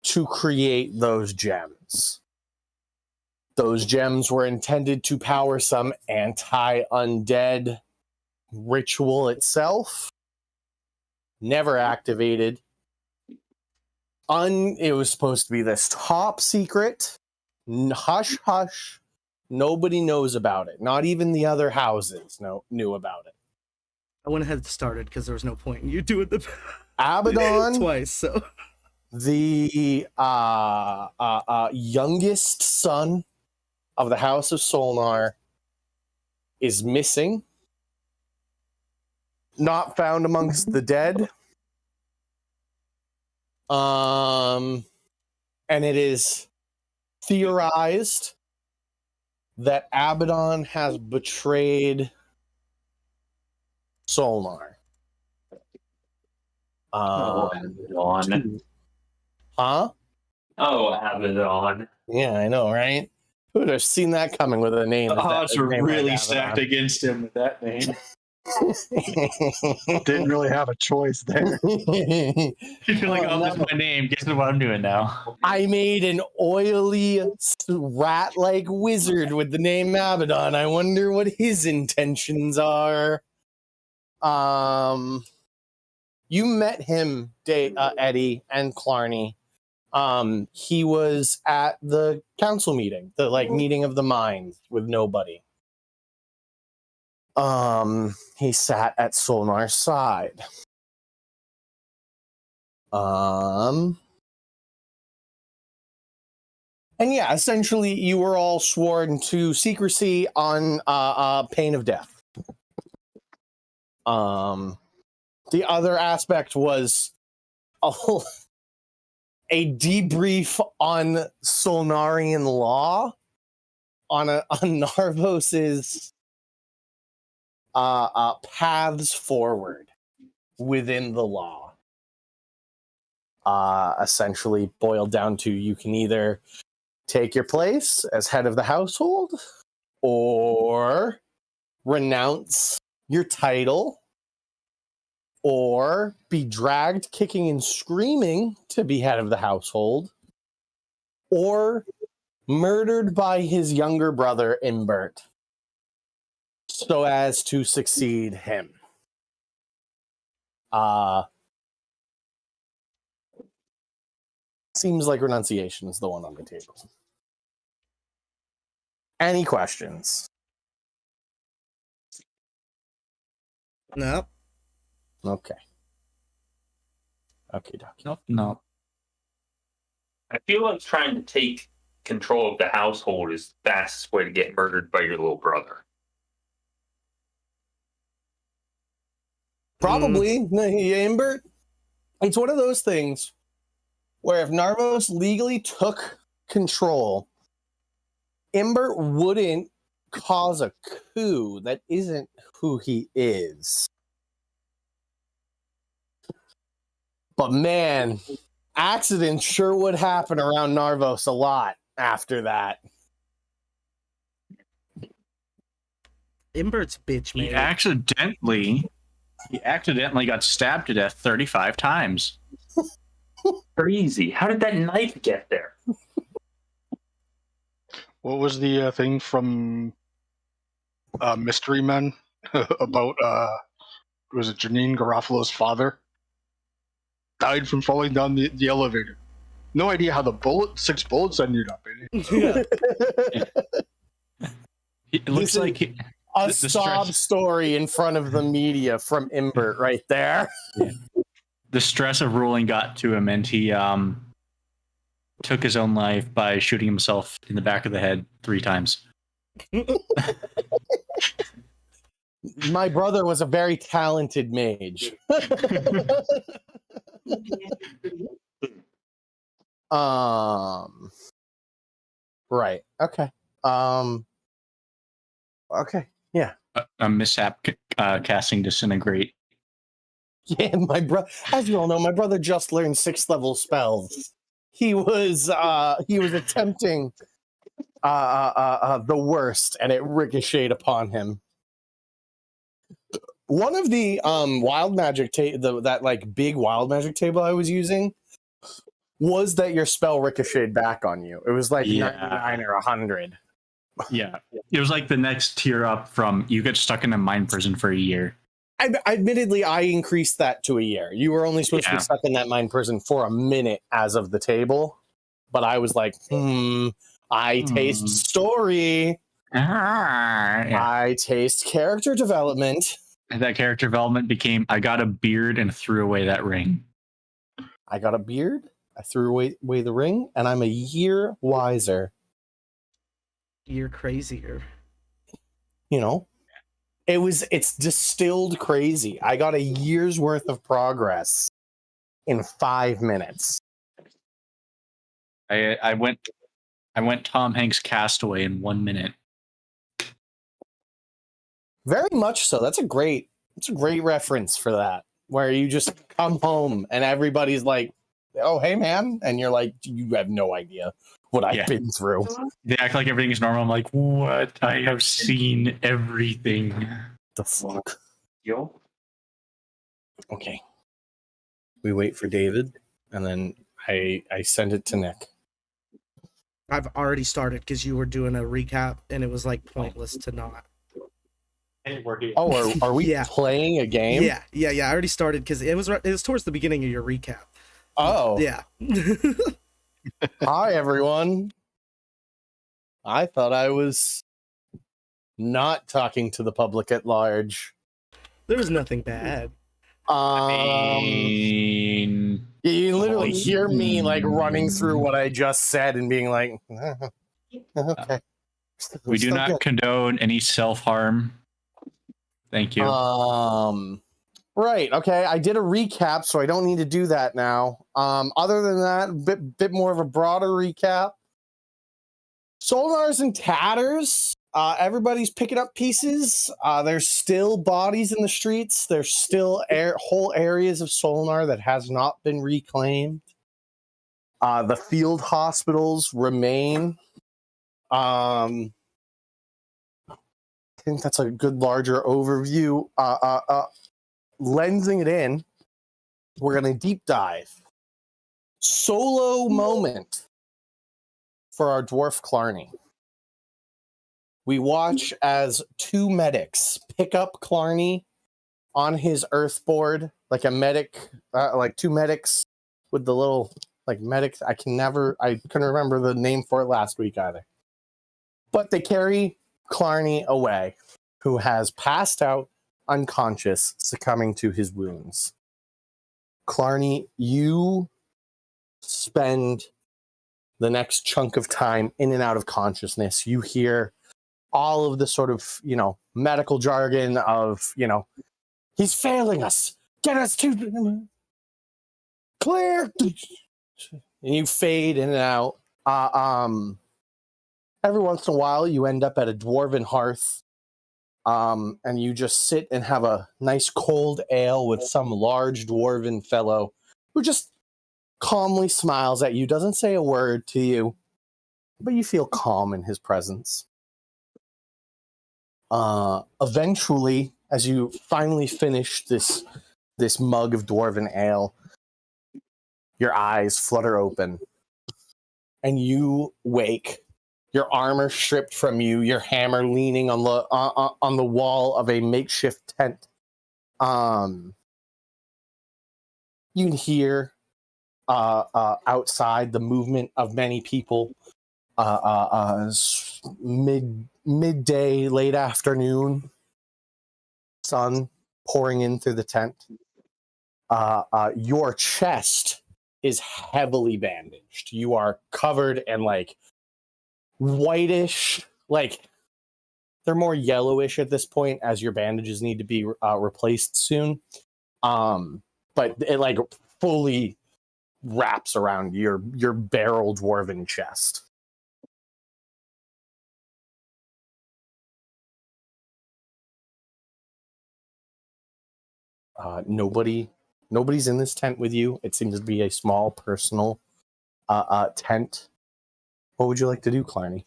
to create those gems. Those gems were intended to power some anti-undead ritual itself. Never activated. It was supposed to be this top secret, hush hush. Nobody knows about it. Not even the other houses knew about it. I went ahead and started because there was no point in you doing the Abaddon twice. So the youngest son of the House of Solnar is missing, not found amongst the dead. And it is theorized that Abaddon has betrayed Solnar. Abaddon. Huh? Oh, Abaddon. Yeah, I know, right? Who would have seen that coming with a name? The odds are really stacked against him with that name. Didn't really have a choice there. You're like, oh, that's my name. Guess what I'm doing now? I made an oily rat-like wizard with the name Abaddon. I wonder what his intentions are. You met him, Eddie and Clarny. He was at the council meeting, the meeting of the minds with nobody. He sat at Solnar's side. And yeah, essentially you were all sworn to secrecy on pain of death. The other aspect was a debrief on Solnarian law, on Narvos's paths forward within the law. Essentially boiled down to you can either take your place as head of the household or renounce your title or be dragged kicking and screaming to be head of the household or murdered by his younger brother Imbert so as to succeed him. Seems like Renunciation is the one on the table. Any questions? no. Okay. Okay, Doc. Nope, no. I feel like trying to take control of the household is the fastest way to get murdered by your little brother. Probably. Imbert, it's one of those things where if Narvos legally took control, Imbert wouldn't cause a coup that isn't who he is. But man, accidents sure would happen around Narvos a lot after that. Imbert's bitch, man. He accidentally got stabbed to death 35 times. Crazy. How did that knife get there? What was the thing from Mystery Men about, was it Janine Garofalo's father? Died from falling down the elevator. No idea how the 6 bullets ended up in it. Yeah. It looks like a sob story in front of the media from Imbert right there. Yeah. The stress of ruling got to him, and he took his own life by shooting himself in the back of the head 3 times. My brother was a very talented mage. Right. Okay. Okay. Yeah. A mishap casting Disintegrate. Yeah, my brother. As you all know, my brother just learned 6th level spells. He was attempting the worst, and it ricocheted upon him. One of the wild magic that big wild magic table I was using was that your spell ricocheted back on you. It was like Yeah. 99 or 100. Yeah. It was like the next tier up from you get stuck in a mind prison for a year. Admittedly, I increased that to a year. You were only supposed to Yeah. be stuck in that mind prison for a minute as of the table. But I was like, I taste story. Yeah. I taste character development. And that character development became I got a beard and threw away that ring. I got a beard. I threw away the ring, and I'm a year wiser. You're crazier. You know, it's distilled crazy. I got a year's worth of progress in 5 minutes. I went Tom Hanks Castaway in 1 minute. Very much so. That's a great reference for that, where you just come home and everybody's like, "Oh, hey, man," and you're like, "You have no idea what I've been through." They act like everything is normal. I'm like, what? I have seen everything. The fuck. Yo. Okay. We wait for David, and then I send it to Nick. I've already started because you were doing a recap, and it was like pointless to not. Oh, are we Yeah. playing a game? Yeah. I already started because it was towards the beginning of your recap. Oh. Yeah. Hi, everyone. I thought I was not talking to the public at large. There was nothing bad. You literally hear me like running through what I just said and being like, okay. We do not condone any self-harm. Thank you. Right. Okay. I did a recap, so I don't need to do that now. Other than that, bit more of a broader recap. Solnar's in tatters. Everybody's picking up pieces. There's still bodies in the streets. There's still whole areas of Solnar that has not been reclaimed. The field hospitals remain. I think that's a good larger overview. Lensing it in, we're going to deep dive. Solo moment for our dwarf Clarny. We watch as two medics pick up Clarny on his earthboard, like a medic, like two medics with the little like medics. I couldn't remember the name for it last week either. But they carry Clarny away, who has passed out unconscious, succumbing to his wounds. Clarny, you spend the next chunk of time in and out of consciousness. You hear all of the sort of, medical jargon of, he's failing us. Get us to clear. And you fade in and out. Every once in a while, you end up at a dwarven hearth. And you just sit and have a nice cold ale with some large dwarven fellow who just calmly smiles at you, doesn't say a word to you, but you feel calm in his presence. Eventually, as you finally finish this mug of dwarven ale, your eyes flutter open and you wake. Your armor stripped from you, your hammer leaning on the wall of a makeshift tent. You can hear outside the movement of many people. Midday, late afternoon, sun pouring in through the tent. Your chest is heavily bandaged. You are covered in like whitish, like they're more yellowish at this point as your bandages need to be replaced soon. But it like fully wraps around your barrel dwarven chest. Nobody's in this tent with you. It seems to be a small personal tent. What would you like to do, Clarny?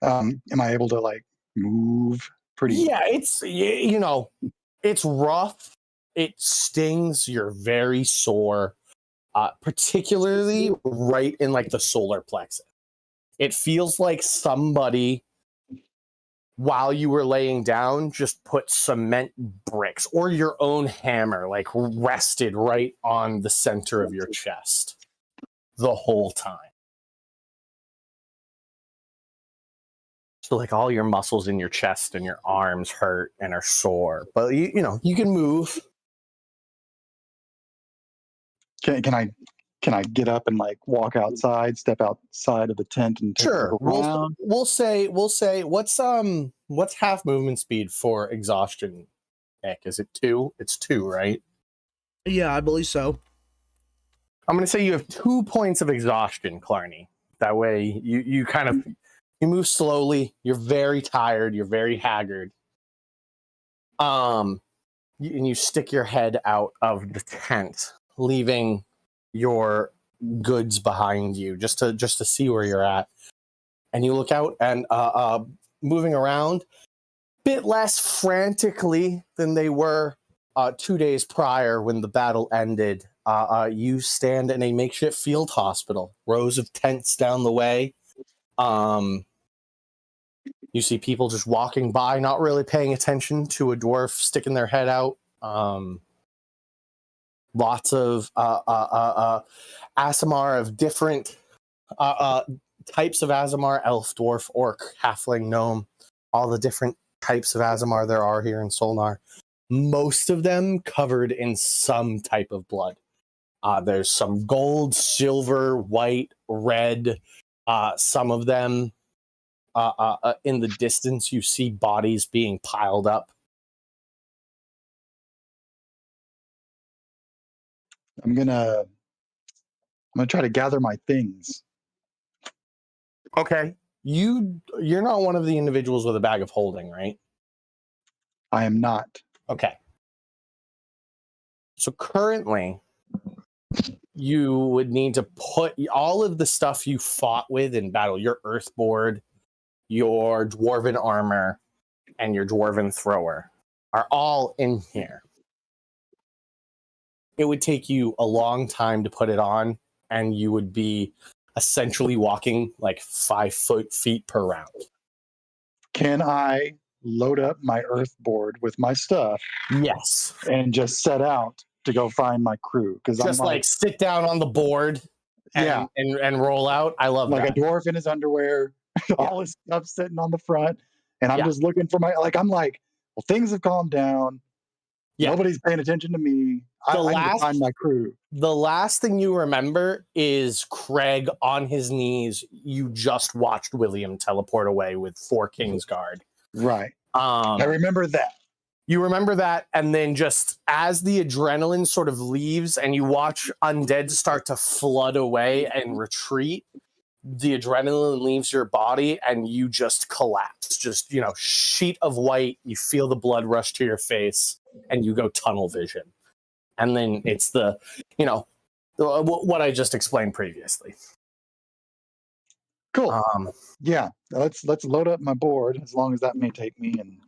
Am I able to like move pretty? Yeah, it's it's rough. It stings. You're very sore. particularly right in like the solar plexus. It feels like somebody, while you were laying down, just put cement bricks or your own hammer, like rested right on the center of your chest the whole time. So like all your muscles in your chest and your arms hurt and are sore, but you know, you can move. Can I get up and like walk outside, step outside of the tent and take a Sure. look around? We'll say what's half movement speed for exhaustion, Nick? Is it 2? It's 2, right? Yeah, I believe so. I'm gonna say you have 2 points of exhaustion, Clarny. That way you kind of you move slowly, you're very tired, you're very haggard. And you stick your head out of the tent, leaving your goods behind you just to see where you're at. And you look out and moving around a bit less frantically than they were 2 days prior when the battle ended. You stand in a makeshift field hospital, rows of tents down the way. You see people just walking by, not really paying attention to a dwarf sticking their head out. Lots of Aasimar of different types of Aasimar, elf, dwarf, orc, halfling, gnome, all the different types of Aasimar there are here in Solnar. Most of them covered in some type of blood. There's some gold, silver, white, red. Some of them, in the distance, you see bodies being piled up. I'm gonna try to gather my things. Okay. You're not one of the individuals with a bag of holding, right? I am not. Okay. So currently, you would need to put all of the stuff you fought with in battle, your earthboard, your dwarven armor, and your dwarven thrower, are all in here. It would take you a long time to put it on, and you would be essentially walking like 5 feet per round. Can I load up my earthboard with my stuff Yes. and just set out to go find my crew? Because I'm Just like sit down on the board and, and roll out. I love like that. a dwarf in his underwear, all his stuff sitting on the front, and I'm just looking for my I'm like, well, things have calmed down. Yeah. Nobody's paying attention to me. I need to find my crew. The last thing you remember is Craig on his knees. You just watched William teleport away with 4 Kingsguard. Right. I remember that. You remember that, and then just as the adrenaline sort of leaves and you watch undead start to flood away and retreat, the adrenaline leaves your body and you just collapse. Just, sheet of white. You feel the blood rush to your face and you go tunnel vision. And then it's what I just explained previously. Cool. Yeah, let's load up my board, as long as that may take me, and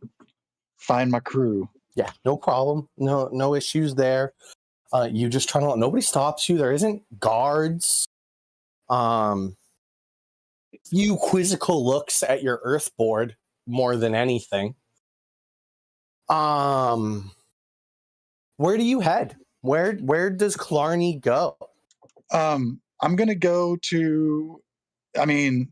find my crew. Yeah, no problem. No issues there. You just tunnel. Nobody stops you. There isn't guards. Few quizzical looks at your earth board more than anything. Where do you head? Where does Clarny go? I'm gonna go to. The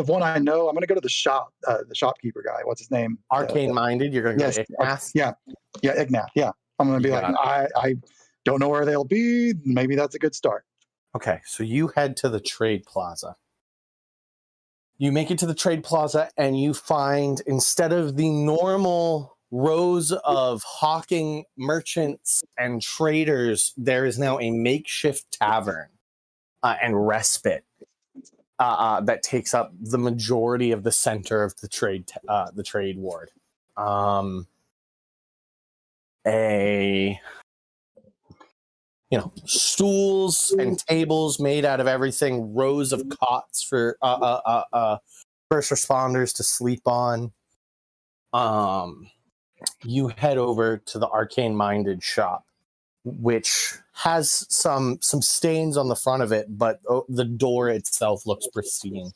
one I know. I'm gonna go to the shop. The shopkeeper guy. What's his name? Arcane Minded. You're gonna go to Ignath. Yeah, Ignath. Yeah, I'm gonna be like, I don't know where they'll be. Maybe that's a good start. Okay, so you head to the trade plaza. You make it to the trade plaza and you find, instead of the normal rows of hawking merchants and traders, there is now a makeshift tavern and respite that takes up the majority of the center of the trade ward. Stools and tables made out of everything, rows of cots for first responders to sleep on. You head over to the Arcane Minded shop. which has some stains on the front of it, but the door itself looks pristine.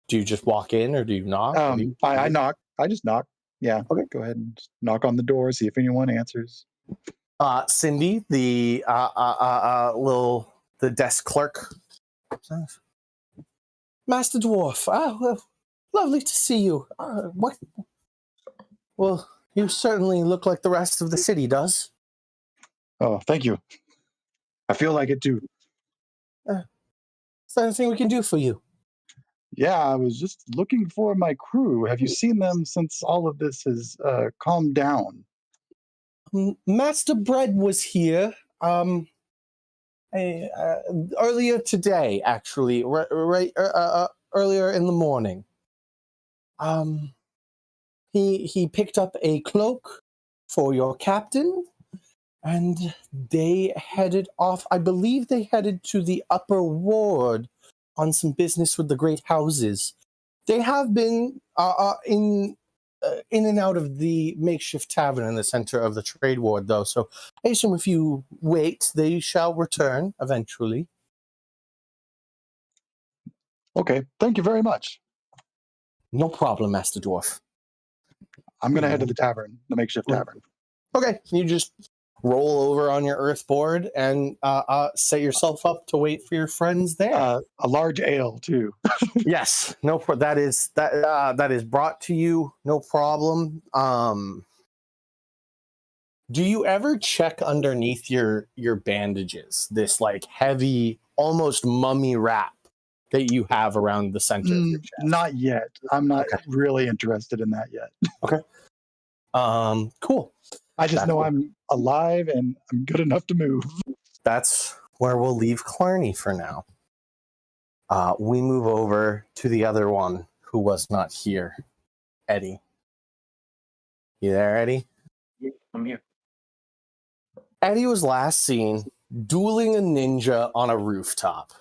Do you just walk in, or do you knock? I knock. I just knock. Yeah. Okay. Go ahead and just knock on the door, see if anyone answers. Cindy, the desk clerk. Master Dwarf, well, lovely to see you. What? Well, you certainly look like the rest of the city does. Oh, thank you. I feel like it too. Is there anything we can do for you? Yeah, I was just looking for my crew. Have you seen them since all of this has calmed down? Master Bread was here earlier today, actually, earlier in the morning. He picked up a cloak for your captain, and they headed off. I believe they headed to the upper ward on some business with the great houses. They have been in and out of the makeshift tavern in the center of the trade ward, though. So I assume if you wait, they shall return eventually. Okay, thank you very much. No problem, Master Dwarf. I'm going to head to the tavern, the makeshift tavern. Okay, you just roll over on your earth board and set yourself up to wait for your friends there. A large ale, too. Yes, that is brought to you, no problem. Do you ever check underneath your bandages, this like heavy, almost mummy wrap that you have around the center of your chest? Not yet. I'm not really interested in that yet. Okay. Cool. I just know I'm alive and I'm good enough to move. That's where we'll leave Clarny for now. We move over to the other one who was not here, Eddie. You there, Eddie? Yeah, I'm here. Eddie was last seen dueling a ninja on a rooftop,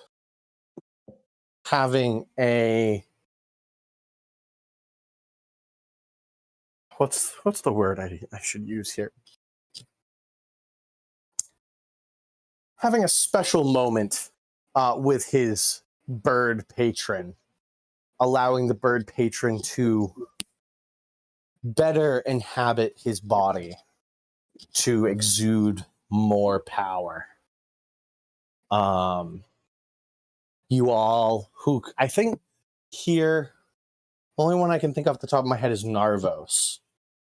having a what's the word I should use here? Having a special moment with his bird patron, allowing the bird patron to better inhabit his body, to exude more power. You all who I think here, the only one I can think off the top of my head is Narvos,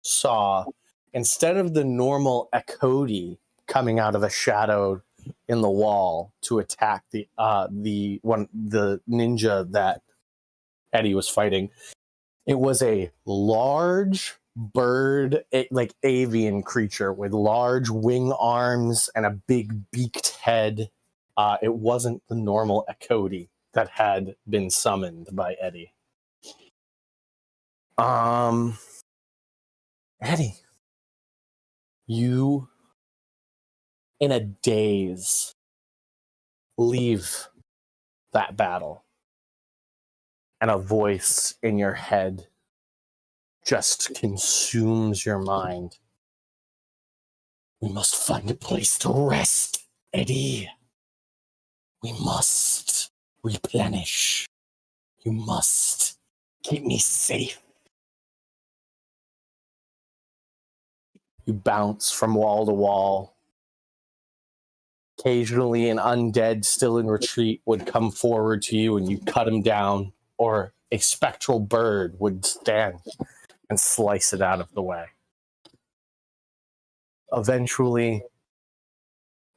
saw, instead of the normal Ekodi coming out of a shadow in the wall to attack the ninja that Eddie was fighting, it was a large bird, like avian creature with large wing arms and a big beaked head. It wasn't the normal Ekodi that had been summoned by Eddie. Eddie, you, in a daze, leave that battle, and a voice in your head just consumes your mind. We must find a place to rest, Eddie. We must replenish. You must keep me safe. You bounce from wall to wall. Occasionally, an undead still in retreat would come forward to you and you cut him down, or a spectral bird would stand and slice it out of the way. Eventually,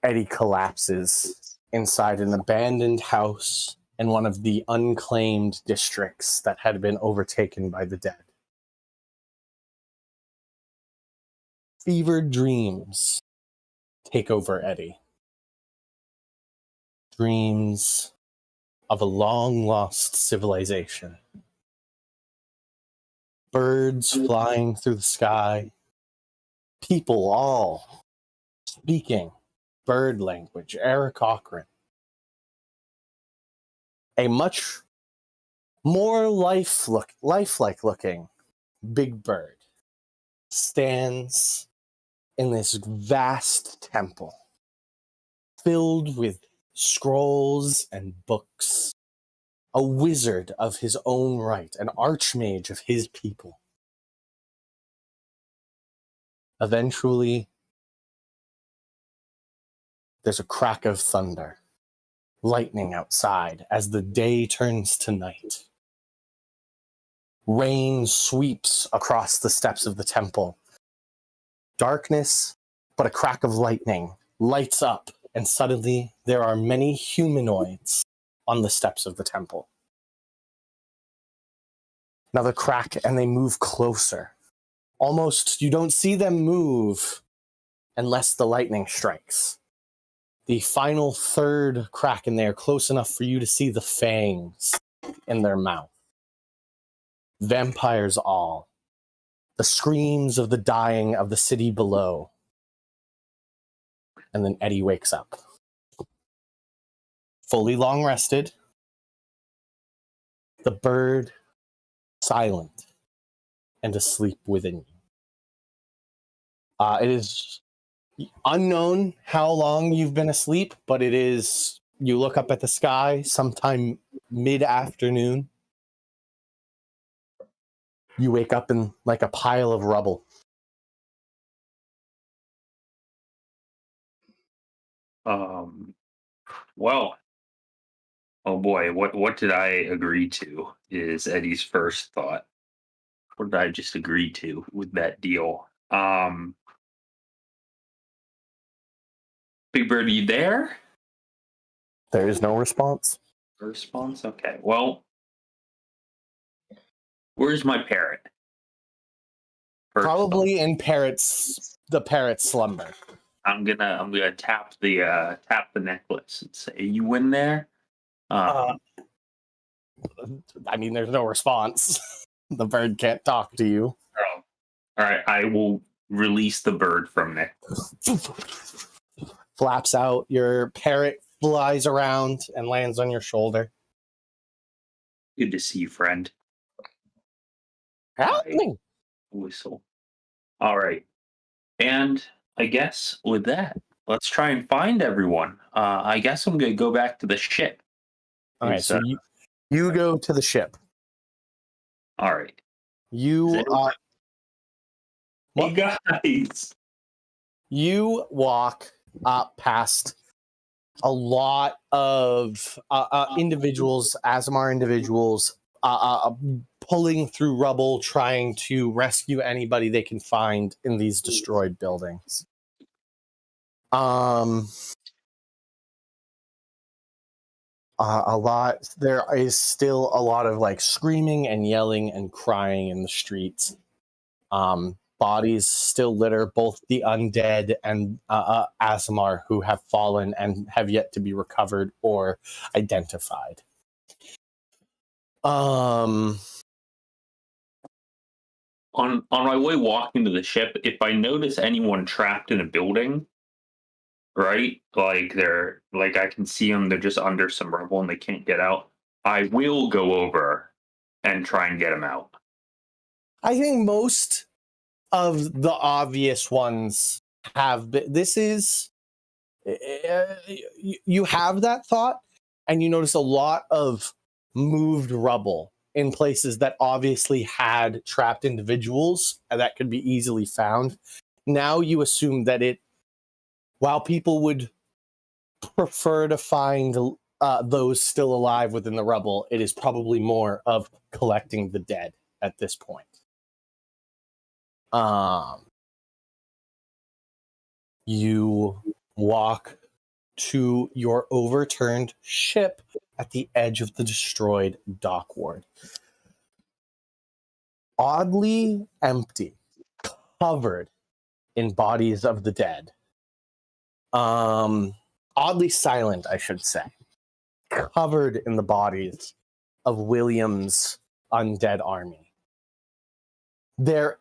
Eddie collapses inside an abandoned house in one of the unclaimed districts that had been overtaken by the dead. Fevered dreams take over Eddie. Dreams of a long-lost civilization. Birds flying through the sky. People all speaking bird language, Arrowknee. A much more lifelike looking big bird stands in this vast temple filled with scrolls and books. A wizard of his own right, an archmage of his people. Eventually, there's a crack of thunder, lightning outside as the day turns to night. Rain sweeps across the steps of the temple. Darkness, but a crack of lightning lights up, and suddenly there are many humanoids on the steps of the temple. Another crack, and they move closer. Almost, you don't see them move unless the lightning strikes. The final third crack, and they are close enough for you to see the fangs in their mouth. Vampires all. The screams of the dying of the city below. And then Eddie wakes up. Fully long rested. The bird silent and asleep within you. It is unknown how long you've been asleep, but it is, you look up at the sky sometime mid-afternoon. You wake up in like a pile of rubble. Well, oh boy, what did I agree to is Eddie's first thought. What did I just agree to with that deal? Big Bird, are you there? There is no response. No response? Okay. Well, where's my parrot? First Probably in the parrot's slumber. I'm gonna tap the necklace and say, "You in there?" I mean, there's no response. The bird can't talk to you. Oh. All right, I will release the bird from there. Flaps out. Your parrot flies around and lands on your shoulder. Good to see you, friend. Help me. Whistle. All right, and I guess with that, let's try and find everyone. I guess I'm gonna go back to the ship. All right, so you go to the ship. All right. You Hey guys. You walk up past a lot of individuals, Azamar individuals, pulling through rubble, trying to rescue anybody they can find in these destroyed buildings. There is still a lot of like screaming and yelling and crying in the streets. Bodies still litter both the undead and Azamar who have fallen and have yet to be recovered or identified. On my way walking to the ship, if I notice anyone trapped in a building, right? Like I can see them, they're just under some rubble and they can't get out. I will go over and try and get them out. I think most of the obvious ones have been. This is you have that thought, and you notice a lot of moved rubble in places that obviously had trapped individuals and that could be easily found. Now you assume that while people would prefer to find those still alive within the rubble, it is probably more of collecting the dead at this point. You walk to your overturned ship at the edge of the destroyed dock ward. Oddly empty, covered in bodies of the dead. Oddly silent, I should say. Covered in the bodies of William's undead army. There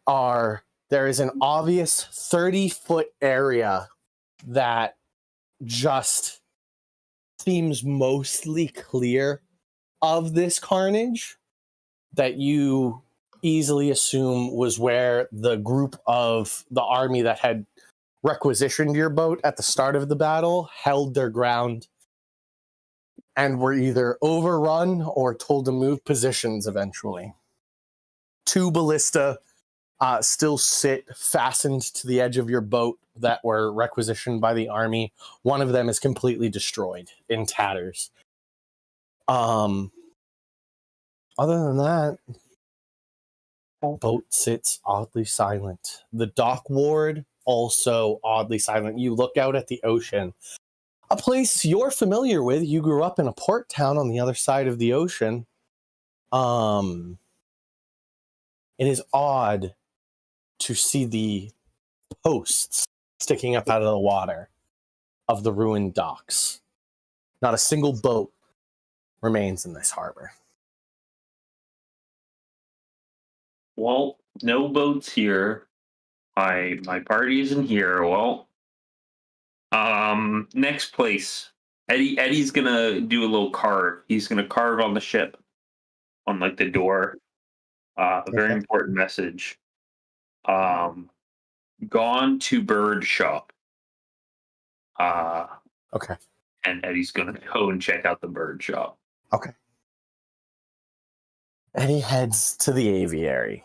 is an obvious 30-foot area that just seems mostly clear of this carnage, that you easily assume was where the group of the army that had requisitioned your boat at the start of the battle held their ground and were either overrun or told to move positions eventually. 2 ballista still sit fastened to the edge of your boat that were requisitioned by the army. One of them is completely destroyed in tatters. Other than that, boat sits oddly silent. The dock ward also oddly silent. You look out at the ocean, a place you're familiar with. You grew up in a port town on the other side of the ocean. It is odd to see the posts sticking up out of the water of the ruined docks. Not a single boat remains in this harbor. Well, no boats here. My party isn't here. Well, next place. Eddie's gonna do a little carve. He's gonna carve on the ship, on like the door. A very important message. Gone to bird shop. Okay. And Eddie's gonna go and check out the bird shop. Okay. Eddie heads to the aviary.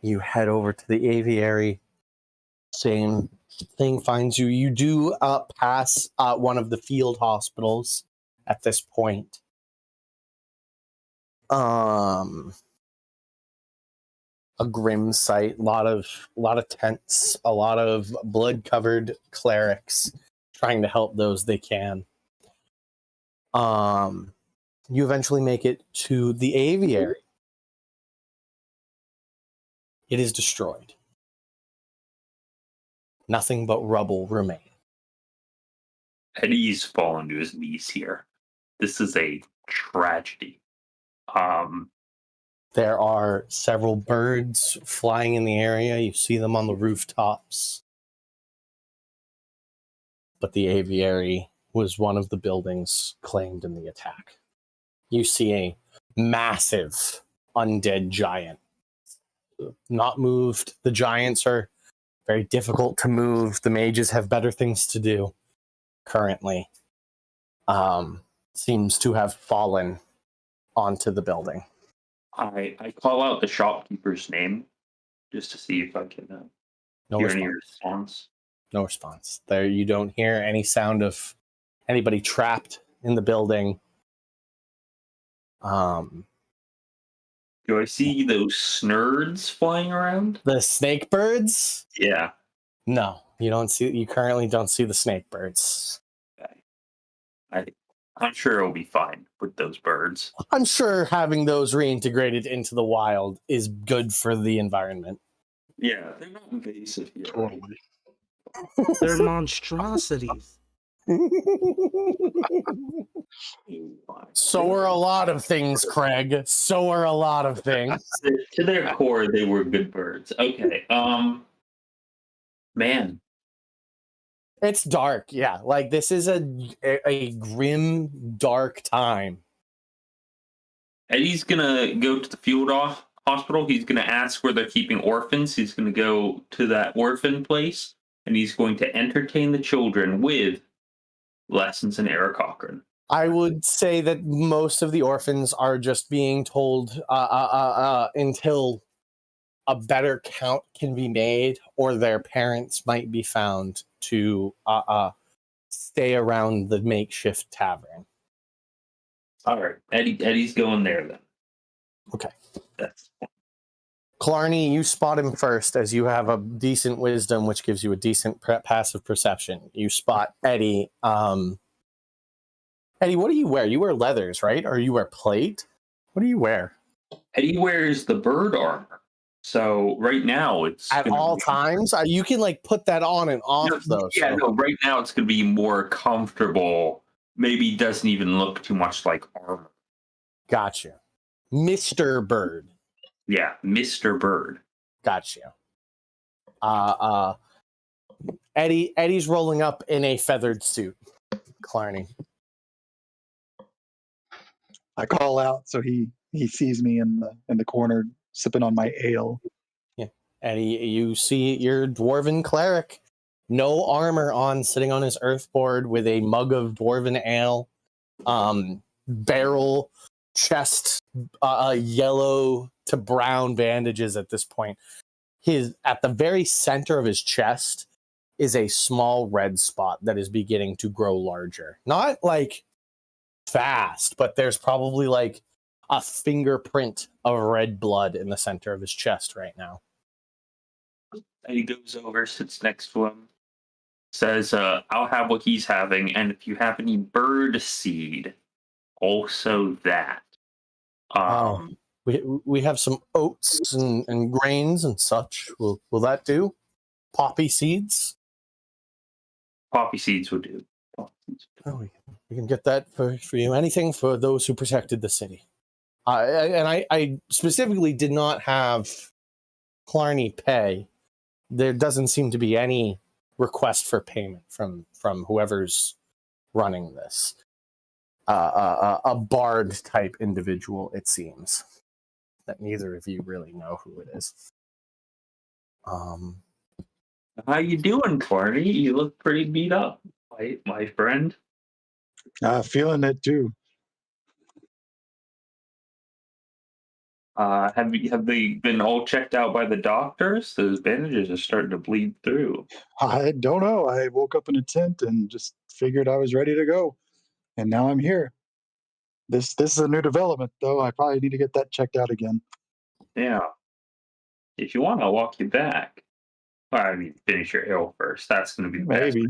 You head over to the aviary. Same thing finds you. You do pass one of the field hospitals at this point. A grim sight. A lot of tents. A lot of blood-covered clerics trying to help those they can. You eventually make it to the aviary. It is destroyed. Nothing but rubble remain. Eddie's fallen to his knees here. This is a tragedy. There are several birds flying in the area. You see them on the rooftops. But the aviary was one of the buildings claimed in the attack. You see a massive undead giant. Not moved. The giants are very difficult to move. The mages have better things to do currently. Seems to have fallen onto the building. I call out the shopkeeper's name just to see if I can hear any response. No response. There, you don't hear any sound of anybody trapped in the building. Do I see those snurds flying around? The snake birds? Yeah. No, you don't see. You currently don't see the snake birds. Okay. I'm sure it'll be fine with those birds. I'm sure having those reintegrated into the wild is good for the environment. Yeah, they're not invasive here. Totally. They're monstrosities. So are a lot of things, Craig. So are a lot of things. To their core, they were good birds. Okay. Man. It's dark, yeah. Like, this is a grim, dark time. Eddie's gonna go to the field hospital. He's gonna ask where they're keeping orphans. He's gonna go to that orphan place, and he's going to entertain the children with lessons in Arrowknee. I would say that most of the orphans are just being told until a better count can be made, or their parents might be found to stay around the makeshift tavern. All right, Eddie's going there then. Okay. That's Clarny, you spot him first, as you have a decent wisdom, which gives you a decent passive perception. You spot Eddie. Eddie, what do you wear? You wear leathers, right? Or you wear plate? What do you wear? Eddie wears the bird armor. So right now it's at all times. You can like put that on and off though. Yeah, so. No. Right now it's going to be more comfortable. Maybe doesn't even look too much like armor. Gotcha, Mr. Bird. Yeah, Mr. Bird. Gotcha. Eddie's rolling up in a feathered suit. Clarny. I call out so he sees me in the corner sipping on my ale. Yeah. And you see your dwarven cleric, no armor on, sitting on his earthboard with a mug of dwarven ale, barrel, chest, yellow to brown bandages at this point. At the very center of his chest is a small red spot that is beginning to grow larger. Not like fast, but there's probably like a fingerprint of red blood in the center of his chest right now. And he goes over, sits next to him, says, I'll have what he's having, and if you have any bird seed, also that. We have some oats and grains and such. Will that do? Poppy seeds? Poppy seeds would do. Oh, we can get that for you. Anything for those who protected the city. I specifically did not have Clarny pay. There doesn't seem to be any request for payment from whoever's running this. A bard type individual, it seems. That neither of you really know who it is. How you doing, Clarny? You look pretty beat up, my friend. Feeling it too. Have they been all checked out by the doctors? Those bandages are starting to bleed through. I don't know. I woke up in a tent and just figured I was ready to go, and now I'm here. This is a new development, though. I probably need to get that checked out again. Yeah. If you want, I'll walk you back. Well, I mean, finish your ale first. That's going to be the best. Maybe.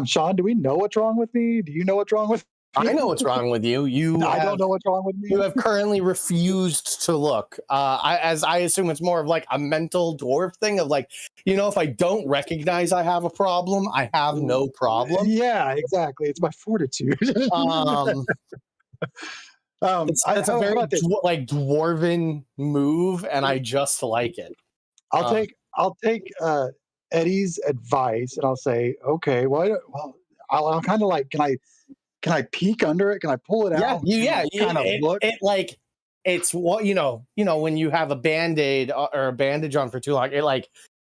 Sean, do we know what's wrong with me? Do you know what's wrong with me? I know what's wrong with you. I don't know what's wrong with me. You have currently refused to look. As I assume it's more of like a mental dwarf thing of like, if I don't recognize I have a problem, I have no problem. Yeah, exactly. It's my fortitude. It's a very dwarven move, and I just like it. I'll take Eddie's advice, and I'll say, okay, well, I'll kind of like, can I peek under it? Can I pull it out? Yeah. Kind of look. It's what when you have a Band-Aid or a bandage on for too long, it like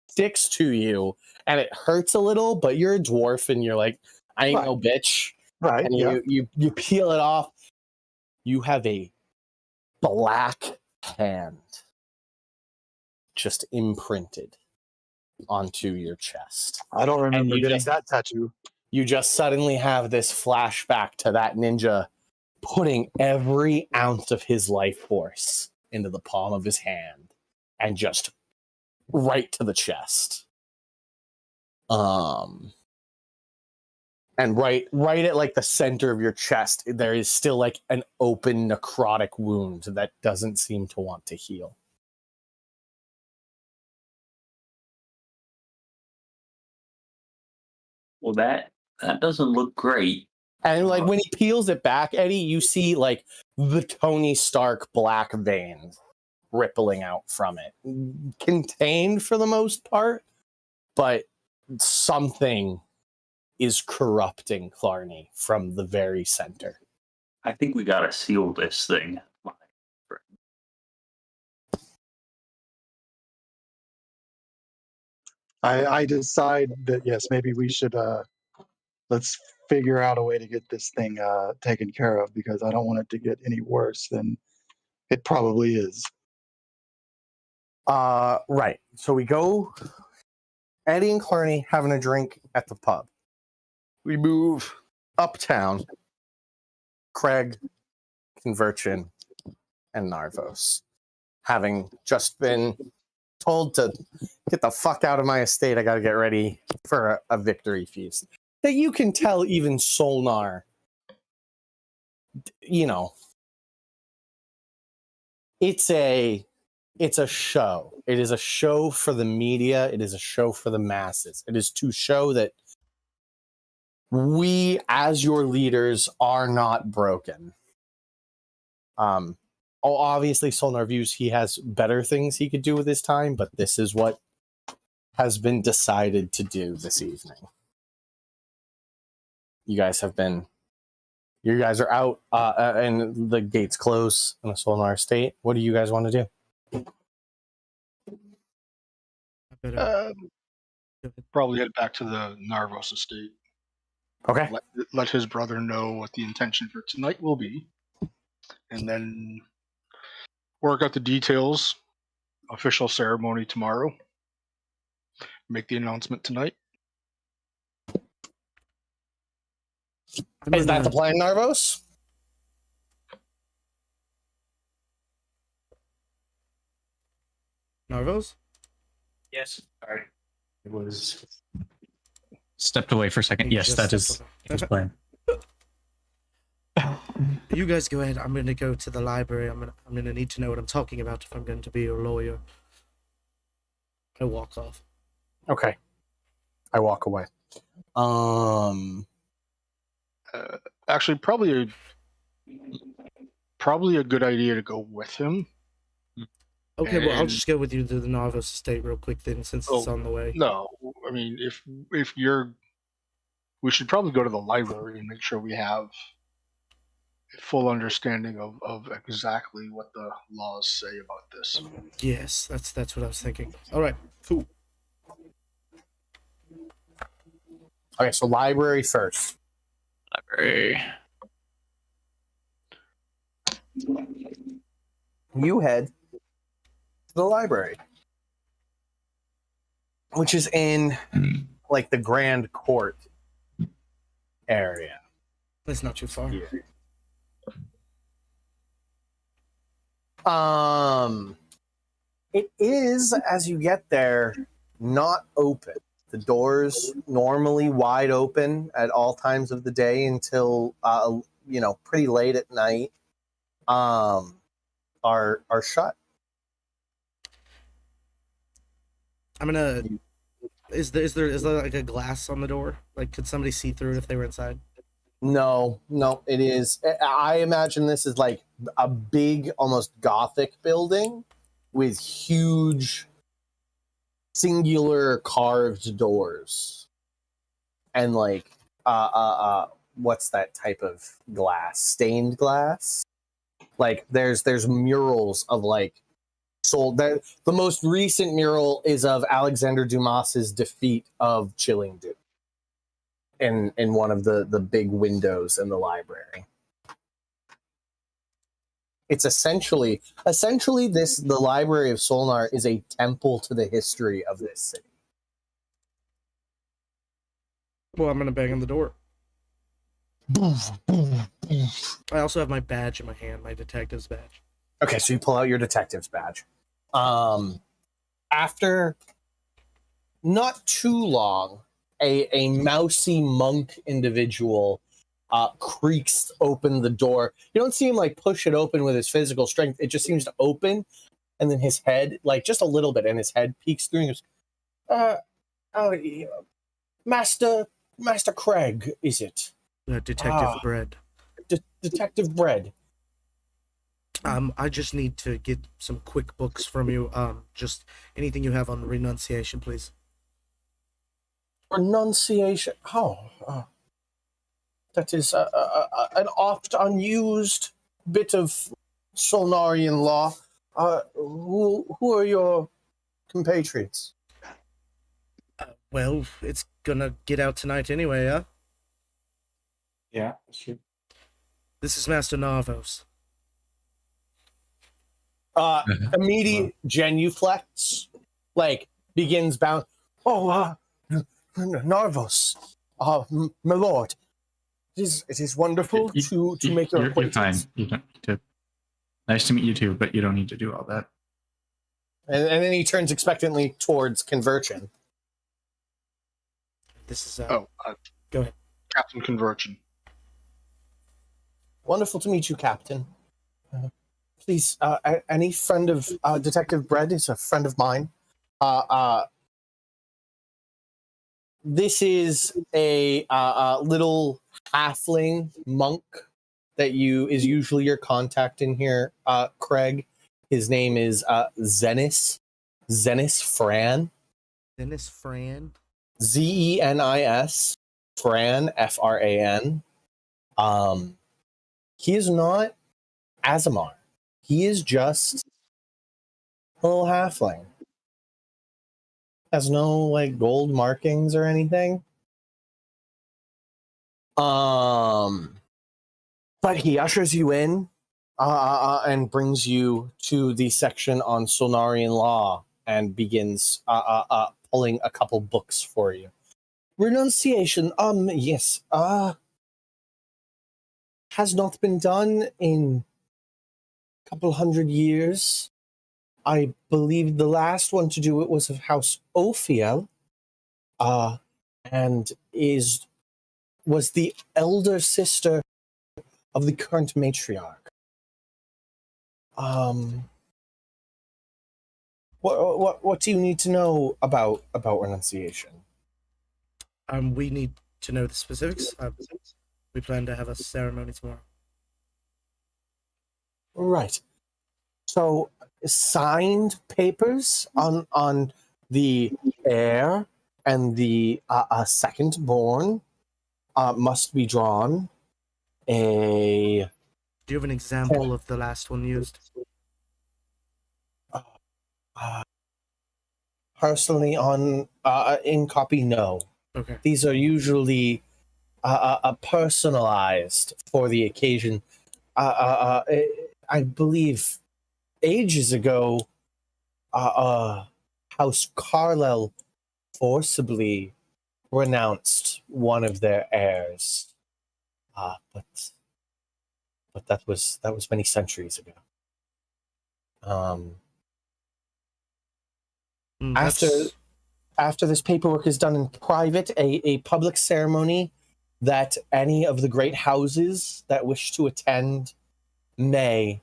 sticks to you and it hurts a little, but you're a dwarf and you're like, I ain't no bitch. Right. And you peel it off. You have a black hand just imprinted onto your chest. I don't remember getting that tattoo. You just suddenly have this flashback to that ninja putting every ounce of his life force into the palm of his hand and just right to the chest. And right at like the center of your chest, there is still like an open necrotic wound that doesn't seem to want to heal. Well, that doesn't look great. And like when he peels it back, Eddie, you see like the Tony Stark black veins rippling out from it. Contained for the most part, but something is corrupting Clarny from the very center. I think we gotta seal this thing. I decide that yes, maybe we should let's figure out a way to get this thing taken care of, because I don't want it to get any worse than it probably is. Right. So we go, Eddie and Clarny having a drink at the pub. We move uptown. Craig, Converchin, and Narvos, having just been told to get the fuck out of my estate. I got to get ready for a victory feast. That you can tell even Solnar, it's a show. It is a show for the media. It is a show for the masses. It is to show that we, as your leaders, are not broken. Obviously, Solnar views he has better things he could do with his time, but this is what has been decided to do this evening. You guys have been You guys are out, and the gates close in the Solnar Estate. What do you guys want to do? I better Probably head back to the Narvos estate. Okay. Let his brother know what the intention for tonight will be, and then work out the details. Official ceremony tomorrow. Make the announcement tonight. Is that the plan, Narvos? Narvos? Yes. Sorry. It was stepped away for a second. He Yes, just that is stepped his plan. You guys go ahead. I'm gonna go to the library. I'm gonna need to know what I'm talking about if I'm going to be your lawyer. I walk off. Okay. I walk away. Actually, probably a good idea to go with him. Okay, well, I'll And- just go with you to the Narvos estate real quick then, since it's on the way. No, I mean if you're, we should probably go to the library and make sure we have a full understanding of exactly what the laws say about this. Yes, that's what I was thinking. All right, cool. Okay, so library first. Library. You head to the library, which is in like the grand court area. That's not too far. It is, as you get there, not open. The doors normally wide open at all times of the day until pretty late at night. Are shut. I'm gonna. Is there like a glass on the door? Like, could somebody see through it if they were inside? No, it is. I imagine this is like a big, almost Gothic building with huge, singular carved doors, and like, what's that type of glass? Stained glass. Like, there's murals of like the most recent mural is of Alexander Dumas's defeat of Chillingdoo. In one of the big windows in the library. It's essentially the Library of Solnar is a temple to the history of this city. Well, I'm gonna bang on the door. I also have my badge in my hand, my detective's badge. Okay, so you pull out your detective's badge. After not too long, a mousy monk individual creaks open the door. You don't see him like push it open with his physical strength. It just seems to open, and then his head, like just a little bit, and his head peeks through and goes, Master Craig, is it? Detective Bread. Detective Bread. I just need to get some quick books from you. Just anything you have on renunciation, please. Renunciation. That is an oft unused bit of Solnarian law. Who are your compatriots? Well, it's gonna get out tonight anyway, huh? Yeah, sure. This is Master Narvos. Immediate genuflex, like begins bound. Narvos, my lord. It is wonderful to make your acquaintance. You're fine. You don't need to. Nice to meet you too, but you don't need to do all that. And then he turns expectantly towards Conversion. This is Go ahead. Captain Conversion. Wonderful to meet you, Captain. Please, any friend of Detective Bread is a friend of mine. This is a little halfling monk that is usually your contact in here, Craig. His name is Zenis Fran. Dennis Fran. Zenis Fran, Fran. he is not Azamar. He is just a little halfling. Has no like gold markings or anything. But he ushers you in and brings you to the section on Solnarian law and begins pulling a couple books for you. Renunciation, yes, has not been done in a couple hundred years. I believe the last one to do it was of House Ophiel, and was the elder sister of the current matriarch. What do you need to know about renunciation? We need to know the specifics. We plan to have a ceremony tomorrow. Right. So signed papers on the heir and the second born must be drawn. Do you have an example of the last one used? Personally, in copy, no. Okay. These are usually personalized for the occasion. I believe ages ago, House Carlyle forcibly renounced one of their heirs, but that was many centuries ago. After this paperwork is done in private, a public ceremony that any of the great houses that wish to attend may.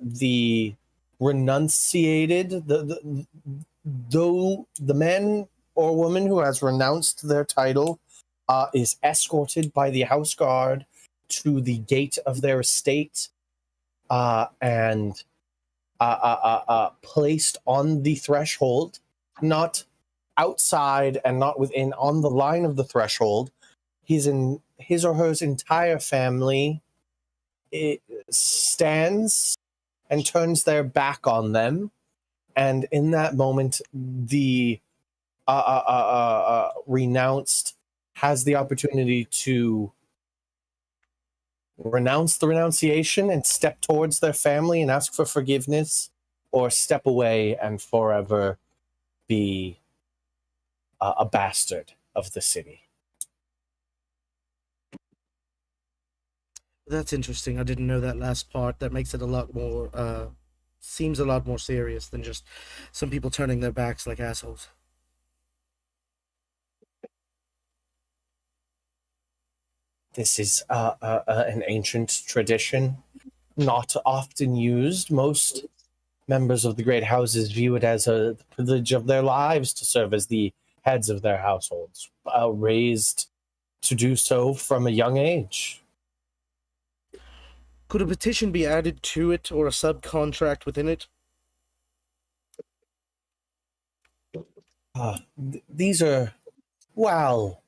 The renunciated, though the man or woman who has renounced their title is escorted by the house guard to the gate of their estate and placed on the threshold, not outside and not within, on the line of the threshold. His or her entire family stands and turns their back on them, and in that moment, the renounced has the opportunity to renounce the renunciation and step towards their family and ask for forgiveness, or step away and forever be a bastard of the city. That's interesting. I didn't know that last part. That makes it a lot more, seems a lot more serious than just some people turning their backs like assholes. This is an ancient tradition, not often used. Most members of the great houses view it as a privilege of their lives to serve as the heads of their households, raised to do so from a young age. Could a petition be added to it or a subcontract within it? These are, well,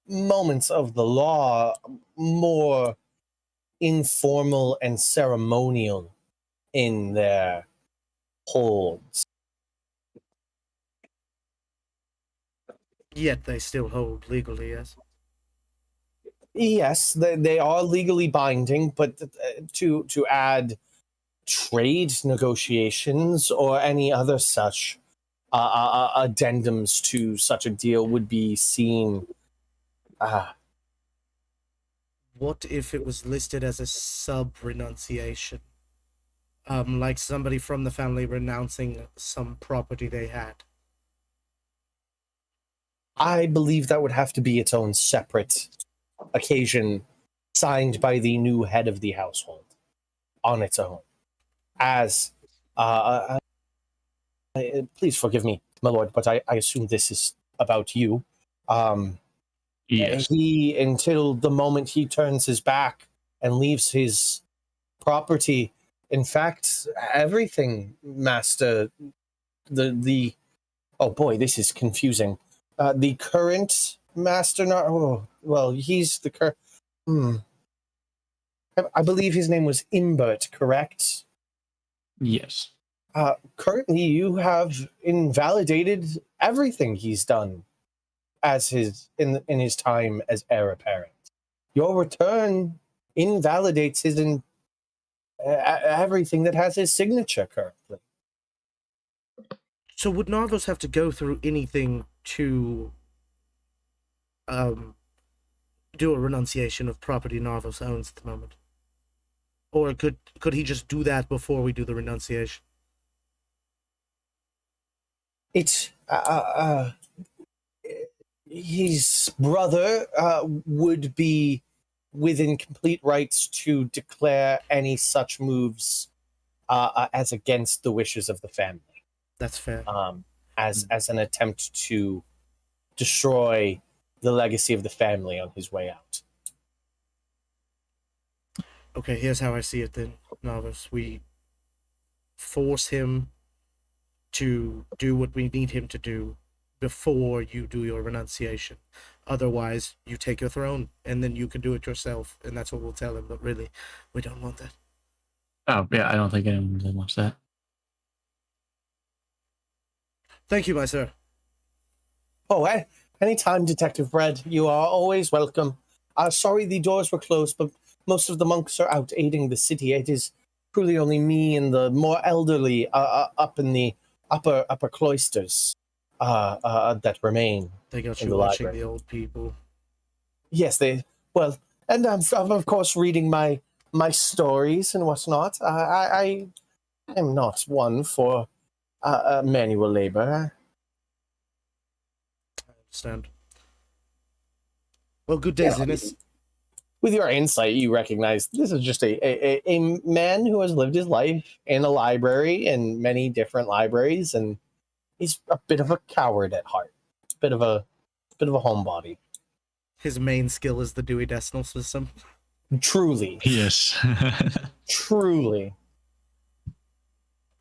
moments of the law, more informal and ceremonial in their holds. Yet they still hold legally, yes? Yes, they are legally binding, but to add trade negotiations or any other such addendums to such a deal would be seen. What if it was listed as a sub-renunciation? Like somebody from the family renouncing some property they had. I believe that would have to be its own separate occasion, signed by the new head of the household on its own. As, please forgive me, my lord, but I assume this is about you. Yes. He, until the moment he turns his back and leaves his property, in fact, everything, master, oh boy, this is confusing. The current master, he's the I believe his name was Imbert, correct? Yes. Currently, you have invalidated everything he's done as in his time as heir apparent. Your return invalidates everything that has his signature currently. So would Narvos have to go through anything to do a renunciation of property Narvos owns at the moment? Or could he just do that before we do the renunciation? It's his brother would be within complete rights to declare any such moves as against the wishes of the family. That's fair. As an attempt to destroy the legacy of the family on his way out. Okay, here's how I see it then, Narvos. We force him to do what we need him to do before you do your renunciation. Otherwise, you take your throne, and then you can do it yourself, and that's what we'll tell him. But really, we don't want that. Oh, yeah, I don't think anyone really wants that. Thank you, my sir. Oh, anytime, Detective Bredd. You are always welcome. Sorry the doors were closed, but most of the monks are out aiding the city. It is truly only me and the more elderly up in the upper cloisters that remain. They got in you the watching library. the old people. Yes, and I'm of course reading my stories and whatnot. I am not one for manual labor. I understand. Well, good day, Zinnis. With your insight, you recognize this is just a man who has lived his life in a library, in many different libraries, and he's a bit of a coward at heart. A bit of a homebody. His main skill is the Dewey Decimal System. Truly. Yes. Truly.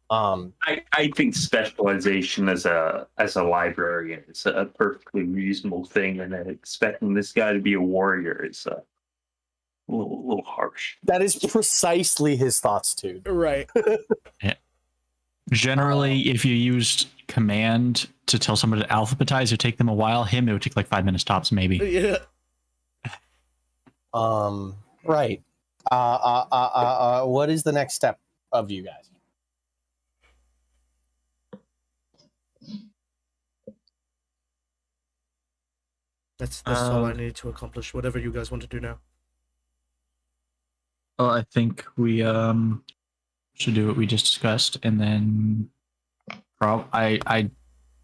I think specialization as a librarian is a perfectly reasonable thing, and expecting this guy to be a warrior is a little harsh. That is precisely his thoughts, too. Right. Generally, if you used command to tell somebody to alphabetize, it would take them a while. Him, it would take like 5 minutes tops, maybe. Yeah. Right. What is the next step of you guys? That's all I need to accomplish. Whatever you guys want to do now. Well, I think we should do what we just discussed, and then I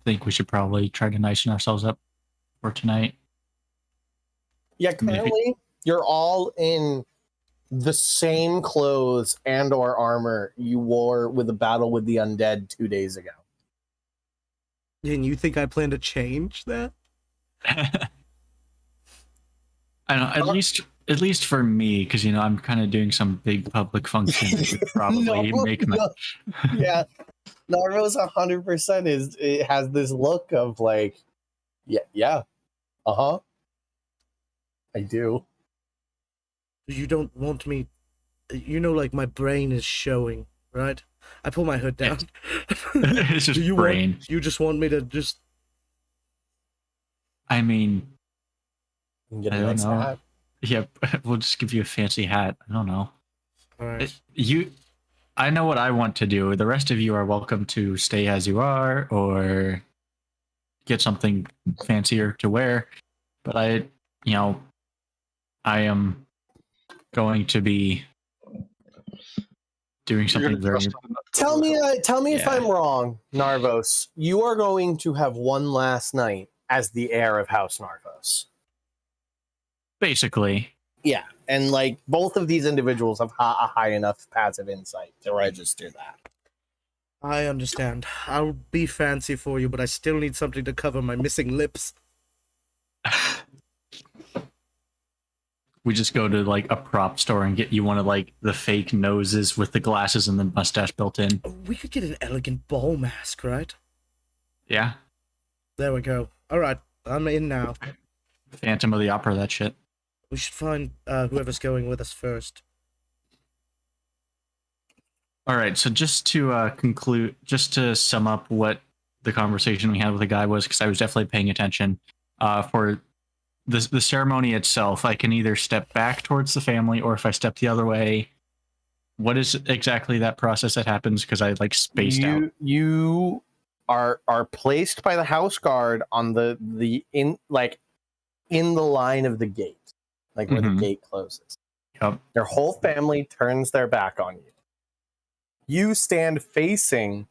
think we should probably try to nicen ourselves up for tonight. Yeah, currently you're all in the same clothes and or armor you wore with the battle with the undead 2 days ago. And you think I plan to change that? I don't know, at least for me, because I'm kind of doing some big public function that would probably make my Yeah. Narvos 100% it has this look of like, yeah. Uh-huh. I do. You don't want me... like, my brain is showing, right? I pull my hood down. It's just brain. You just want me to just... I mean, You can get I a don't nice know. hat. Yeah, we'll just give you a fancy hat. I don't know. All right. I know what I want to do. The rest of you are welcome to stay as you are or get something fancier to wear. But I am going to be doing something very... Tell me if Yeah. I'm wrong, Narvos. You are going to have one last night as the heir of House Narvos. Basically. Yeah, and like both of these individuals have a high enough passive insight to register that. I understand. I'll be fancy for you, but I still need something to cover my missing lips. We just go to like a prop store and get you one of like the fake noses with the glasses and the mustache built in. We could get an elegant ball mask, right? Yeah. There we go. All right, I'm in now. Phantom of the Opera, that shit. We should find whoever's going with us first. All right, so just to conclude, just to sum up what the conversation we had with the guy was, because I was definitely paying attention. For the ceremony itself, I can either step back towards the family, or if I step the other way, what is exactly that process that happens? Because I like spaced out. You are placed by the house guard on the in the line of the gate, like where the gate closes. Yep. Your whole family turns their back on you. You stand facing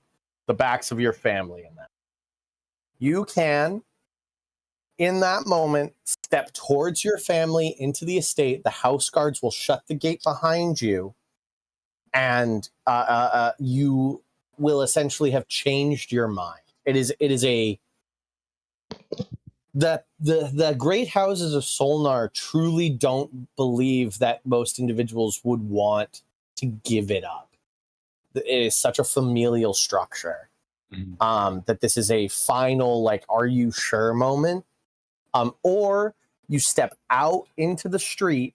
the backs of your family in that. You can, in that moment, step towards your family into the estate. The house guards will shut the gate behind you, and you will essentially have changed your mind. It is the great houses of Solnar truly don't believe that most individuals would want to give it up. It is such a familial structure that this is a final, like, are you sure moment? Or you step out into the street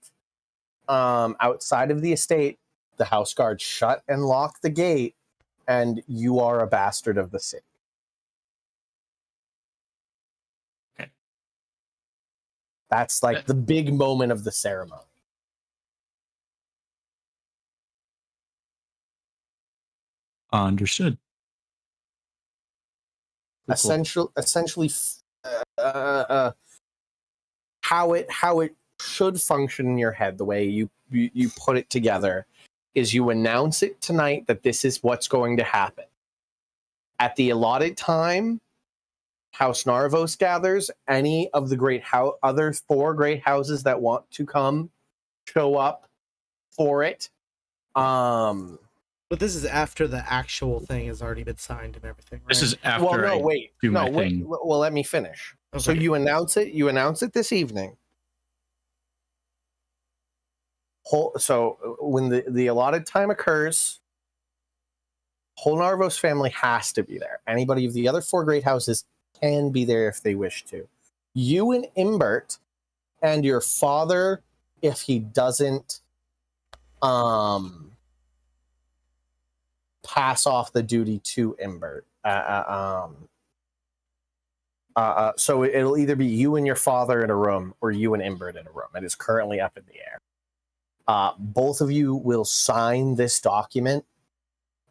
outside of the estate, the house guards shut and lock the gate, and you are a bastard of the city. Okay. That's like the big moment of the ceremony. Understood. Essentially, how it should function in your head, the way you put it together, is you announce it tonight that this is what's going to happen. At the allotted time, House Narvos gathers. Any of the other 4 great houses that want to come show up for it. But this is after the actual thing has already been signed and everything, right? This is after Wait. Well, let me finish. Okay. So you announce it. You announce it this evening. So when the allotted time occurs, whole Narvos family has to be there. Anybody of the other 4 great houses can be there if they wish to. You and Imbert and your father, if he doesn't pass off the duty to Imbert. So it'll either be you and your father in a room, or you and Imbert in a room. It is currently up in the air. Both of you will sign this document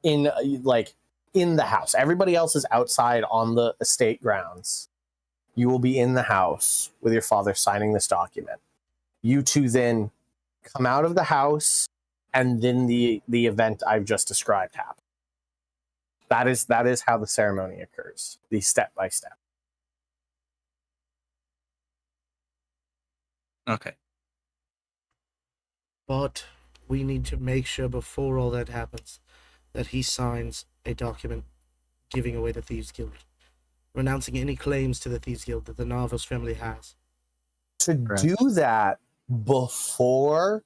in the house. Everybody else is outside on the estate grounds. You will be in the house with your father signing this document. You two then come out of the house, and then the event I've just described happens. That is how the ceremony occurs, the step by step. Okay. But we need to make sure before all that happens that he signs a document giving away the Thieves Guild, renouncing any claims to the Thieves Guild that the Narvos family has. To do that before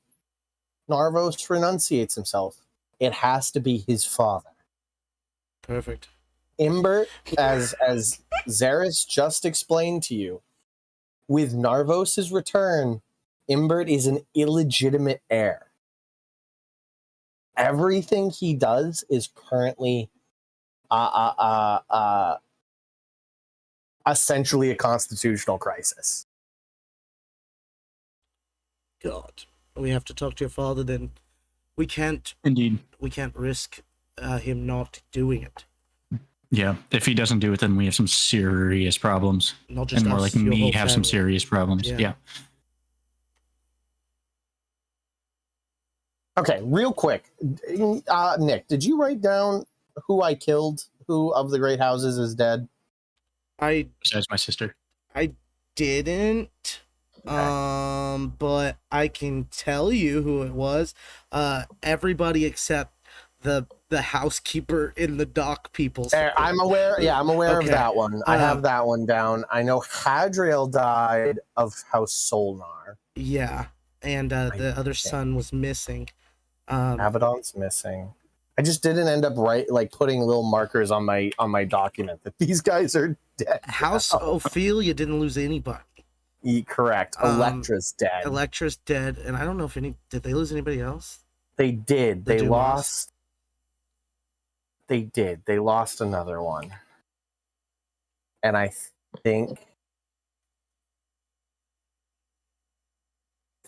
Narvos renunciates himself, it has to be his father. Perfect. Imbert, as Zaris just explained to you, with Narvos' return, Imbert is an illegitimate heir. Everything he does is currently essentially a constitutional crisis. God, we have to talk to your father. Then we can't. Indeed. We can't risk him not doing it. Yeah. If he doesn't do it, then we have some serious problems. Not just and more us, like your me whole have some family. serious problems. Yeah. Okay, real quick. Nick, did you write down who I killed? Who of the great houses is dead? Besides my sister. I didn't. Okay. But I can tell you who it was. Everybody except the housekeeper in the dock people. I'm aware. Yeah, I'm aware of Okay. that one. I have that one down. I know Hadriel died of House Solnar. Yeah, and the other son was missing. Abaddon's missing. I just didn't end up putting little markers on my document that these guys are dead. House Ophelia didn't lose anybody. Correct. Electra's dead. Electra's dead, and I don't know if did they lose anybody else? They did. The They Dumas? lost. They did. They lost another one. And I think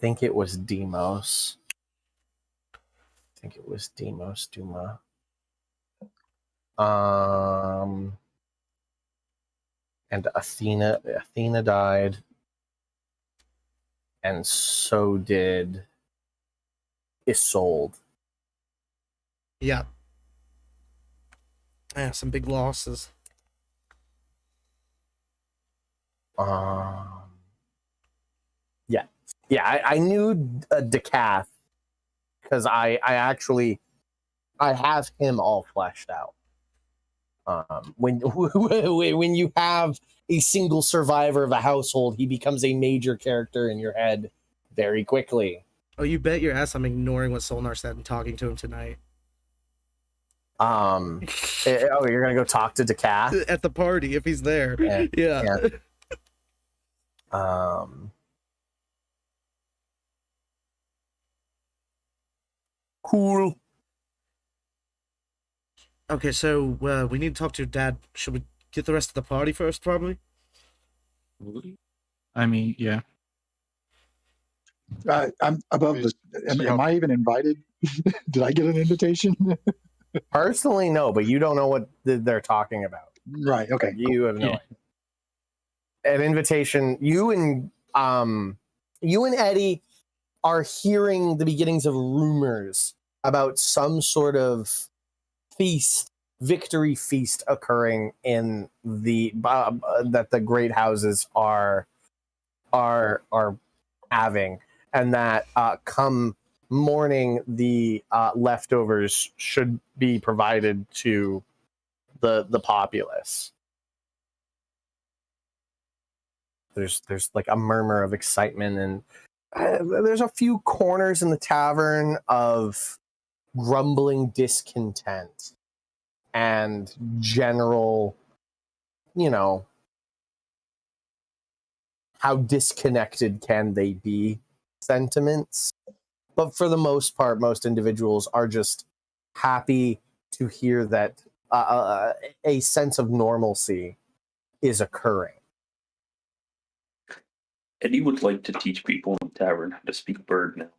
it was Demos. I think it was Demos Duma. And Athena died. And so did Isolde. Yeah. Yeah, some big losses. Yeah. I knew Decath because I have him all fleshed out. When you have a single survivor of a household, he becomes a major character in your head very quickly. Oh, you bet your ass I'm ignoring what Solnar said and talking to him tonight. Oh, you're gonna go talk to Decath At the party if he's there. Yeah. Cool. Okay, so we need to talk to your dad. Should we get the rest of the party first, probably? I mean, yeah. I'm above the. Am I even invited? Did I get an invitation? Personally, no, but you don't know what they're talking about. Right. Okay. Like, you have no idea. An invitation. You and Eddie are hearing the beginnings of rumors about some sort of victory feast occurring in the that the great houses are having, and that come morning the leftovers should be provided to the populace. There's like a murmur of excitement, and there's a few corners in the tavern of grumbling discontent and general, how disconnected can they be sentiments. But for the most part, most individuals are just happy to hear that a sense of normalcy is occurring. Eddie would like to teach people in the tavern how to speak bird now.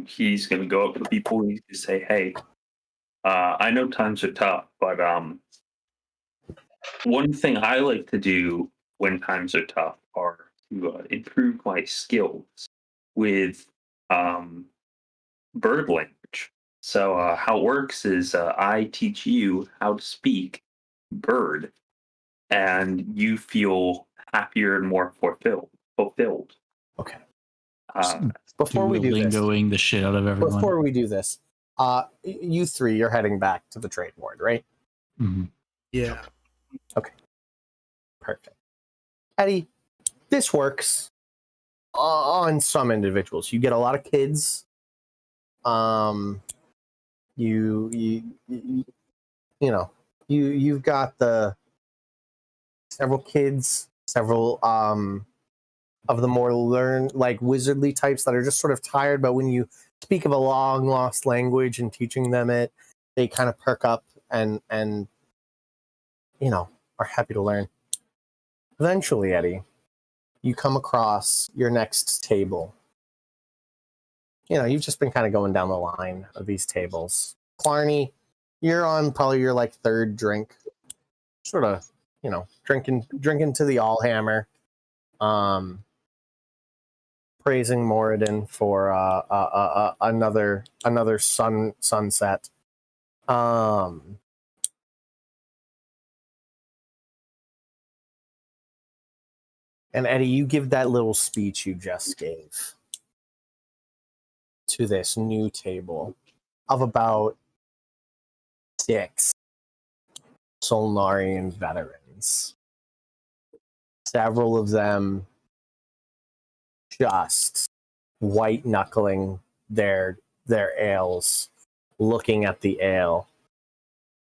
He's going to go up to people and he's going to say, hey, I know times are tough, but one thing I like to do when times are tough are to improve my skills with bird language. So how it works is I teach you how to speak bird, and you feel happier and more fulfilled. Okay. Before we do this, lingoing the shit out of everyone. Before we do this, you three, you're heading back to the trade ward, right? Mm-hmm. Yeah. Okay. Perfect. Eddie, this works on some individuals. You get a lot of kids. You've got the several kids, several of the more wizardly types that are just sort of tired, but when you speak of a long lost language and teaching them it, they kind of perk up and are happy to learn. Eventually, Eddie, you come across your next table. You've just been kind of going down the line of these tables. Clarny, you're on probably your third drink, sort of, drinking to the Allhammer, praising Moradin for another sunset. And Eddie, you give that little speech you just gave to this new table of about 6 Solnarian veterans. Several of them just white knuckling their ales, looking at the ale.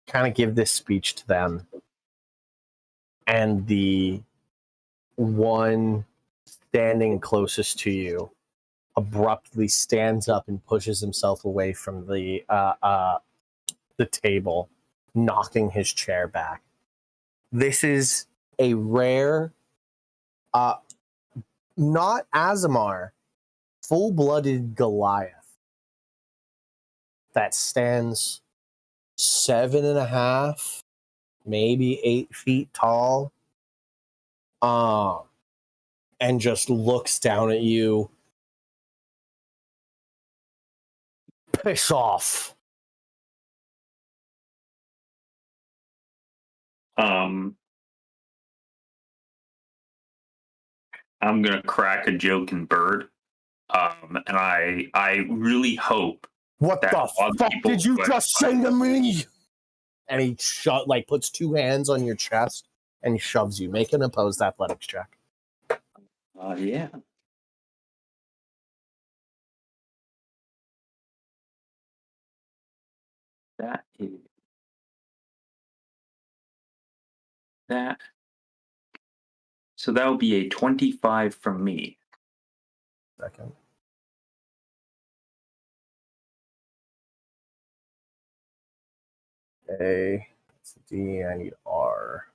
Kind of give this speech to them. And the one standing closest to you abruptly stands up and pushes himself away from the table knocking his chair back. This is a rare, not Azamar, full-blooded Goliath that stands 7.5, maybe 8 feet tall, and just looks down at you. Piss off. I'm gonna crack a joke in Bird, and I really hope What that the a lot of fuck people did you would- just say to me? And he puts 2 hands on your chest and shoves you. Make an opposed athletics check. Yeah. That is that. So that would be a 25 from me. Second. A. That's a D. I need R.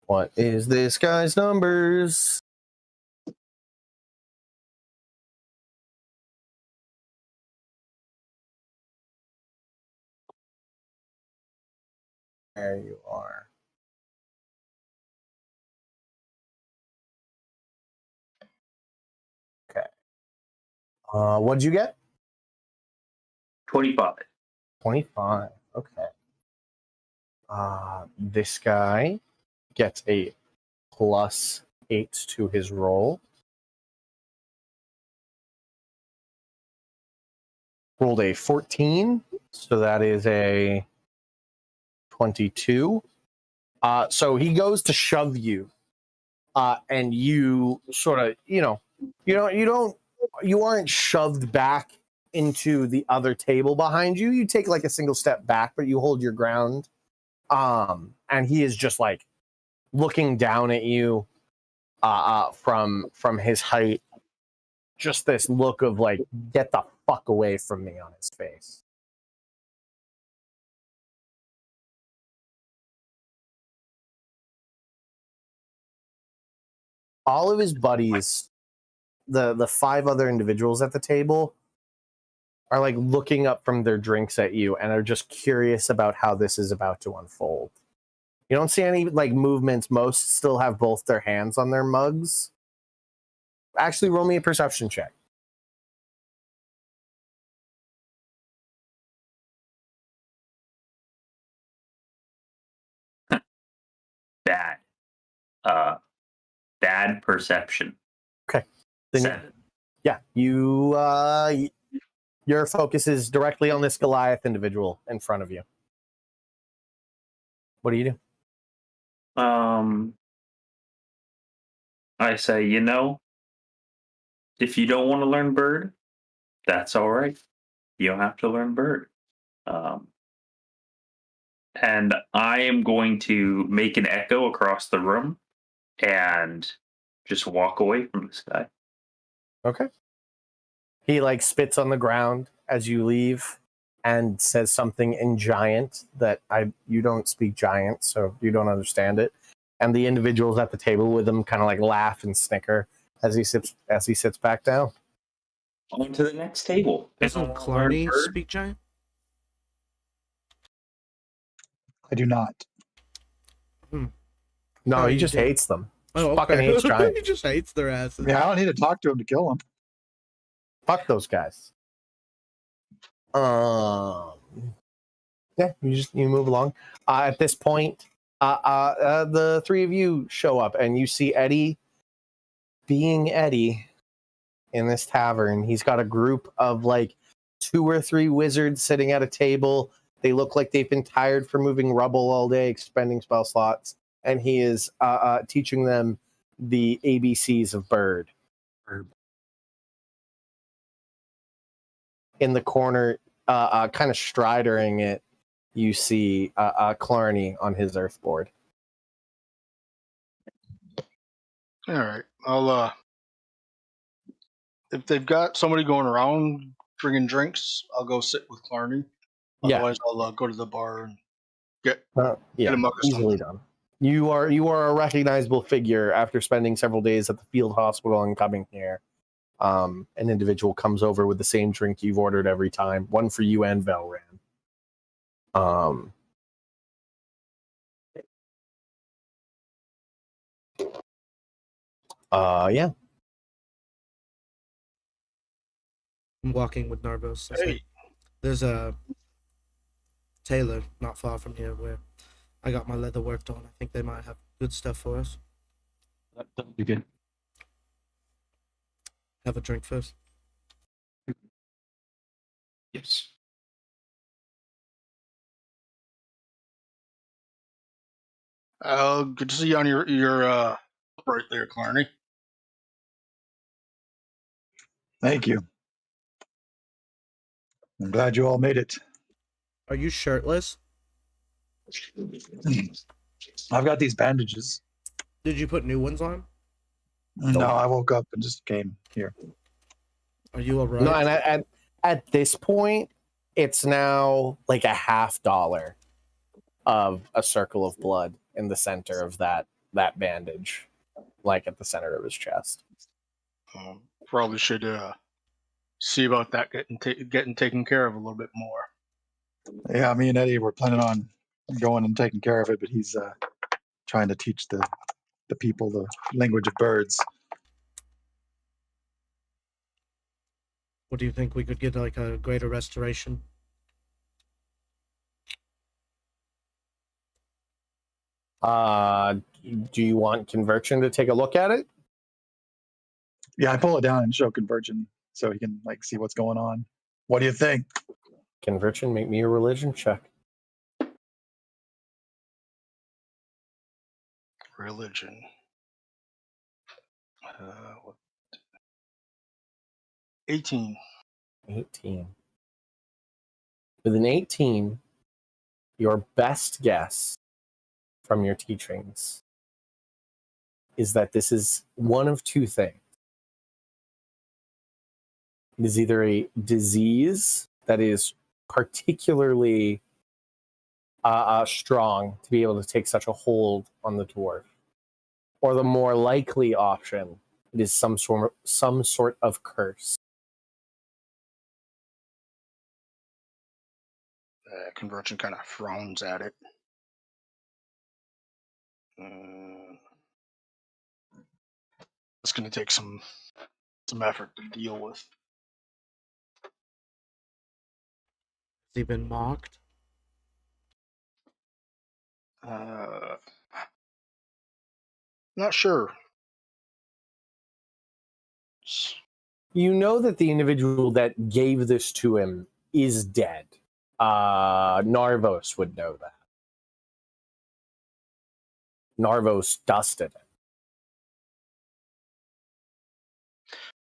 What is this guy's numbers? There you are. Okay. What'd you get? 25. 25. Okay. This guy gets a +8 to his roll. Rolled a 14, so that is a 22. So he goes to shove you, and you sort of, you aren't shoved back into the other table behind you. You take like a single step back, but you hold your ground. And he is just like looking down at you, from his height. Just this look of like, get the fuck away from me on his face. All of his buddies, the 5 other individuals at the table, are like looking up from their drinks at you and are just curious about how this is about to unfold. You don't see any like movements. Most still have both their hands on their mugs. Actually, roll me a perception check. Bad. Bad perception. Okay. Then 7. yeah, your focus is directly on this Goliath individual in front of you. What do you do? I say, if you don't want to learn Bird, that's all right. You don't have to learn Bird. And I am going to make an echo across the room and just walk away from this guy. Okay. He like spits on the ground as you leave and says something in Giant that you don't speak Giant, so you don't understand it. And the individuals at the table with him kind of like laugh and snicker as he sits back down. On to the next table. Doesn't Clarny speak giant? I do not. No, Oh, he you just do. hates them. Oh, Fucking okay. hates Giant. He just hates their asses. Yeah, I don't need to talk to him to kill him. Fuck those guys. Yeah, you move along. At this point, the 3 of you show up, and you see Eddie being Eddie in this tavern. He's got a group of like 2 or 3 wizards sitting at a table. They look like they've been tired from moving rubble all day, expending spell slots, and he is teaching them the ABCs of Bird. In the corner, kind of stridering it, you see Clarny on his earth board. All right, I'll if they've got somebody going around bringing drinks, I'll go sit with Clarny. Yeah. Otherwise, I'll go to the bar and get Yeah, a mug of easily something. done. You are a recognizable figure after spending several days at the field hospital and coming here. An individual comes over with the same drink you've ordered every time, one for you and Velran. Yeah. I'm walking with Narvos. Hey. There's a tailor not far from here where I got my leather worked on. I think they might have good stuff for us. That'll be good. Have a drink first. Yes. Good to see you on your right there, Clarny. Thank you. I'm glad you all made it. Are you shirtless? I've got these bandages. Did you put new ones on? No, I woke up and just came here. Are you alright? No, and at this point, it's now like a $50 of a circle of blood in the center of that bandage, like at the center of his chest. Probably should see about that getting taken care of a little bit more. Yeah, me and Eddie were planning on going and taking care of it, but he's trying to teach the people the language of birds. What do you think we could get, like a greater restoration? Do you want Conversion to take a look at it? Yeah, I pull it down and show Conversion so he can like see what's going on. What do you think? Conversion, make me a religion check. Religion. 18. 18. With an 18, your best guess from your teachings is that this is one of two things. It is either a disease that is particularly strong to be able to take such a hold on the dwarf, or the more likely option, it is some sort of curse. Conversion kind of frowns at it. It's going to take some effort to deal with. Has he been mocked? Not sure. You know that the individual that gave this to him is dead. Narvos would know that. Narvos dusted it.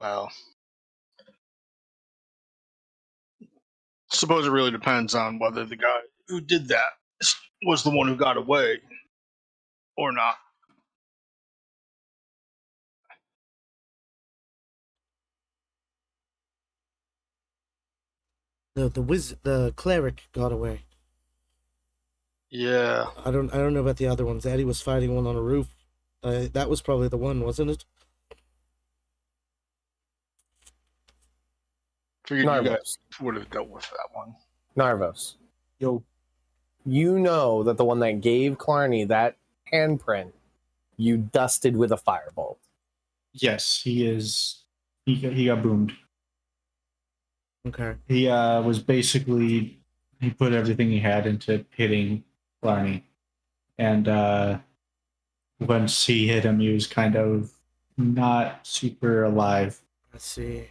Well, suppose it really depends on whether the guy who did that was the one who got away or not. The cleric got away. Yeah. I don't know about the other ones. Eddie was fighting one on a roof. That was probably the one, wasn't it? Figured Narvos. you guys would have dealt with that one. Narvos. Yo. You know that the one that gave Clarny that handprint, you dusted with a firebolt. Yes, he is. He got boomed. Okay. He was basically, he put everything he had into hitting Blarney. And once he hit him, he was kind of not super alive. Let's see.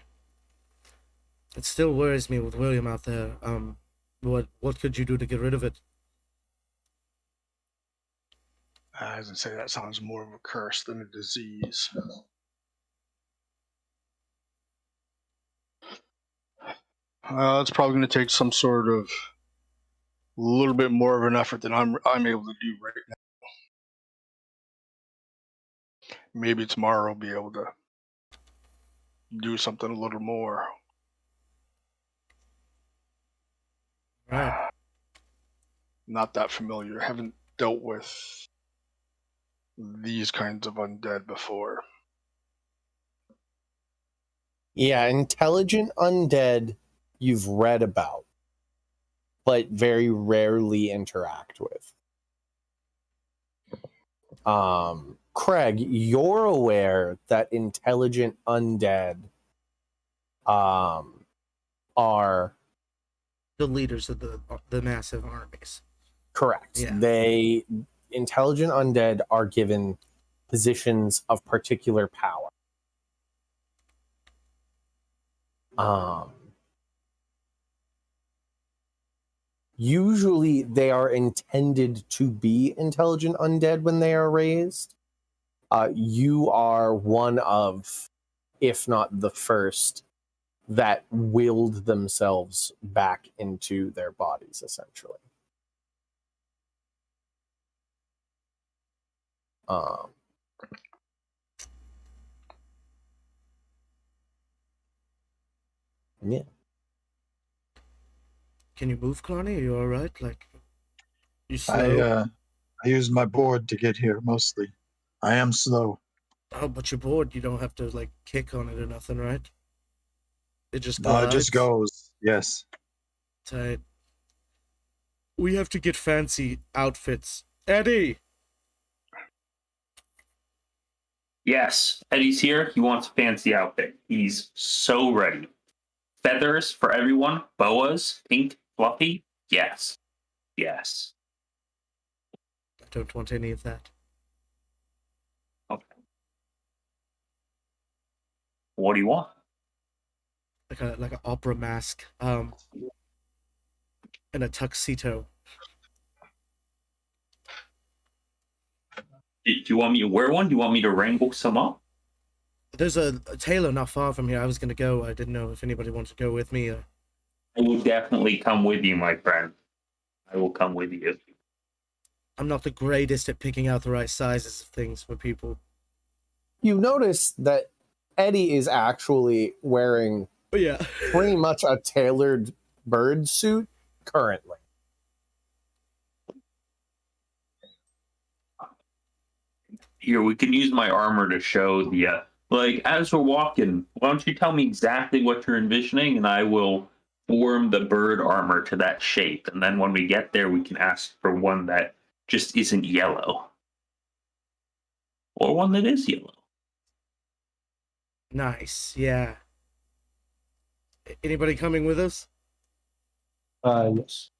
It still worries me with William out there. What could you do to get rid of it? I was going to say that sounds more of a curse than a disease. It's probably going to take some sort of little bit more of an effort than I'm able to do right now. Maybe tomorrow I'll be able to do something a little more. Right. Not that familiar. Haven't dealt with these kinds of undead before. Yeah, intelligent undead you've read about, but very rarely interact with. Craig, you're aware that intelligent undead are The leaders of the massive armies. correct. Yeah. Intelligent undead are given positions of particular power. Usually they are intended to be intelligent undead when they are raised. You are one of, if not the first, that willed themselves back into their bodies, essentially. Yeah. Can you move, Cloney? Are you all right? Like, you slow? I used my board to get here mostly. I am slow. Oh, but you're bored. You don't have to like kick on it or nothing, right? It just No, it just glides. goes. Yes. Tight. We have to get fancy outfits. Eddie! Yes, Eddie's here. He wants a fancy outfit. He's so ready. Feathers for everyone. Boas. Pink. Fluffy. Yes. Yes. I don't want any of that. Okay. What do you want? Like an opera mask. And a tuxedo. Do you want me to wear one? Do you want me to wrangle some up? There's a tailor not far from here. I was gonna go. I didn't know if anybody wanted to go with me. I will definitely come with you, my friend. I will come with you. I'm not the greatest at picking out the right sizes of things for people. You notice that Eddie is actually wearing But yeah. pretty much a tailored bird suit currently. Here, we can use my armor to show the like as we're walking. Why don't you tell me exactly what you're envisioning, and I will form the bird armor to that shape. And then when we get there, we can ask for one that just isn't yellow, or one that is yellow. Nice. Yeah. Anybody coming with us? Yes.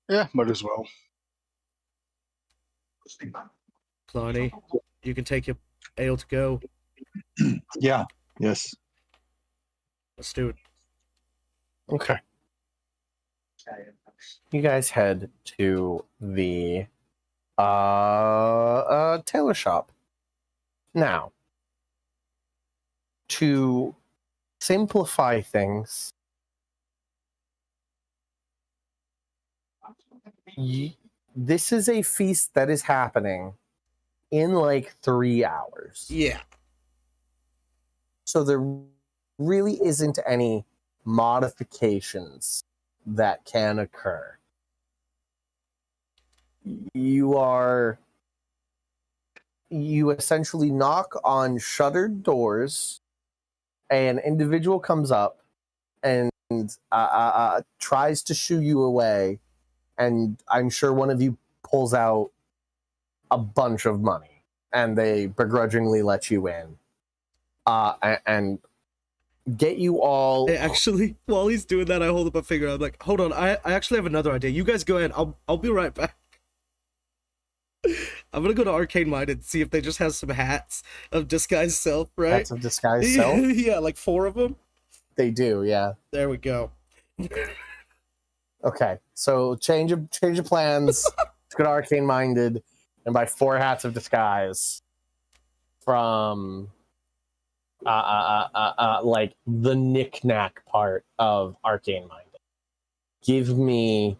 Yeah, might as well. Cloney, you can take your ale to go. Yeah. Yes. Let's do it. Okay. You guys head to the tailor shop. Now, to simplify things, this is a feast that is happening in like 3 hours. Yeah. So there really isn't any modifications that can occur. You essentially knock on shuttered doors. An individual comes up and tries to shoo you away, and I'm sure one of you pulls out a bunch of money, and they begrudgingly let you in, and get you all. Hey, actually, while he's doing that, I hold up a finger. I'm like, hold on, I actually have another idea. You guys go ahead. I'll be right back. I'm gonna go to Arcane Mind and see if they just have some hats of disguised self, right? Hats of disguised self? Yeah, like 4 of them. They do, yeah. There we go. Okay, so change of plans. Let's go to Arcane Minded and buy 4 hats of disguise from like the knick-knack part of Arcane Minded. Give me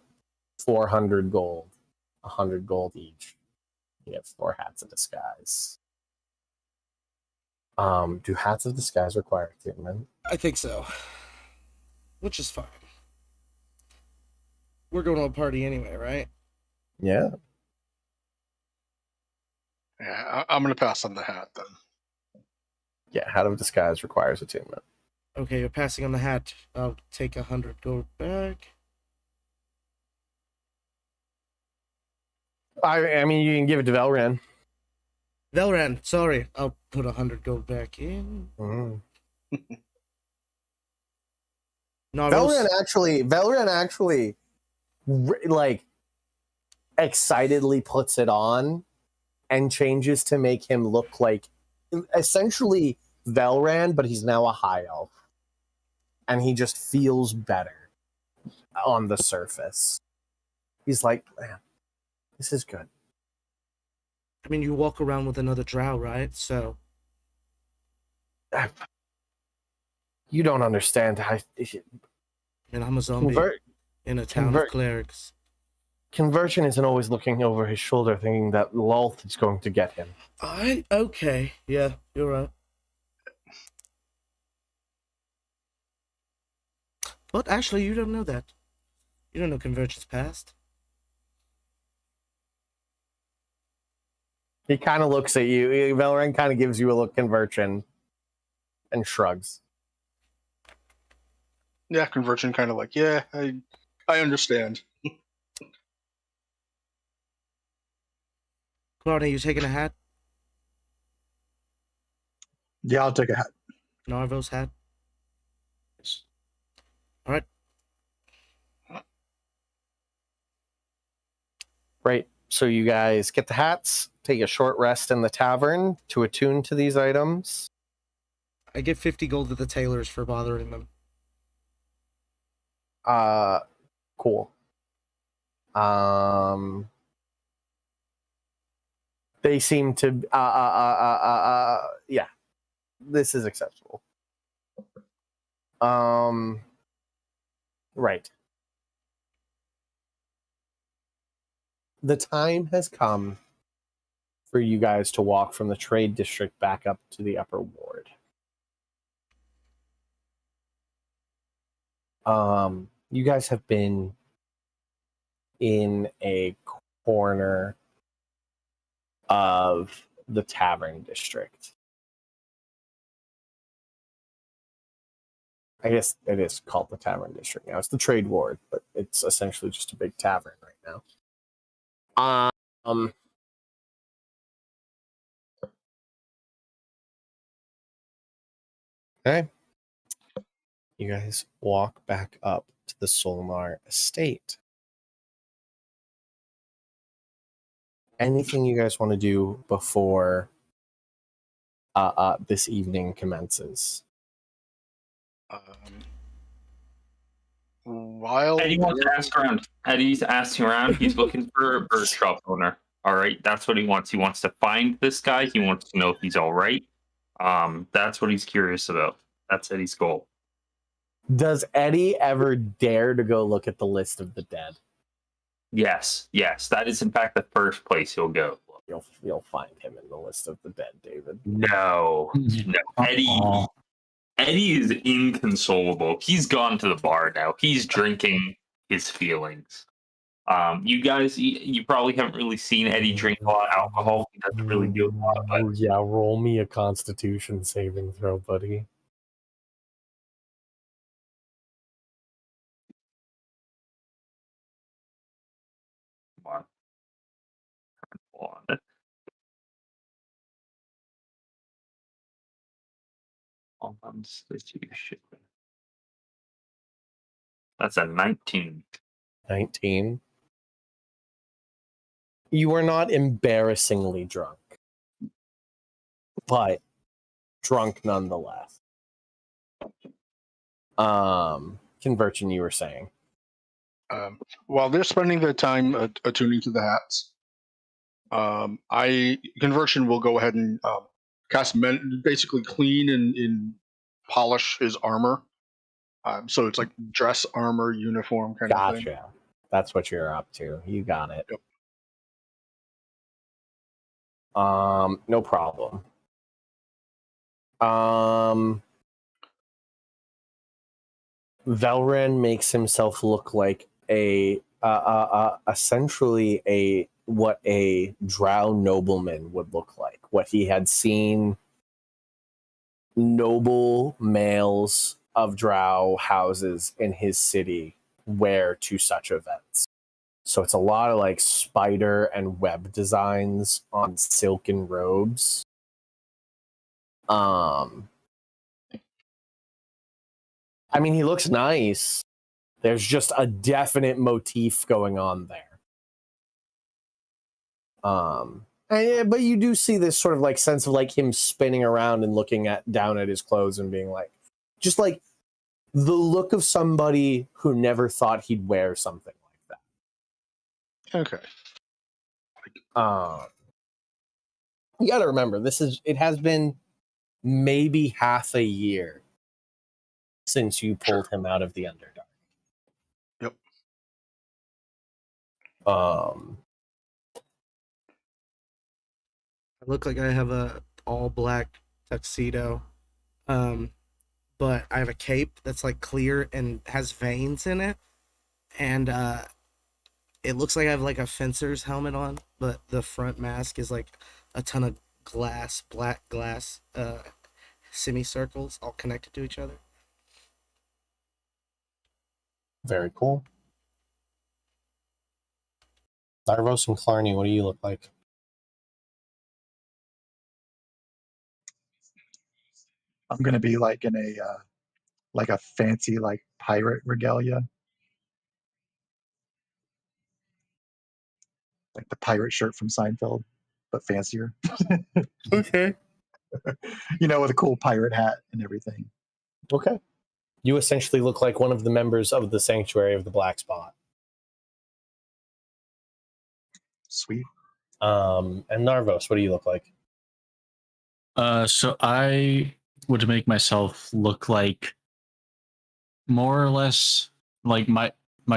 400 gold, 100 gold each. You have 4 hats of disguise. Do hats of disguise require attunement? I think so. Which is fine. We're going to a party anyway, right? Yeah. Yeah, I'm gonna pass on the hat then. Yeah, hat of disguise requires attunement. Okay, you're passing on the hat. I'll take 100 gold back. I mean, you can give it to Velran. Velran, sorry. I'll put 100 gold back in. Mm. Narvos, Velran actually, like, excitedly puts it on and changes to make him look like essentially Velran, but he's now a high elf. And he just feels better on the surface. He's like, man, this is good. I mean, you walk around with another drow, right? So, You don't understand. and I'm a zombie in a town of clerics. Conversion isn't always looking over his shoulder thinking that Lolth is going to get him. Okay. Yeah, you're right. But actually, you don't know that. You don't know Conversion's past. He kind of looks at you. Velran kind of gives you a look, Conversion, and shrugs. Yeah, conversion kind of like, yeah, I understand. Clarny, you taking a hat? Yeah, I'll take a hat. Narvos hat? Alright. Right. So you guys get the hats, take a short rest in the tavern to attune to these items. I give 50 gold to the tailors for bothering them. Cool. They seem to yeah. This is acceptable. Right. The time has come for you guys to walk from the trade district back up to the upper ward. You guys have been in a corner of the tavern district. I guess it is called the tavern district now. It's the trade ward, but it's essentially just a big tavern right now. Okay. You guys walk back up to the Solmar estate. Anything you guys want to do before this evening commences? While Eddie wants to ask around. Eddie's asking around. He's looking for a bird shop owner. All right, that's what he wants. He wants to find this guy. He wants to know if he's all right. That's what he's curious about. That's Eddie's goal. Does Eddie ever dare to go look at the list of the dead? Yes. That is in fact the first place he'll go. You'll find him in the list of the dead, David. No. Eddie is inconsolable. He's gone to the bar now. He's drinking his feelings. You guys, you probably haven't really seen Eddie drink a lot of alcohol. He doesn't really do a lot, but Yeah, roll me a Constitution saving throw, buddy. come on. Constitution. That's a 19. 19. You are not embarrassingly drunk, but drunk nonetheless. Conversion, you were saying. while they're spending their time attuning to the hats, conversion will go ahead and cast basically clean and polish his armor. So it's like dress armor uniform kind of thing. Gotcha. That's what you're up to. You got it. Yep. No problem. Velren makes himself look like essentially what a drow nobleman would look like. What he had seen noble males of drow houses in his city wear to such events. So it's a lot of like spider and web designs on silken robes. I mean, he looks nice. There's just a definite motif going on there. But you do see this sort of like sense of like him spinning around and looking down at his clothes and being like, just like the look of somebody who never thought he'd wear something like that. Okay. You got to remember, it has been maybe half a year since you pulled him out of the Underdark. Yep. I look like I have a all black tuxedo, but I have a cape that's like clear and has veins in it, and it looks like I have like a fencer's helmet on, but the front mask is like a ton of black glass semicircles all connected to each other. Very cool. Darvos and Clarny, what do you look like? I'm gonna be like in a fancy like pirate regalia, like the pirate shirt from Seinfeld, but fancier. Okay. With a cool pirate hat and everything. Okay. You essentially look like one of the members of the Sanctuary of the Black Spot. Sweet. And Narvos, what do you look like? So I would make myself look like more or less like my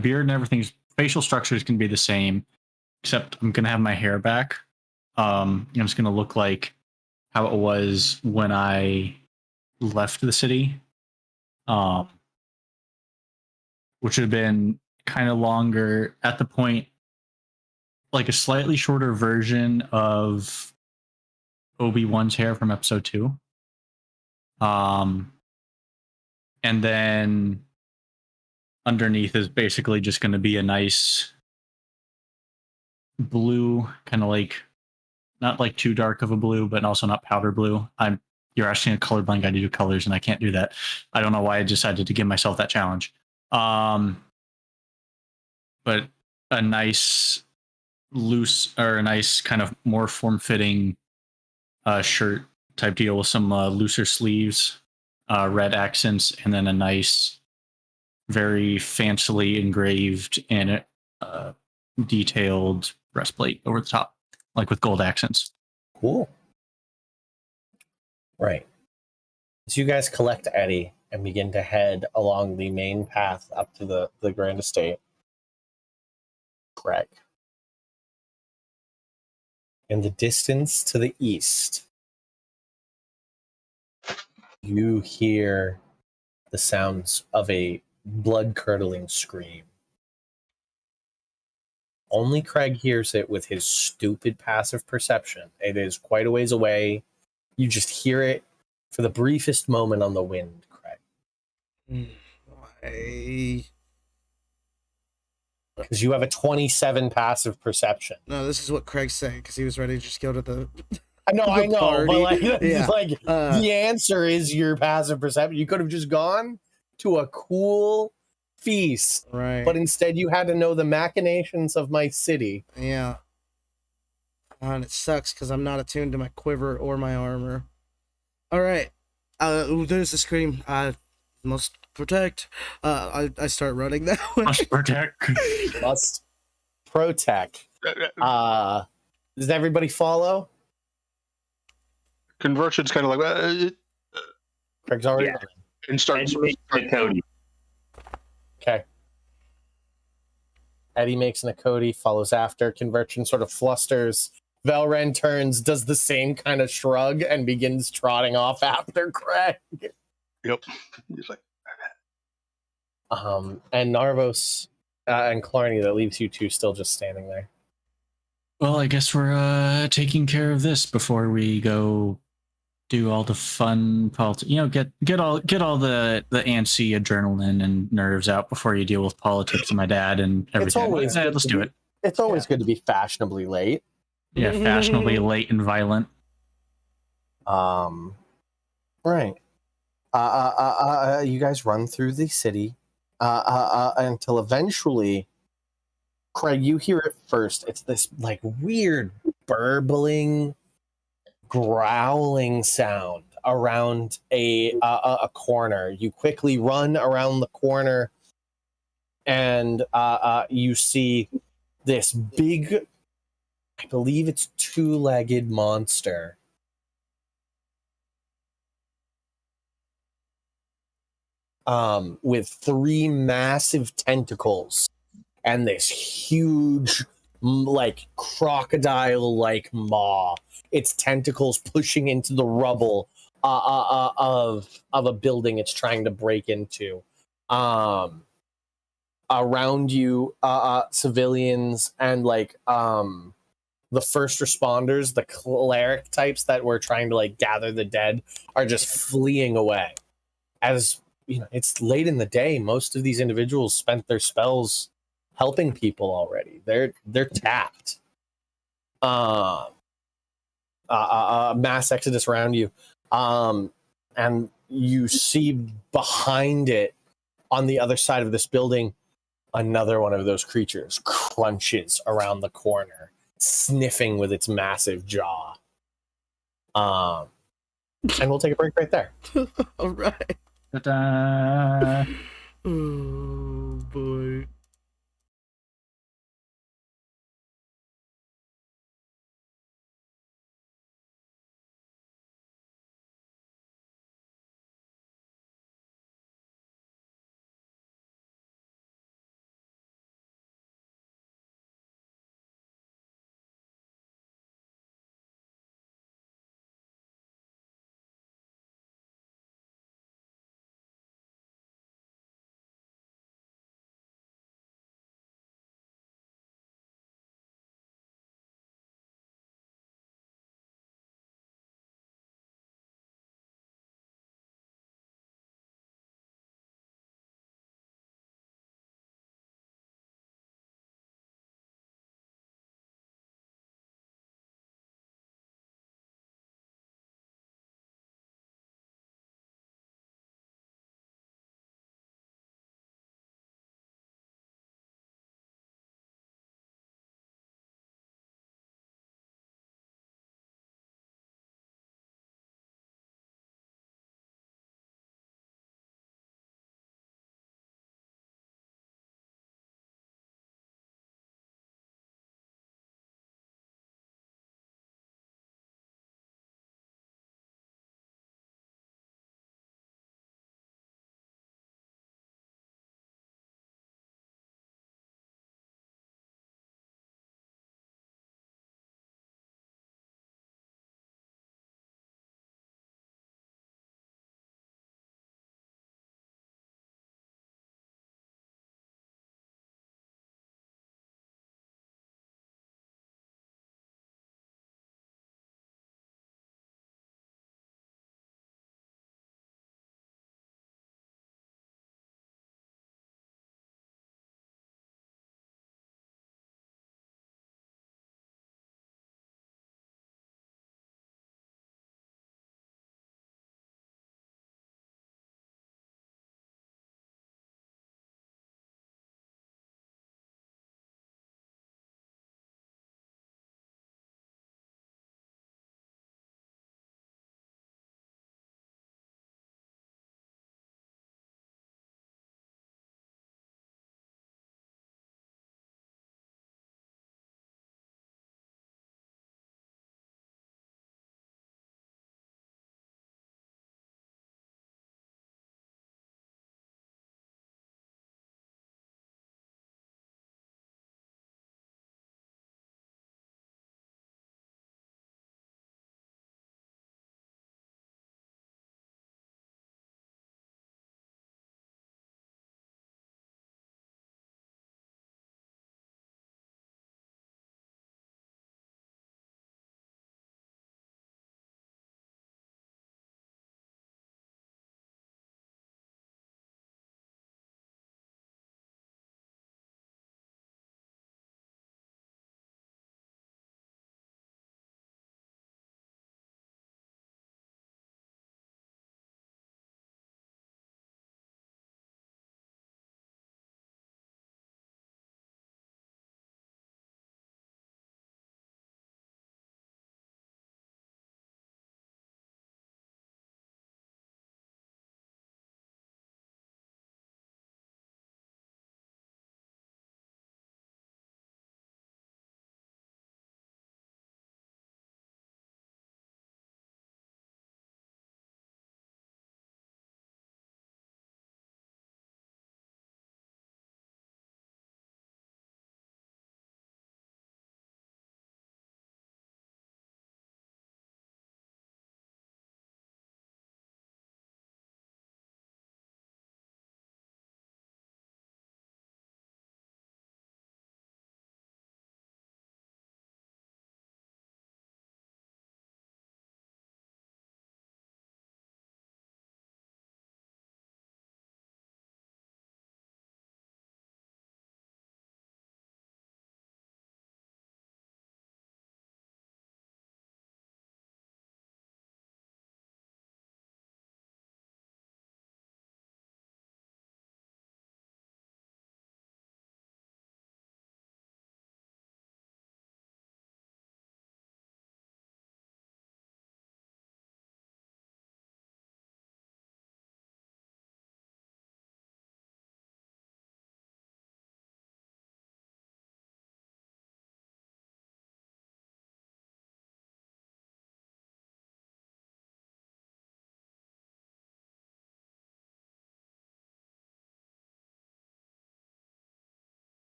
beard and everything's facial structures can be the same, except I'm gonna have my hair back. I'm just gonna look like how it was when I left the city, which would have been kind of longer at the point, like a slightly shorter version of Obi-Wan's hair from episode 2. And then underneath is basically just going to be a nice blue, kind of like not like too dark of a blue, but also not powder blue. You're asking a colorblind guy to do colors, and I can't do that. I don't know why I decided to give myself that challenge. But a nice loose or a nice kind of more form-fitting shirt type deal with some looser sleeves, red accents, and then a nice, very fancily engraved and detailed breastplate over the top, like with gold accents. Cool. Right. So you guys collect Eddie and begin to head along the main path up to the Grand Estate. Greg. In the distance to the east, you hear the sounds of a blood-curdling scream. Only Craig hears it with his stupid passive perception. It is quite a ways away. You just hear it for the briefest moment on the wind, Craig. Why? Because you have a 27 passive perception. No, this is what Craig's saying because he was ready to just go to the. I know, party. but like, Yeah. The answer is your passive perception. You could have just gone to a cool feast, Right. but instead you had to know the machinations of my city. Yeah. And it sucks because I'm not attuned to my quiver or my armor. All right. There's the scream. I must protect. I start running that way. Must protect. Must protect. Does everybody follow? Conversion's kind of like Craig's already Yeah. running. and starts. And Cody. Okay. Eddie makes an Akoti, follows after. Conversion sort of flusters Valren turns, does the same kind of shrug, and begins trotting off after Craig. Yep. He's like, And Narvos and Clarny, that leaves you two still just standing there. Well, I guess we're taking care of this before we go do all the fun politics. You know, get all the antsy adrenaline and nerves out before you deal with politics and my dad and everything. It's always good Let's to do be- it. It's always good to be fashionably late. Yeah, fashionably late and violent. Right. You guys run through the city until eventually, Craig, you hear it first. It's this like weird burbling, growling sound around a corner. You quickly run around the corner, and you see this big, I believe it's two-legged monster. With three massive tentacles and this huge, like crocodile-like maw. Its tentacles pushing into the rubble of a building it's trying to break into. Around you, civilians and like the first responders, the cleric types that were trying to like gather the dead, are just fleeing away. As you know, it's late in the day. Most of these individuals spent their spells helping people already. They're tapped. Mass exodus around you, and you see behind it, on the other side of this building, another one of those creatures crunches around the corner, sniffing with its massive jaw. And we'll take a break right there. All right. Ta-da. Oh boy.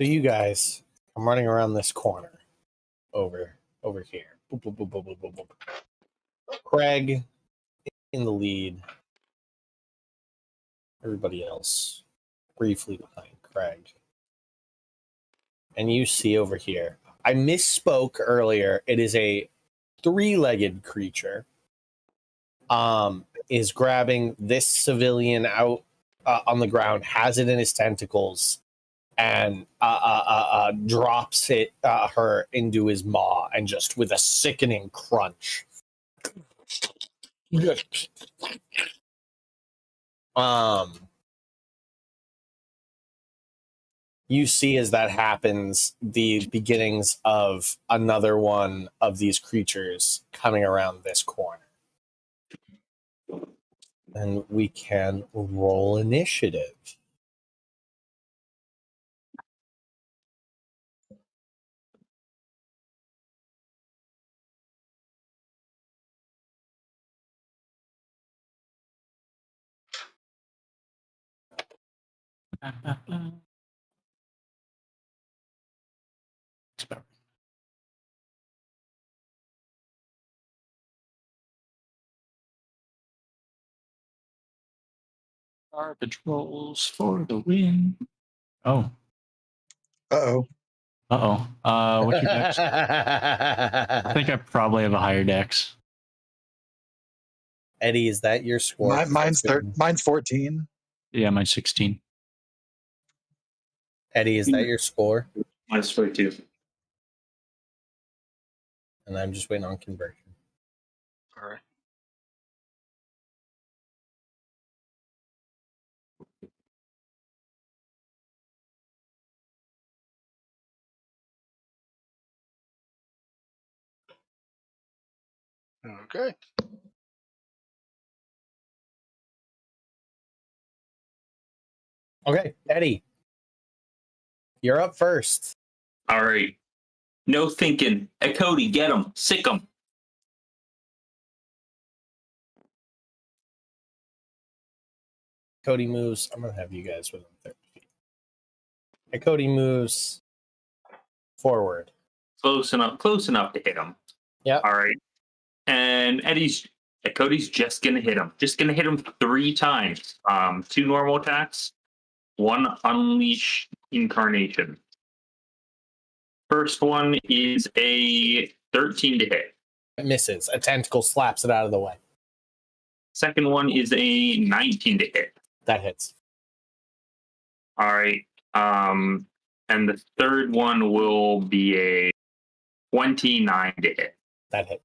So you guys, I'm running around this corner, over here. Boop, boop, boop, boop, boop, boop, boop. Craig in the lead. Everybody else briefly behind Craig. And you see over here, I misspoke earlier. It is a three-legged creature. Is grabbing this civilian out on the ground, has it in his tentacles, and drops her into his maw, and just with a sickening crunch. You see as that happens the beginnings of another one of these creatures coming around this corner. And we can roll initiative. Garbage rolls for the win. Oh. Uh-oh. What's your dex? I think I probably have a higher dex. Eddie, is that your score? Mine's 14. Yeah, mine's 16. Eddie, is that your score? Mine's 42. And I'm just waiting on conversion. All right. Okay. Okay, Eddie, you're up first. All right. No thinking. Hey, Cody, get him. Sick him. Cody moves. I'm going to have you guys within 30 feet. And Cody moves forward. Close enough to hit him. Yeah. All right. And Cody's just gonna hit him. Just gonna hit him 3 times. 2 normal attacks, 1 unleash incarnation. First one is a 13 to hit. It misses. A tentacle slaps it out of the way. Second one is a 19 to hit. That hits. All right. And the third one will be a 29 to hit. That hit.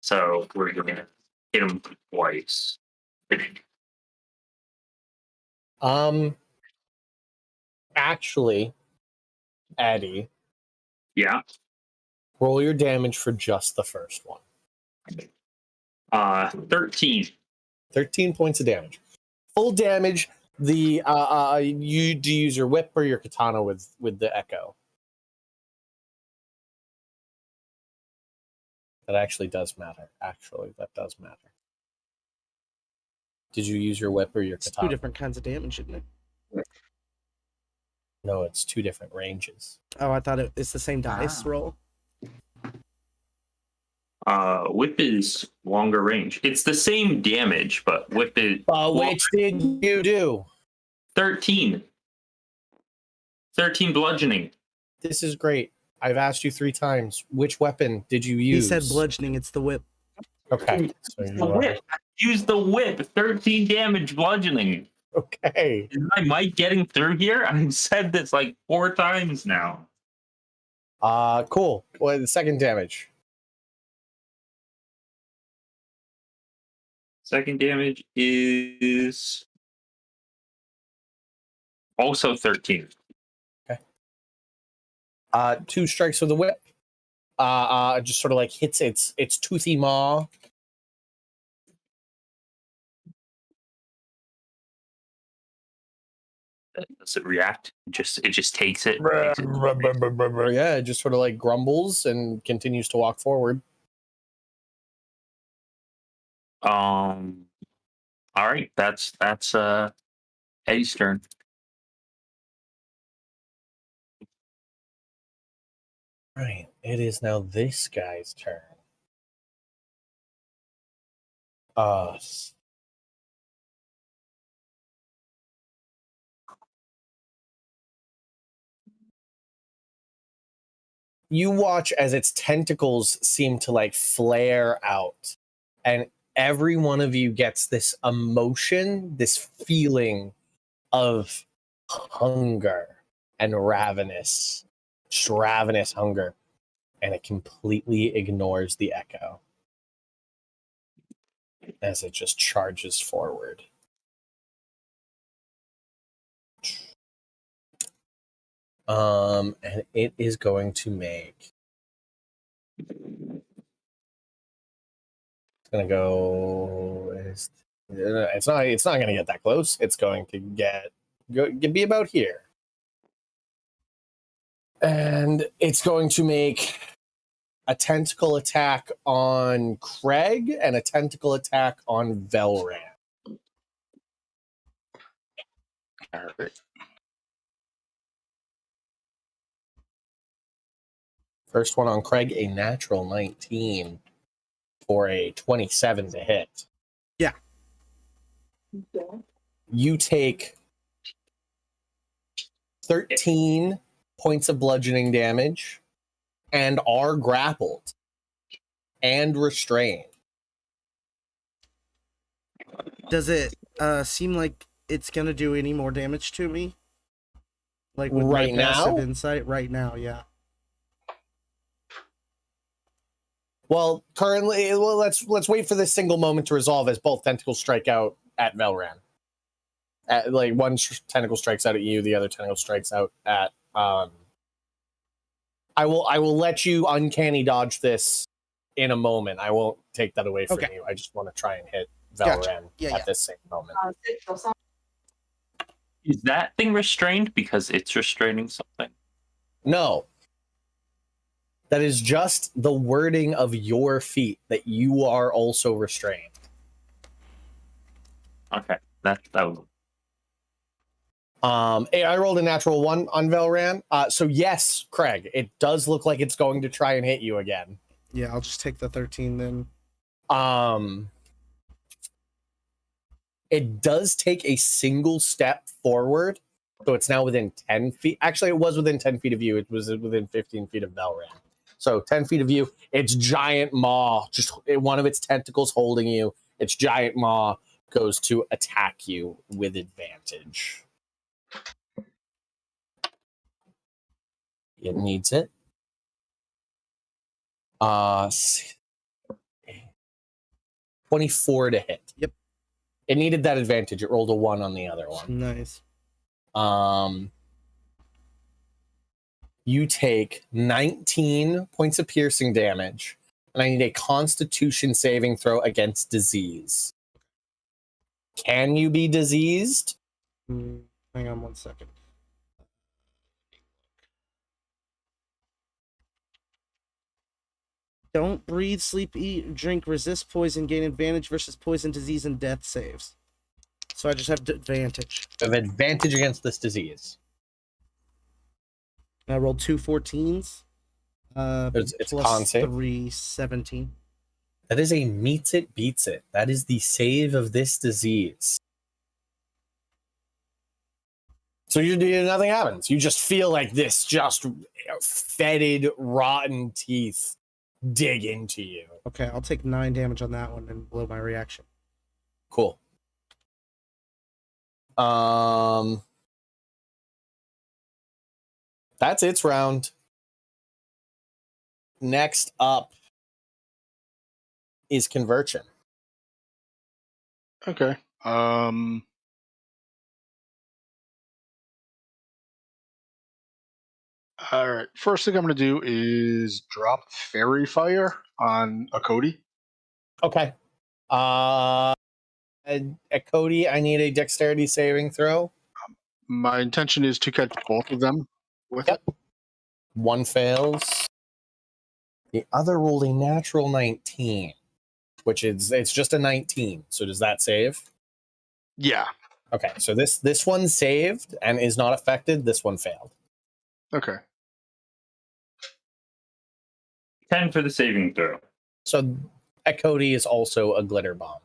So we're gonna hit him twice. Actually, Eddie, Yeah. roll your damage for just the first one. 13. 13 points of damage. Full damage. The you do you use your whip or your katana with the echo? That actually does matter. Actually, that does matter. Did you use your whip or your It's katana? 2 different kinds of damage, isn't it? No, it's 2 different ranges. Oh, I thought it's the same dice roll. Whip is longer range. It's the same damage, but whip is Which did you do? 13. 13 bludgeoning. This is great. I've asked you 3 times. Which weapon did you use? He said bludgeoning. It's the whip. Okay. So The whip. Use the whip. 13 damage bludgeoning. Okay. Is my mic getting through here? I've said this like 4 times now. Cool. Well, the second damage. Second damage is also 13. 2 strikes with the whip. Just sort of like hits its toothy maw. Does it react? It just takes it. Yeah, it just sort of like grumbles and continues to walk forward. All right, that's Eddie's turn. Right. It is now this guy's turn. You watch as its tentacles seem to like flare out, and every one of you gets this emotion, this feeling of hunger and just ravenous hunger, and it completely ignores the echo as it just charges forward. And it is going to make. It's gonna go. It's not. It's not gonna get that close. It's going to be about here, and it's going to make a tentacle attack on Craig and a tentacle attack on Velran. All right. First one on Craig, a natural 19 for a 27 to hit. Yeah. You take 13 points of bludgeoning damage and are grappled and restrained. Does it seem like it's gonna do any more damage to me? Like with Right my passive now? insight? Right now, yeah. Well, currently, let's wait for this single moment to resolve as both tentacles strike out at Velran. Like one tentacle strikes out at you, the other tentacle strikes out at. I will let you uncanny dodge this in a moment. I won't take that away from you. I just want to try and hit Velran at this same moment. Is that thing restrained because it's restraining something? No. That is just the wording of your feat that you are also restrained. Okay, that was. I rolled a natural 1 on Velran. So yes, Craig, it does look like it's going to try and hit you again. Yeah, I'll just take the 13 then. It does take a single step forward, so it's now within 10 feet. Actually, it was within 10 feet of you. It was within 15 feet of Velran. So 10 feet of you, its giant maw, just one of its tentacles holding you, its giant maw goes to attack you with advantage. It needs it. 24 to hit. Yep. It needed that advantage. It rolled a 1 on the other one. Nice. You take 19 points of piercing damage, and I need a Constitution saving throw against disease. Can you be diseased? Hang on 1 second. Don't breathe, sleep, eat, drink, resist poison, gain advantage versus poison, disease, and death saves. So I just have advantage. You have advantage against this disease. And I rolled 2 14s. It's plus con save. 3 17. That is a meets it, beats it. That is the save of this disease. So nothing happens. You just feel like this just fetid, rotten teeth dig into you. Okay, I'll take 9 damage on that one and blow my reaction. Cool. That's its round. Next up is Conversion. Okay. All right. First thing I'm going to do is drop Fairy Fire on a Cody. Okay. At Cody, I need a dexterity saving throw. My intention is to catch both of them with it. One fails. The other rolled a natural 19, which is it's just a 19. So does that save? Yeah. Okay, so this one saved and is not affected. This one failed. Okay. 10 for the saving throw. So Cody is also a glitter bomb.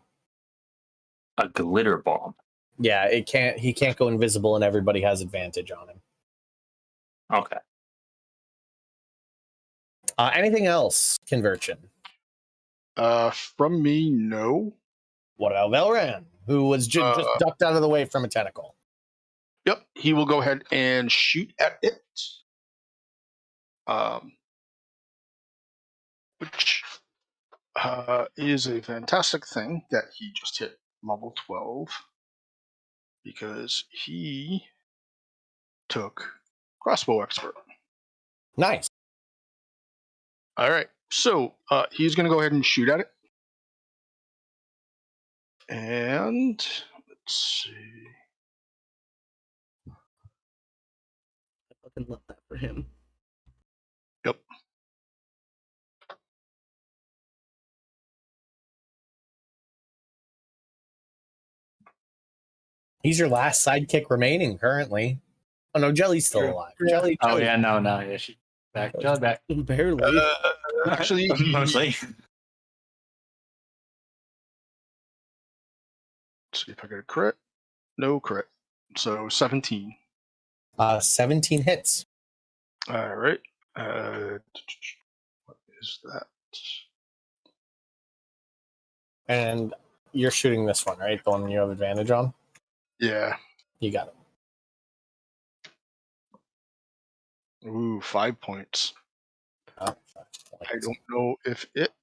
A glitter bomb. Yeah, he can't go invisible and everybody has advantage on him. Okay. Anything else, Conversion? From me, no. What about Velran, who was just ducked out of the way from a tentacle? Yep, he will go ahead and shoot at it. Which is a fantastic thing that he just hit level 12 because he took crossbow expert. Nice. All right, so he's going to go ahead and shoot at it. And let's see. I fucking love that for him. Yep. He's your last sidekick remaining currently. Oh no, Jelly's still alive. Jelly. Oh yeah, no, yeah, she back, Jelly back. Barely. Actually, Mostly. let's see if I get a crit. No crit. So 17. 17 hits. All right. What is that? And you're shooting this one, right? The one you have advantage on? Yeah. You got it. Ooh, 5 points. Oh, I don't know if it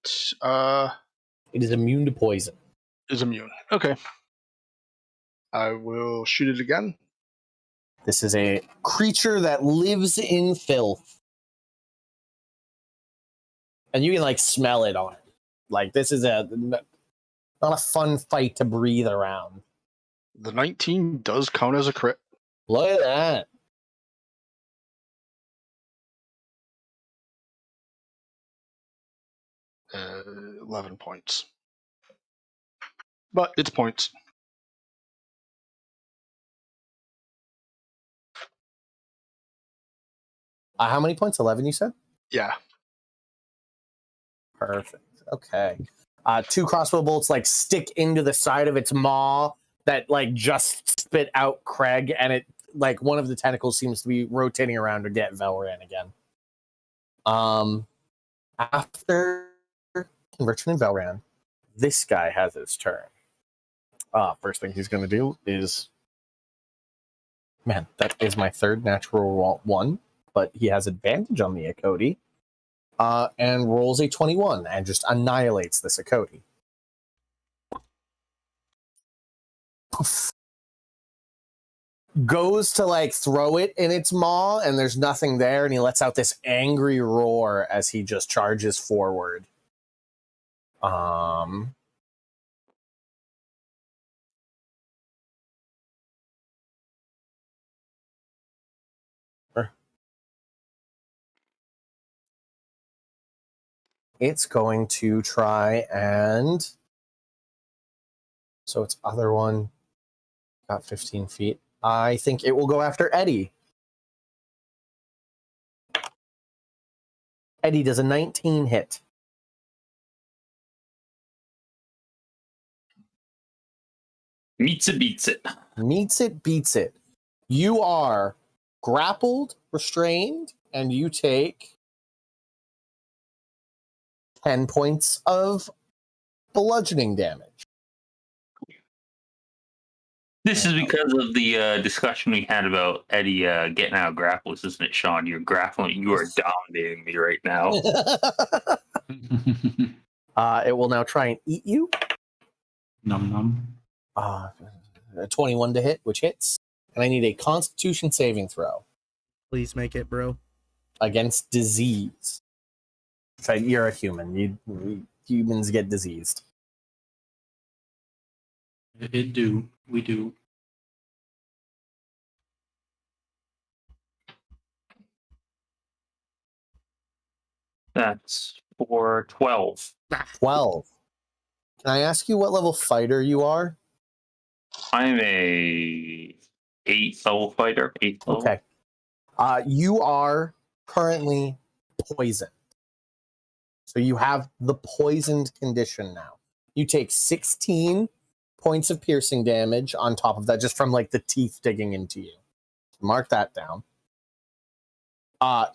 It is immune to poison. is immune. Okay. I will shoot it again. This is a creature that lives in filth. And you can like smell it on it. Like this is not a fun fight to breathe around. The 19 does count as a crit. Look at that. Uh, 11 points. But it's points. How many points? 11, you said? Yeah. Perfect. Okay. 2 crossbow bolts like stick into the side of its maw that like just spit out Craig, and it like one of the tentacles seems to be rotating around to get Velran again. After Conversion and Velran, this guy has his turn. First thing he's going to do is, man, that is my third natural one, but he has advantage on the Akoti. And rolls a 21 and just annihilates this Akoti. Goes to like throw it in its maw, and there's nothing there, and he lets out this angry roar as he just charges forward. It's going to try and... So its other one got 15 feet. I think it will go after Eddie. Eddie does a 19 hit. Meets it, beats it. Meets it, beats it. You are grappled, restrained, and you take 10 points of bludgeoning damage. This is because of the discussion we had about Eddie getting out of grapples, isn't it, Sean? You're grappling. You are dominating me right now. It will now try and eat you. Num num. A 21 to hit, which hits. And I need a Constitution saving throw Please make it, bro. against disease. So you're a human. Humans get diseased. It do. We do. That's for 12. 12. Can I ask you what level fighter you are? I'm a 8th level fighter. 8th level. Okay. You are currently poisoned. So you have the poisoned condition now. You take 16 points of piercing damage on top of that, just from like the teeth digging into you. Mark that down.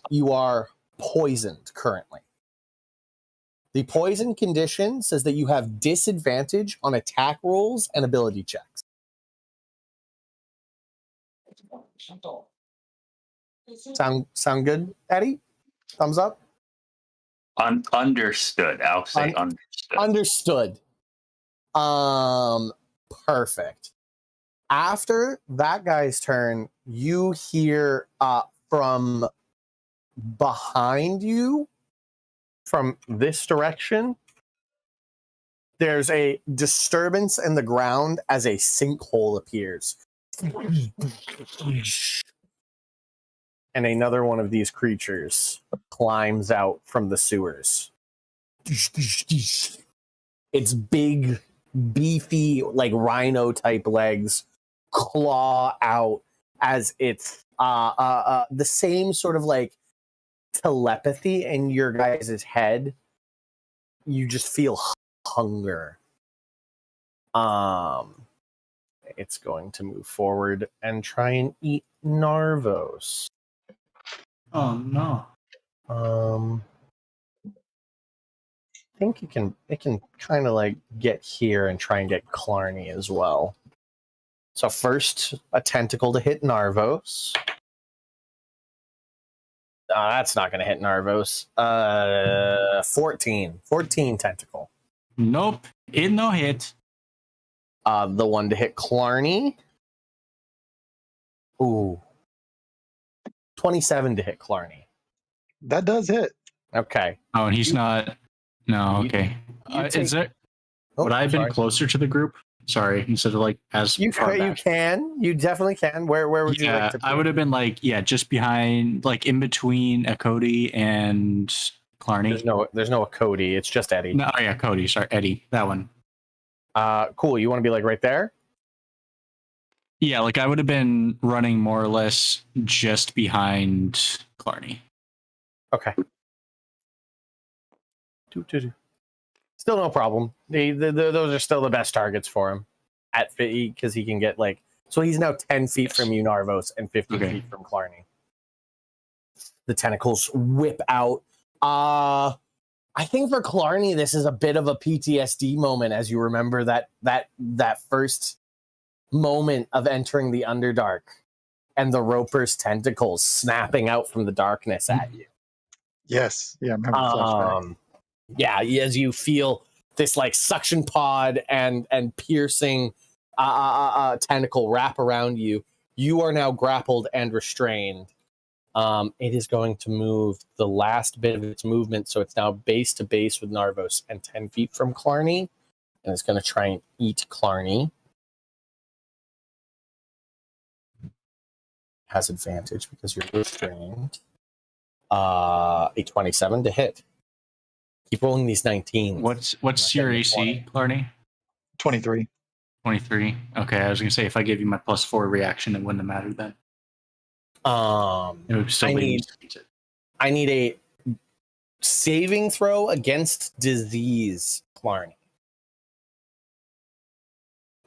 You are poisoned currently. The poison condition says that you have disadvantage on attack rolls and ability checks. Sound good, Eddie? Thumbs up? Understood. I'll say understood. Understood. Perfect. After that guy's turn, you hear from behind you, from this direction, there's a disturbance in the ground as a sinkhole appears. And another one of these creatures climbs out from the sewers. Its big, beefy, like rhino type legs claw out as it's the same sort of like telepathy in your guys' head. You just feel hunger. It's going to move forward and try and eat Narvos. Oh no. I think it can kind of like get here and try and get Clarny as well. So first, a tentacle to hit Narvos. That's not going to hit Narvos. 14 tentacle. Nope. It no hit. The one to hit Clarny. Ooh. 27 to hit Clarny. That does hit. Okay. Oh, and he's not. No. Okay. Is it? Would I have been closer to the group? Sorry, instead of like as you far can, back. you can. You definitely can. Where would you like to be? I would have been like, just behind, like in between Cody and Clarny. There's no Cody. It's just Eddie. No, oh yeah, Cody. Sorry, Eddie. That one. Cool. You want to be like right there? Yeah, like I would have been running more or less just behind Clarny. Okay. Still no problem. Those are still the best targets for him at 50 because he can get like. So he's now 10 feet from you, Narvos, and 15 feet from Clarny. The tentacles whip out. I think for Clarny, this is a bit of a PTSD moment as you remember that first moment of entering the Underdark and the Roper's tentacles snapping out from the darkness at you. Yes. Yeah, I remember flashback. Yeah, as you feel this like suction pod and piercing tentacle wrap around you, you are now grappled and restrained. It is going to move the last bit of its movement, so it's now base to base with Narvos and 10 feet from Clarny, and it's going to try and eat Clarny. Has advantage because you're restrained. A 27 to hit. Keep rolling these 19s. What's your AC, Clarny? 23. 23. Okay, I was gonna say if I gave you my +4 reaction, it wouldn't have mattered then. It would still I need a saving throw against disease, Clarny.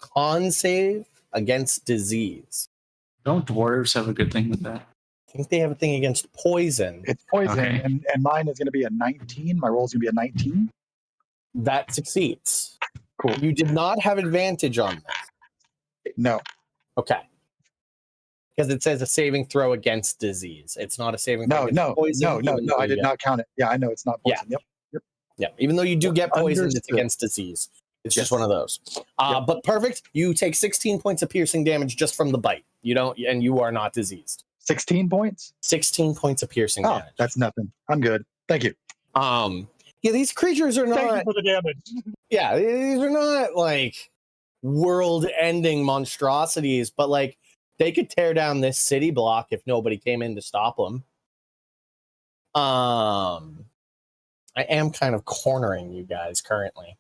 Con save against disease. Don't dwarves have a good thing with that? I think they have a thing against poison. It's poison, Okay. and mine is going to be a 19. My roll's going to be a 19. That succeeds. Cool. You did not have advantage on this. No. Okay. Because it says a saving throw against disease. It's not a saving throw against poison. No. I did not count it. Yeah, I know it's not poison. Yep. Yeah, even though you do get poisoned, it's Understood. against disease. It's just one of those. But perfect. You take 16 points of piercing damage just from the bite. You don't, and you are not diseased. 16 points? 16 points of piercing damage. That's nothing. I'm good. Thank you. Yeah, these creatures are Thank you not. for the damage. Yeah, these are not like world-ending monstrosities, but like they could tear down this city block if nobody came in to stop them. I am kind of cornering you guys currently.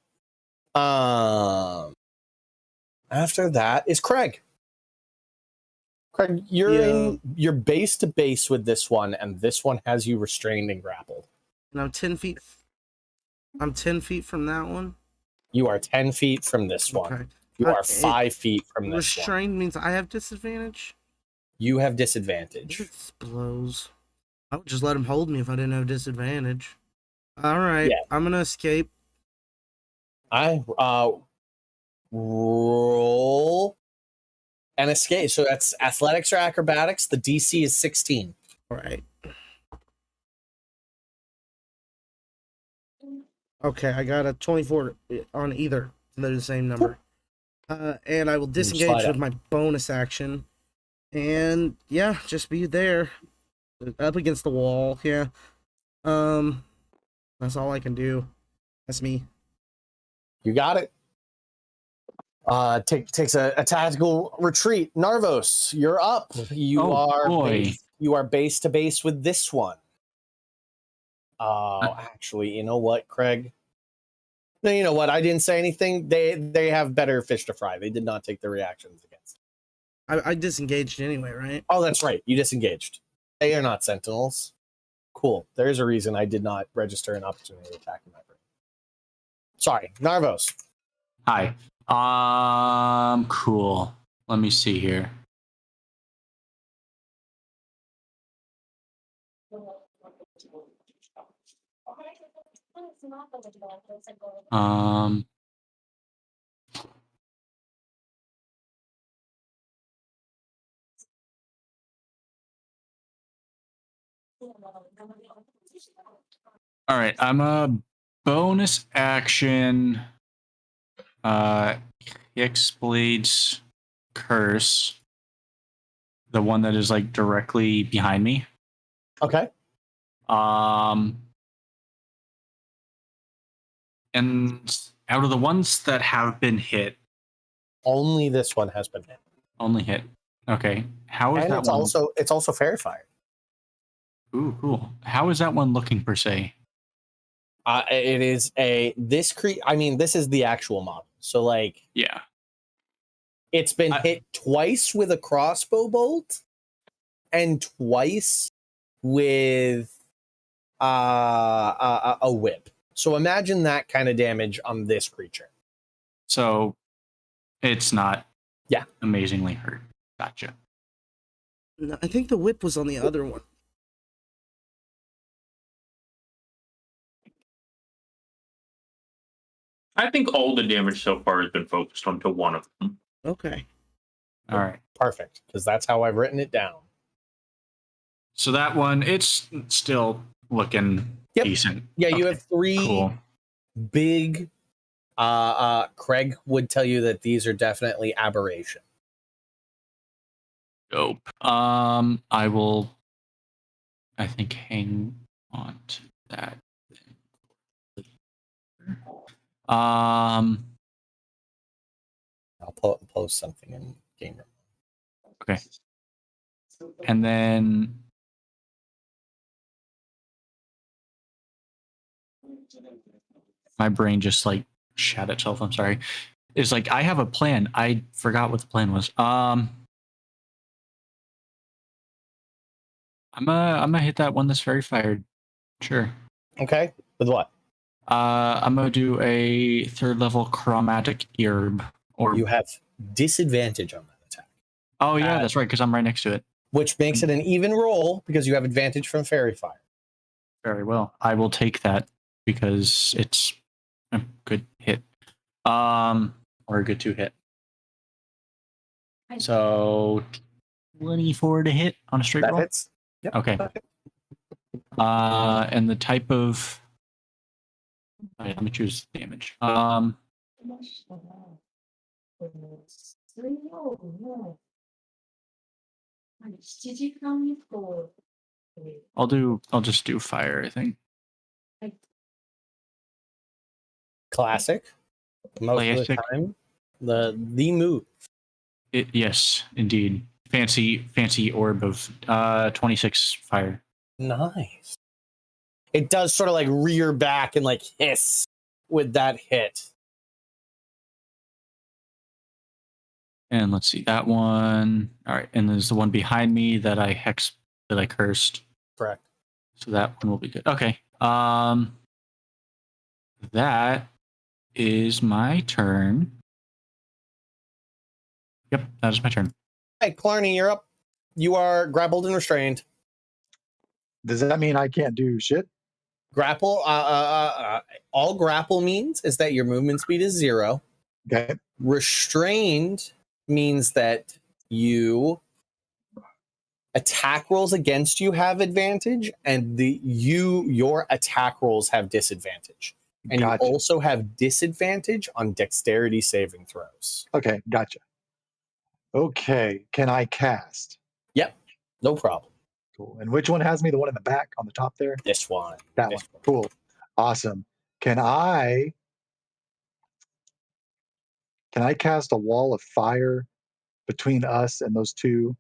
After that is Craig. Craig, you're base to base with this one, and this one has you restrained and grappled. Now 10 feet I'm 10 feet from that one. You are 10 feet from this one. Okay. You are 5 feet from this one. Restrained means I have disadvantage? You have disadvantage. This blows. I would just let him hold me if I didn't have disadvantage. Alright, Yeah. I'm gonna escape. I roll and escape. So that's athletics or acrobatics. The DC is 16. Alright. Okay, I got a 24 on either. They're the same number. And I will disengage slide with up. my bonus action. And yeah, just be there. Up against the wall, yeah. That's all I can do. That's me. You got it. Takes a tactical retreat. Narvos, you're up. You Oh, are boy. you are base to base with this one. Actually, you know what, Craig? No, you know what? I didn't say anything. They have better fish to fry. They did not take the reactions against. I disengaged anyway, right? Oh, that's right. You disengaged. They are not sentinels. Cool. There's a reason I did not register an opportunity attack in my brain. Sorry, Narvos. Hi. Cool. Let me see here. All right, I'm a bonus action. Hexblade's curse, the one that is like directly behind me. Okay. And out of the ones that have been hit, Only this one has been hit. only hit. Okay, how is And that one? it's also fairy fire. Ooh, cool. How is that one looking per se? It is I mean, this is the actual model. So like, Yeah. it's been hit twice with a crossbow bolt and twice with a whip. So imagine that kind of damage on this creature. So it's not Yeah. amazingly hurt. Gotcha. No, I think the whip was on the other one. I think all the damage so far has been focused onto one of them. Okay. All right. Perfect, because that's how I've written it down. So that one, it's still looking Yep. decent. Yeah, you Okay, have three cool. big. Craig would tell you that these are definitely aberration. Dope. I will, I think, hang on to that. I'll post something in game room. Okay. And then my brain just like shat itself. I'm sorry. It's like I have a plan. I forgot what the plan was. I'm gonna hit that one that's very fired. Sure. Okay, with what? I'm gonna do a 3rd level chromatic herb. Or You have disadvantage on that attack, oh yeah, that's right, because I'm right next to it. which makes it an even roll because you have advantage from fairy fire. Very well. I will take that because it's a good hit. Or a good 2 hit. So 24 to hit on a straight That roll. hits. Yep. Okay. And the type of let me choose damage. I'll just do fire, I think. Classic. Most of the time, the move. Yes, indeed. Fancy orb of 26 fire. Nice. It does sort of like rear back and like hiss with that hit. And let's see that one. All right, and there's the one behind me that I cursed. Correct. So that one will be good. Okay. that is my turn. Yep, that is my turn. Hey, Clarny, you're up. You are grappled and restrained. Does that mean I can't do shit? Grapple. All grapple means is that your movement speed is 0. Okay. Restrained means that you attack rolls against you have advantage, and your attack rolls have disadvantage. And Gotcha. you also have disadvantage on dexterity saving throws. Okay, gotcha. Okay, can I cast? Yep, no problem. Cool. And which one has me? The one in the back on the top there? This one. That This one. Cool. Awesome. Can I cast a wall of fire between us and those two?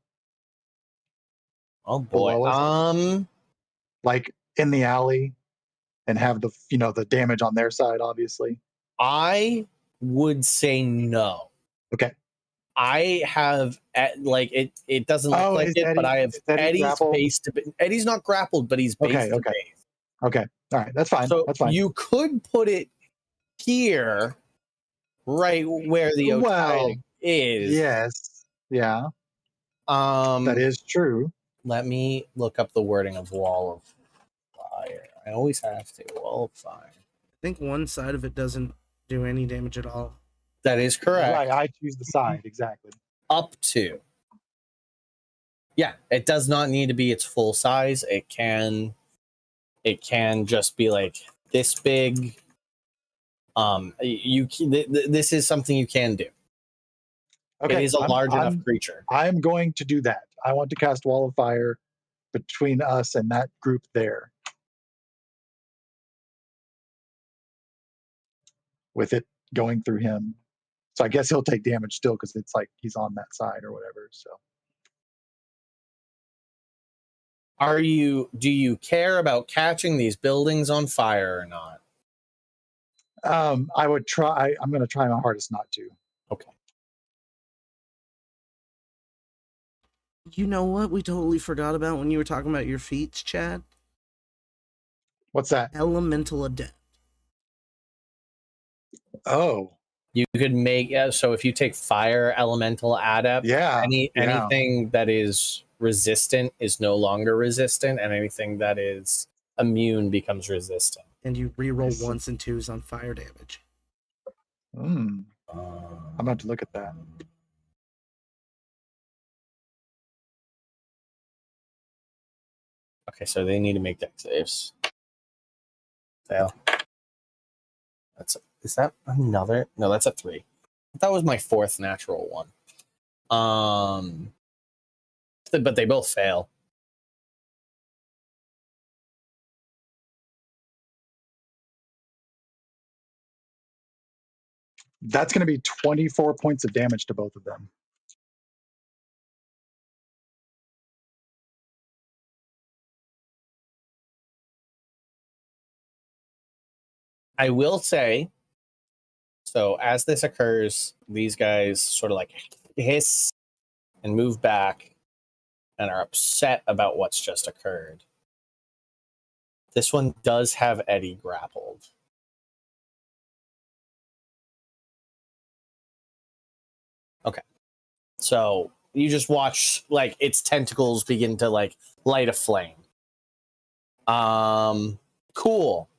Oh boy. Below us? Like in the alley and have the the damage on their side, obviously. I would say no. Okay. I have it doesn't look like is it, but I have is Eddie Eddie's grappled? base to Eddie's not grappled, but he's base Okay, to okay. base. Okay. All right. That's fine. So That's fine. you could put it here, right where the Well, Otide is. Yes. Yeah. That is true. Let me look up the wording of Wall of Fire. I always have to. Wall of Fire. I think one side of it doesn't do any damage at all. That is correct. Right. I choose the side. Exactly. Up to. Yeah, it does not need to be its full size. It can just be like this big. This is something you can do. Okay. It is a large enough creature. I'm going to do that. I want to cast Wall of Fire between us and that group there. With it going through him. So I guess he'll take damage still because it's like he's on that side or whatever. So Do you care about catching these buildings on fire or not? I would try. I'm going to try my hardest not to. Okay. You know what we totally forgot about when you were talking about your feats, Chad? What's that? Elemental Adept. Oh. You could make so if you take fire elemental adept, anything that is resistant is no longer resistant, and anything that is immune becomes resistant. And you reroll 1s and 2s on fire damage. I'm about to look at that. Okay, so they need to make dex saves. Fail. Is that another? No, that's a 3. That was my 4th natural one. But they both fail. That's going to be 24 points of damage to both of them. I will say, so as this occurs, these guys sort of like hiss and move back and are upset about what's just occurred. This one does have Eddie grappled. Okay. So you just watch like its tentacles begin to like light a flame. Cool.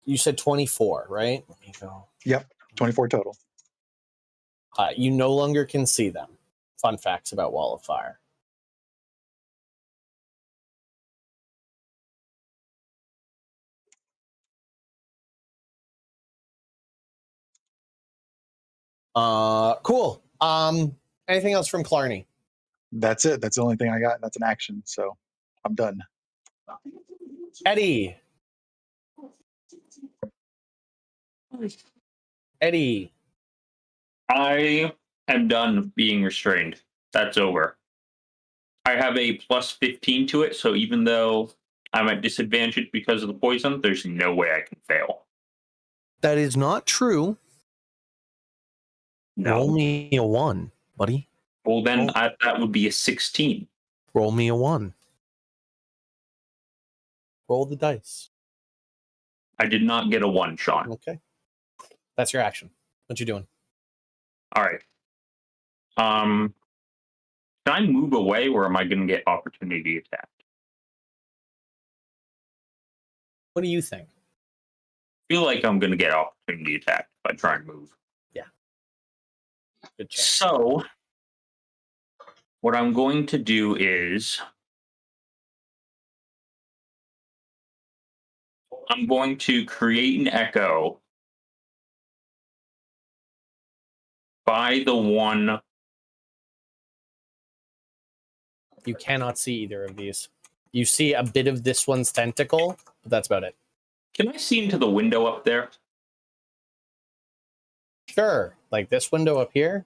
You said 24, right? Let me go. Yep, 24 total. You no longer can see them. Fun facts about Wall of Fire. Cool. Anything else from Clarny? That's it. That's the only thing I got. That's an action. So I'm done. Eddie. Eddie. I am done being restrained. That's over. I have a plus 15 to it, so even though I'm at disadvantage because of the poison, there's no way I can fail. That is not true. No. Roll me a 1, buddy. Well, then that would be a 16. Roll me a 1. Roll the dice. I did not get a one shot. Okay. That's your action. What you doing? All right. Can I move away, or am I going to get opportunity attack? What do you think? I feel like I'm going to get opportunity attack if I try and move. Good chance. So, what I'm going to do is I'm going to create an echo by the one. You cannot see either of these. You see a bit of this one's tentacle, but that's about it. Can I see into the window up there? Sure. Like this window up here?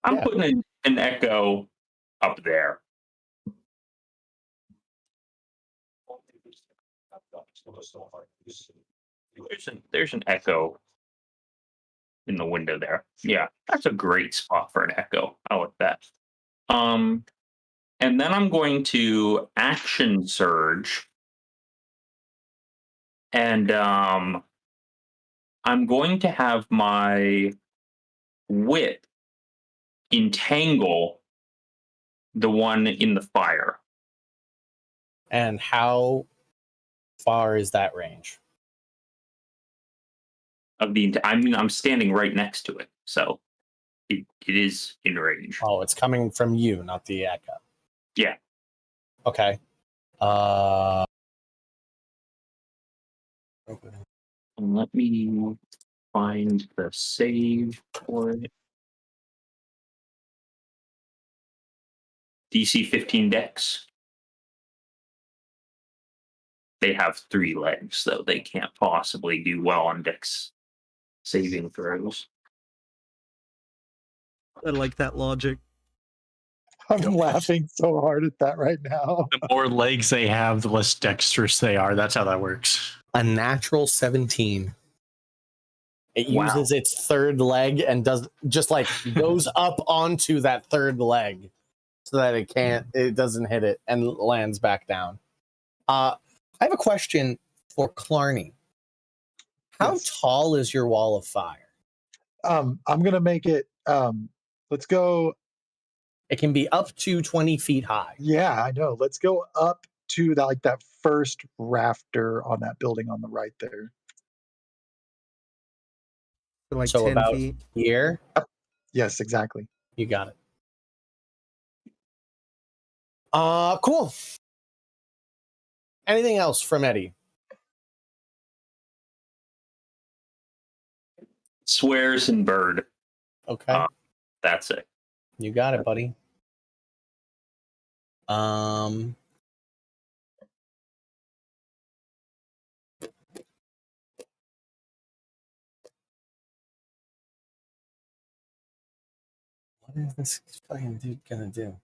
I'm Yeah. putting an echo up there. There's an echo in the window there. Yeah, that's a great spot for an echo. I like that. And then I'm going to action surge, and I'm going to have my whip entangle the one in the fire. And how far is that range? I'm standing right next to it, so it is in range. Oh, it's coming from you, not the echo. Yeah. Okay. Let me find the save for it. DC 15 decks. They have 3 legs, though they can't possibly do well on dex saving throws. I like that logic. I'm laughing so hard at that right now. The more legs they have, the less dexterous they are. That's how that works. A natural 17. It Wow. uses its third leg and does just like goes up onto that third leg so that it doesn't hit it and lands back down. I have a question for Clarny. How Yes. tall is your wall of fire? I'm gonna make it. Let's go. It can be up to 20 feet high. Yeah, I know. Let's go up to that first rafter on that building on the right there. Like So 10 about feet. here, Yes, exactly. you got it. Cool. Anything else from Eddie? Swears and bird. Okay. That's it. You got it, buddy. What is this fucking dude gonna do?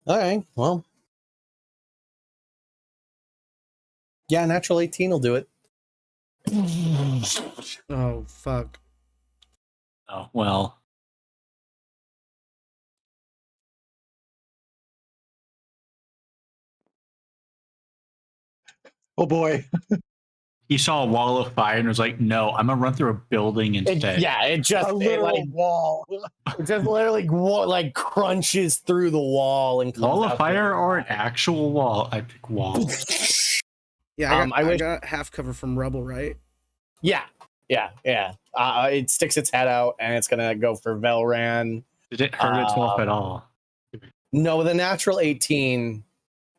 All right. Well, yeah, natural 18 will do it. Oh, fuck. Oh, well. Oh boy. He saw a wall of fire and was like, no, I'm going to run through a building instead. It just A it, literal like wall. it just literally like crunches through the wall and comes Wall out of fire the or an actual wall? I pick wall. Yeah, I wish- I got half cover from rubble, right? Yeah. It sticks its head out and it's gonna go for Velran. Did it hurt itself at all? No, the natural 18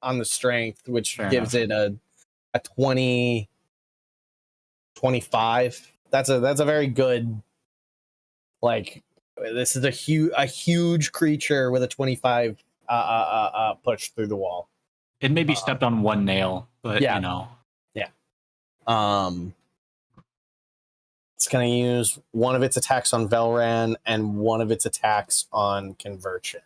on the strength, which Fair gives enough. it a 20, 25. That's a very good. Like this is a huge creature with a 25 push through the wall. It maybe stepped on one nail, but yeah. you know. It's going to use one of its attacks on Velran and one of its attacks on Conversion.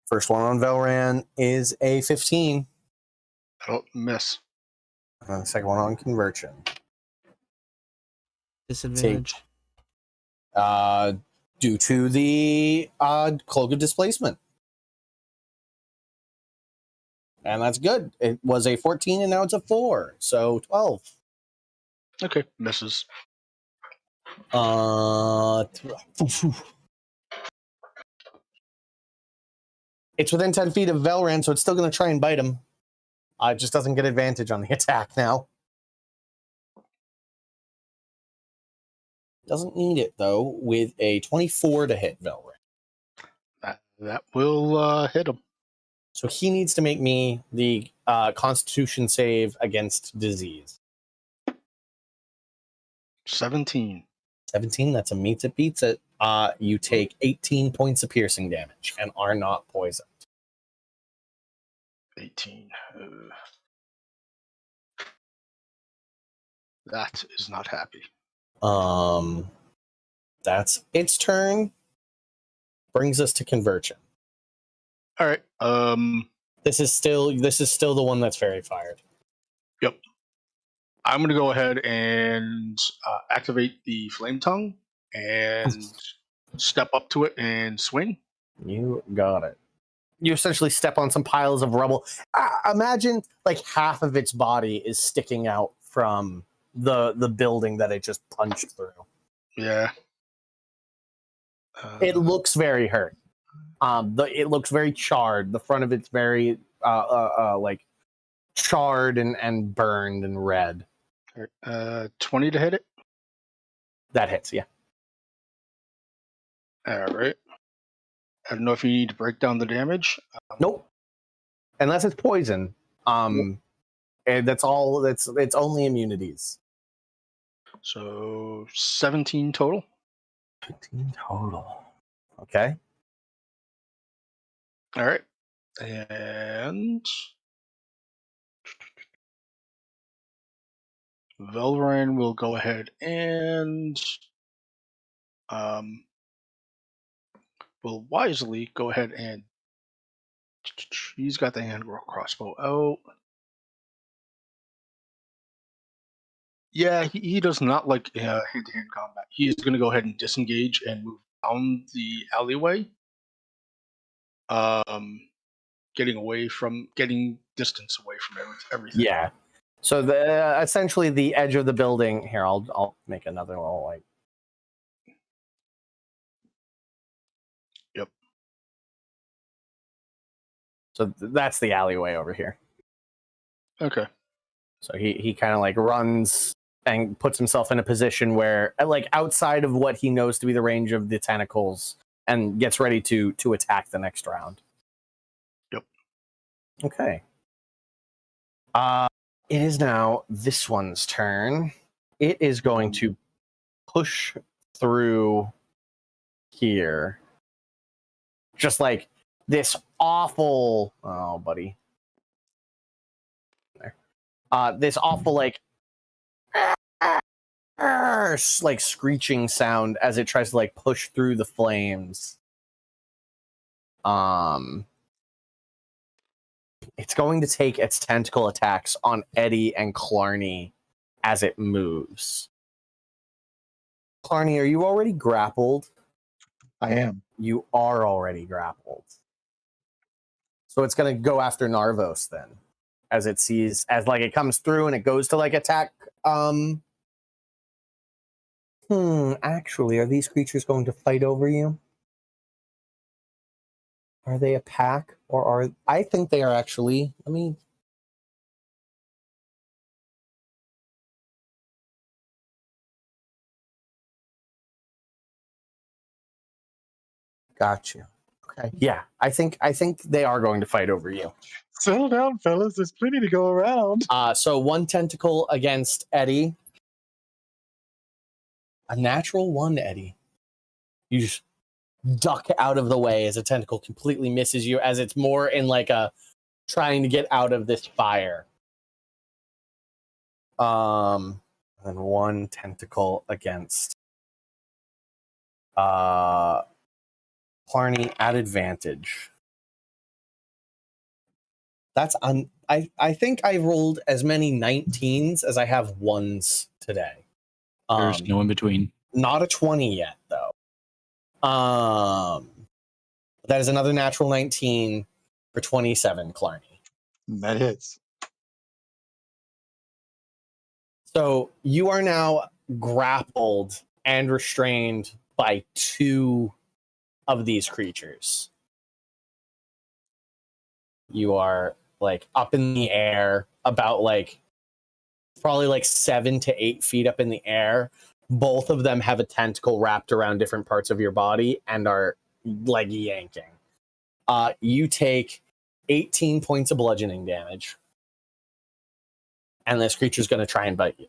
First one on Velran is a 15. That'll miss. And the second one on Conversion. Disadvantage. due to the cloak of displacement. And that's good. It was a 14 and now it's a 4. So 12. Okay, misses. It's within 10 feet of Velran, so it's still going to try and bite him. It just doesn't get advantage on the attack now. Doesn't need it, though, with a 24 to hit Velran. That will hit him. So he needs to make me the Constitution save against disease. 17. 17, that's a meets it, beats it. You take 18 points of piercing damage and are not poisoned. 18. That is not happy. That's its turn. Brings us to Conversion. All right. This is still the one that's fairy fired. Yep. I'm going to go ahead and activate the Flame Tongue and step up to it and swing. You got it. You essentially step on some piles of rubble. Imagine like half of its body is sticking out from the building that it just punched through. Yeah. It looks very hurt. It looks very charred. The front of it's very like charred and burned and red. 20 to hit it. That hits, yeah. All right. I don't know if you need to break down the damage. Nope. Unless it's poison. And that's all. It's only immunities. So 17 total. 15 total. Okay. All right. And Velran will go ahead and will wisely go ahead and he's got the hand crossbow out. Yeah, he does not like hand-to-hand combat. He is going to go ahead and disengage and move down the alleyway, getting distance away from everything. Yeah. So essentially the edge of the building. Here, I'll make another little like. Yep. So that's the alleyway over here. Okay. So he kind of like runs and puts himself in a position where, like, outside of what he knows to be the range of the tentacles, and gets ready to attack the next round. Yep. Okay. It is now this one's turn. It is going to push through here. Just like this awful... Oh, buddy. There. This awful, like screeching sound as it tries to like push through the flames. It's going to take its tentacle attacks on Eddie and Clarny as it moves. Clarny, are you already grappled? I am. You are already grappled. So it's going to go after Narvos then, as it sees, as like it comes through and it goes to like attack. Actually, are these creatures going to fight over you? Are they a pack, or are... I think they are actually... Let me... Gotcha. Okay. Yeah, I think they are going to fight over you. Settle down, fellas. There's plenty to go around. So one tentacle against Eddie. A natural 1, Eddie. You just duck out of the way as a tentacle completely misses you, as it's more in like a trying to get out of this fire. And one tentacle against Clarny at advantage. That's I think I rolled as many 19s as I have 1s today. There's no in between. Not a 20 yet, though. That is another natural 19 for 27, Clarny. That hits. So you are now grappled and restrained by 2 of these creatures. You are like up in the air, about like probably like 7 to 8 feet up in the air. Both of them have a tentacle wrapped around different parts of your body and are like yanking. You take 18 points of bludgeoning damage. And this creature's going to try and bite you.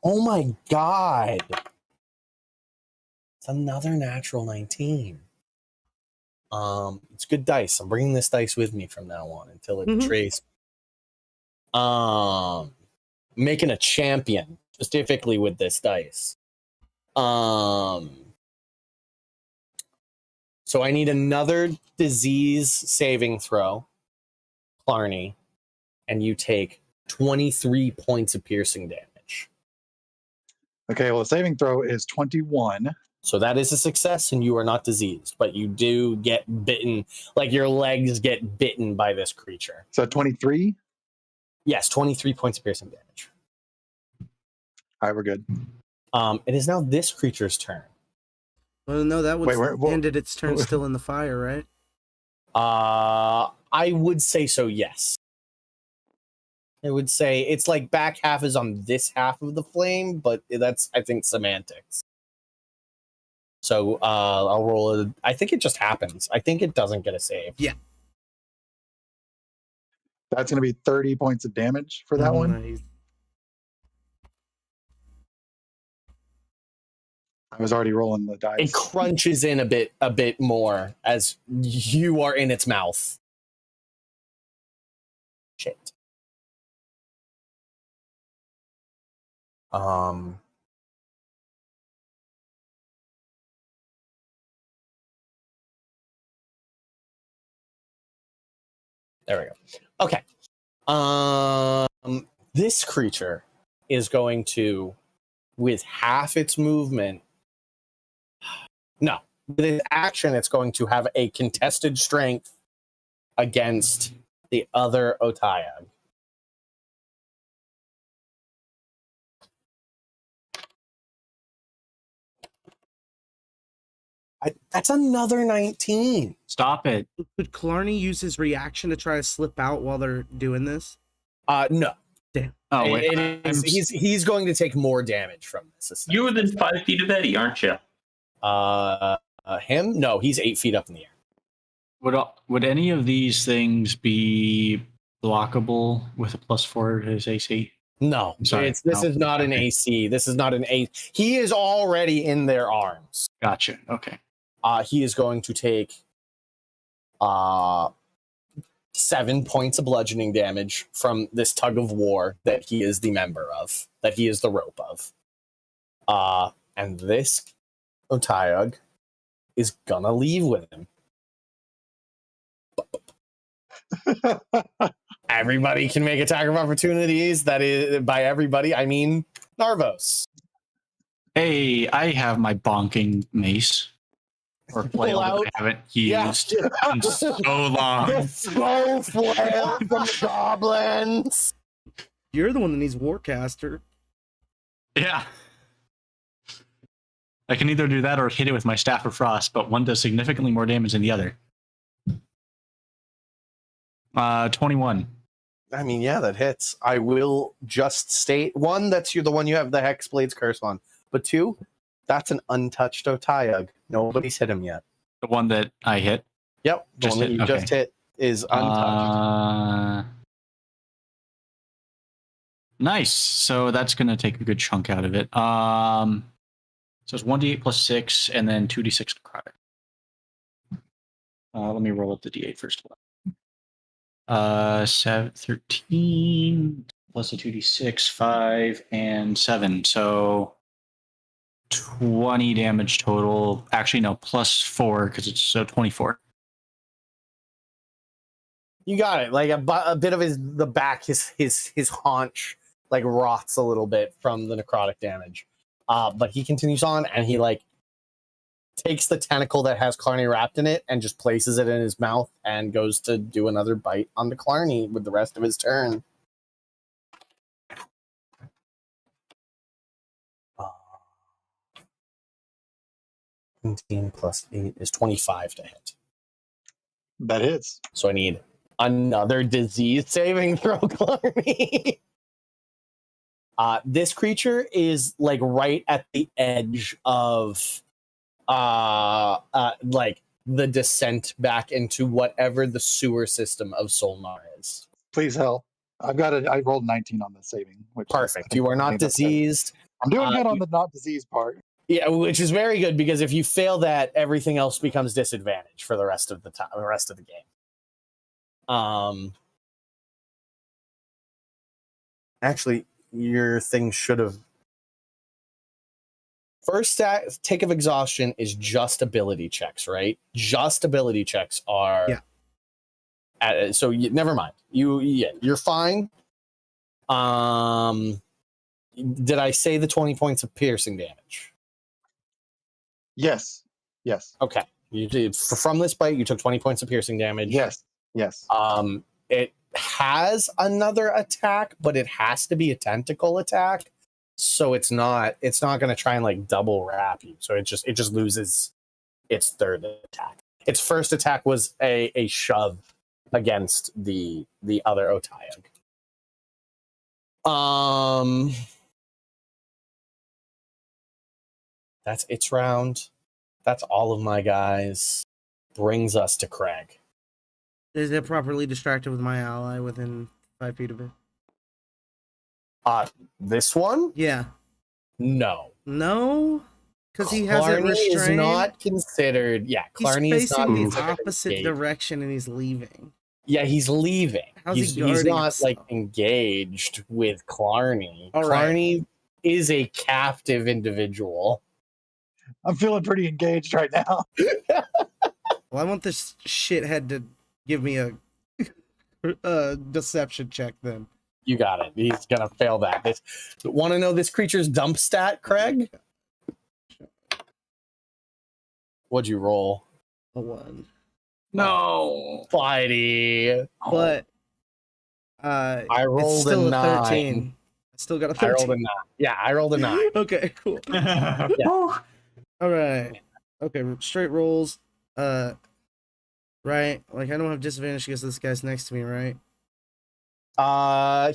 Oh my god. It's another natural 19. It's good dice. I'm bringing this dice with me from now on until it betrays. Making a champion specifically with this dice. So I need another disease saving throw, Clarny, and you take 23 points of piercing damage. Okay, well, the saving throw is 21. So that is a success, and you are not diseased, but you do get bitten, like your legs get bitten by this creature. So 23? Yes, 23 points of piercing damage. All right, we're good. It is now this creature's turn. Well, no, that would Wait, ended its turn still in the fire, right? I would say so, yes. I would say it's like back half is on this half of the flame, but that's, I think, semantics. So I'll roll it. I think it just happens. I think it doesn't get a save. Yeah. That's going to be 30 points of damage for that one. Nice. I was already rolling the dice. It crunches in a bit more as you are in its mouth. Shit. There we go. Okay. This creature is going to, with half its movement. No, with its action, it's going to have a contested strength against the other Otayag. That's another 19. Stop it. Could Clarny use his reaction to try to slip out while they're doing this? No. Damn. Oh, wait. He's going to take more damage from this. You're within 5 feet of Eddie, aren't you? Him? No, he's 8 feet up in the air. Would any of these things be blockable with a +4 to his AC? No, Sorry. This is not an AC. This is not an A. He is already in their arms. Gotcha. Okay. He is going to take 7 points of bludgeoning damage from this tug of war that he is the member of, that he is the rope of. And this Otayag is gonna leave with him. Everybody can make attack of opportunities. That is, by everybody, I mean Narvos. Hey, I have my bonking mace. Or flail that I haven't used in so long. Slow flail from the goblins. You're the one that needs Warcaster. Yeah. I can either do that or hit it with my Staff of Frost, but one does significantly more damage than the other. 21. I mean, yeah, that hits. I will just state, 1, that's the one you have the Hexblade's Curse on. But 2, that's an untouched Otayag. Nobody's hit him yet. The one that I hit? Yep, the Just one that hit, you okay. just hit is untouched. Nice. So that's going to take a good chunk out of it. So it's 1d8 plus 6, and then 2d6 necrotic. Let me roll up the d8 first of all. 13 plus a 2d6, 5, and 7. So 20 damage total. Actually, no, plus 4 because it's so 24. You got it. Like a bit of the back, his haunch like rots a little bit from the necrotic damage. But he continues on, and he like takes the tentacle that has Clarny wrapped in it and just places it in his mouth and goes to do another bite on the Clarny with the rest of his turn. 17 plus 8 is 25 to hit. That hits. So I need another disease saving throw, Clarny. This creature is like right at the edge of like the descent back into whatever the sewer system of Solnar is. Please help. I rolled 19 on the saving. Which is, I Perfect. think- You are I not think that's good. diseased. I'm doing good on the not diseased part. Yeah, which is very good because if you fail that, everything else becomes disadvantage for the rest of the time, the rest of the game. Actually, your thing should have. First take of exhaustion is just ability checks, right? Just ability checks are. Yeah. So never mind. You're fine. Did I say the 20 points of piercing damage? Yes. Okay. You did from this bite. You took 20 points of piercing damage. Yes. It has another attack, but it has to be a tentacle attack. So it's not going to try and like double wrap you. So it just loses its third attack. Its first attack was a shove against the other Otayag. That's its round. That's all of my guys. Brings us to Craig. Is it properly distracted with my ally within 5 feet of it? This one? Yeah. No. No? Because he has it Clarny restrained. is not considered. Yeah, He's Clarny is not facing the considered opposite engaged. direction and he's leaving. Yeah, he's leaving. How's he he's guarding not himself? like engaged with Clarny. All right. Clarny is a captive individual. I'm feeling pretty engaged right now. Well, I want this shithead to give me a deception check then. You got it. He's gonna fail that. Want to know this creature's dump stat, Craig? What'd you roll? A 1. No. Spidey. But I it's rolled still a 13. 9. I still got a I 13. rolled a 9. Yeah, I rolled a 9. Okay, cool. All right. Okay, straight rolls. Right? Like I don't have disadvantage because this guy's next to me, right?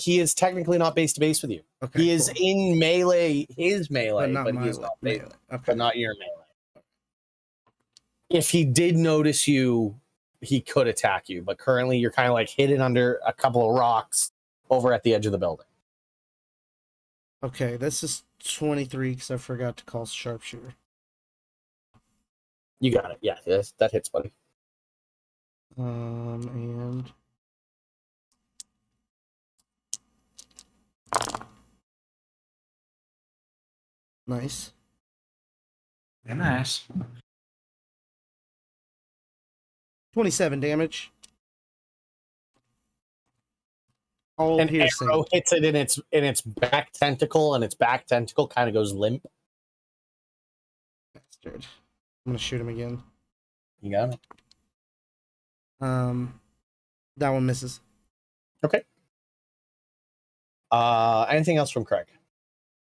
He is technically not base to base with you. Okay. He is cool. in melee, his melee, but but not he is my not base, melee. Okay. but not your melee. If he did notice you, he could attack you, but currently you're kind of like hidden under a couple of rocks over at the edge of the building. Okay, this is 23 because I forgot to call sharpshooter. You got it. Yeah, that hits, buddy. And nice. Nice. 27 damage. All An piercing. arrow hits it in its back tentacle, and its back tentacle kind of goes limp. Bastard. I'm gonna shoot him again. You got it. That one misses. Okay. Anything else from Craig?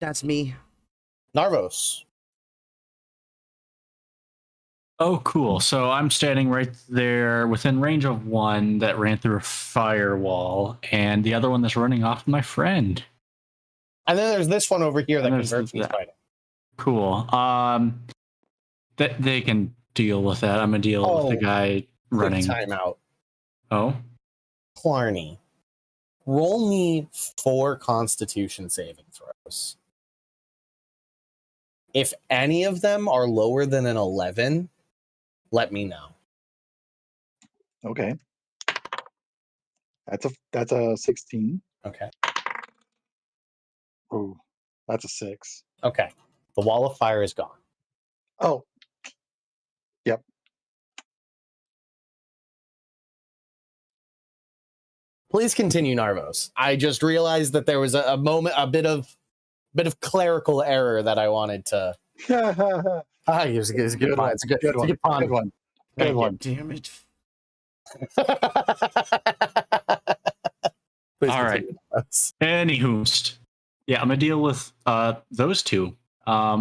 That's me. Narvos. Oh, cool. So I'm standing right there within range of one that ran through a firewall, and the other one that's running off my friend. And then there's this one over here that And there's converts me that. fighting. Cool. That they can deal with that. I'm gonna deal with the guy running. Quick timeout. Oh, Clarny. Roll me 4 Constitution saving throws. If any of them are lower than an 11, let me know. Okay. That's a 16. Okay. Ooh, that's a 6. Okay. The wall of fire is gone. Oh, Please continue, Narvos. I just realized that there was a moment, a bit of bit of clerical error that I wanted to. It's a good Good one. one. It's a good, Good it's a good pun. Good one. Good Thank one. Damn it. Please All right. continue. Anywho, yeah, I'm gonna deal with those two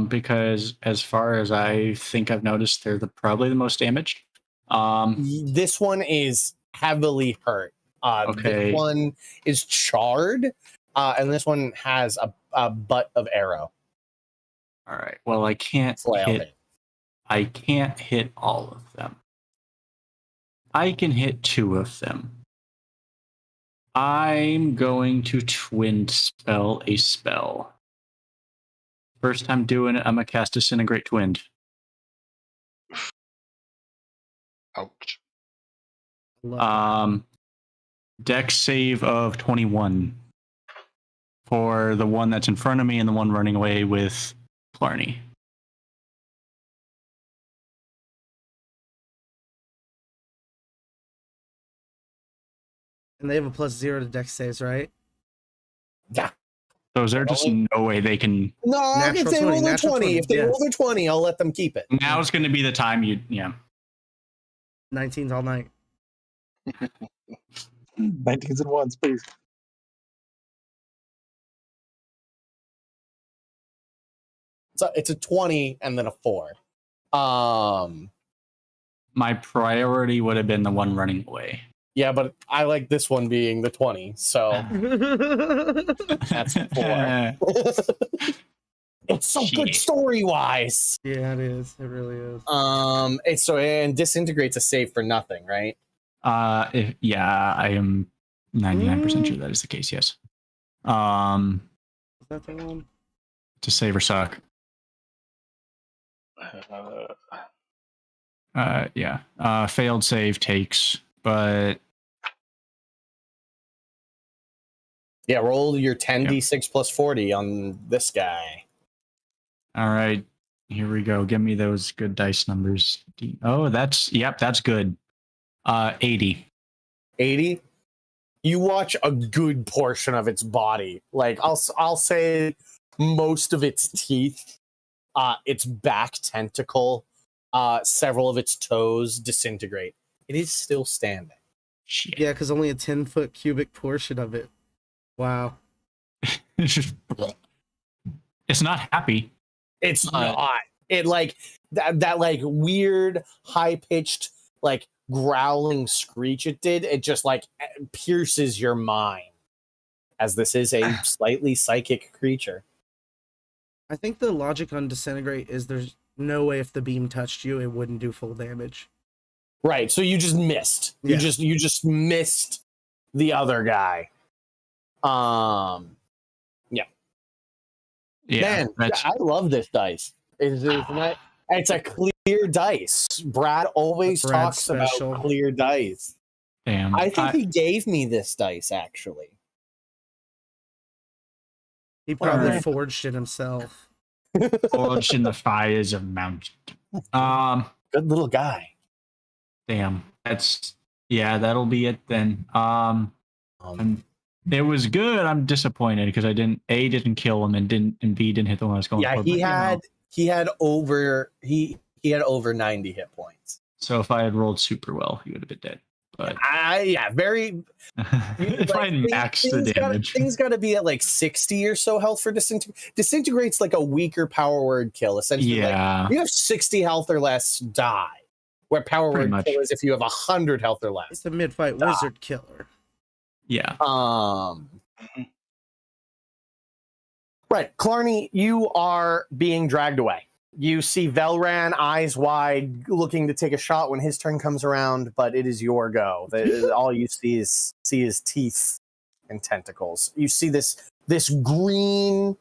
because as far as I think I've noticed, they're probably the most damaged. This one is heavily hurt. Okay. This one is charred, and this one has a butt of arrow. All right. Well, I can't Flail hit. hit. I can't hit all of them. I can hit 2 of them. I'm going to twin spell a spell. First time doing it, I'm gonna cast Disintegrate Twinned. Ouch. Dex save of 21 for the one that's in front of me and the one running away with Clarny. And they have a +0 to dex saves, right? Yeah. So is there just no way they can? No, if Natural they 20, roll their natural 20, 20, if they yes. roll their 20, I'll let them keep it. Now it's going to be the time you. Yeah. 19s all night. 19s and 1s, please. So it's a 20 and then a 4. My priority would have been the one running away. Yeah, but I like this one being the 20, so that's a 4. It's so good Shit. story-wise. Yeah, it is. It really is. It's so and disintegrates a save for nothing, right? Yeah, I am 99% sure that is the case. Yes. Is that the one? To save or suck. Yeah. Failed save takes, but Yeah, roll your 10d6 plus 40 on this guy. all right. Here we go. Give me those good dice numbers. Oh, that's good. 80. 80. You watch a good portion of its body. Like I'll say most of its teeth, its back tentacle, several of its toes disintegrate. It is still standing. Shit. Yeah, because only a 10-foot cubic portion of it. Wow. It's just. It's not happy. It's not. It like that like weird high pitched like growling screech it did. It just like pierces your mind, as this is a slightly psychic creature. I think the logic on disintegrate is there's no way if the beam touched you, it wouldn't do full damage. Right. So you just missed. Yeah. You just missed the other guy. Yeah. Man, I love this dice. It's a clear dice. Brad always Brad's talks special. about clear dice. Damn. I think he gave me this dice actually. He probably Alright. forged it himself. Forged in the fires of Mount. Good little guy. Damn. That'll be it then. It was good. I'm disappointed because I didn't kill him and B didn't hit the one I was going Yeah, for. he had over 90 hit points. So if I had rolled super well, he would have been dead. But very. if I had maxed the damage, Things got to be at like 60 or so health for disintegrate's like a weaker power word kill. Essentially, yeah. you have 60 health or less, die. Where power Pretty word much. kill is if you have 100 health or less. It's a mid-fight wizard killer. Yeah. Right, Clarny, you are being dragged away. You see Velran, eyes wide, looking to take a shot when his turn comes around, but it is your go. All you see is teeth and tentacles. You see this green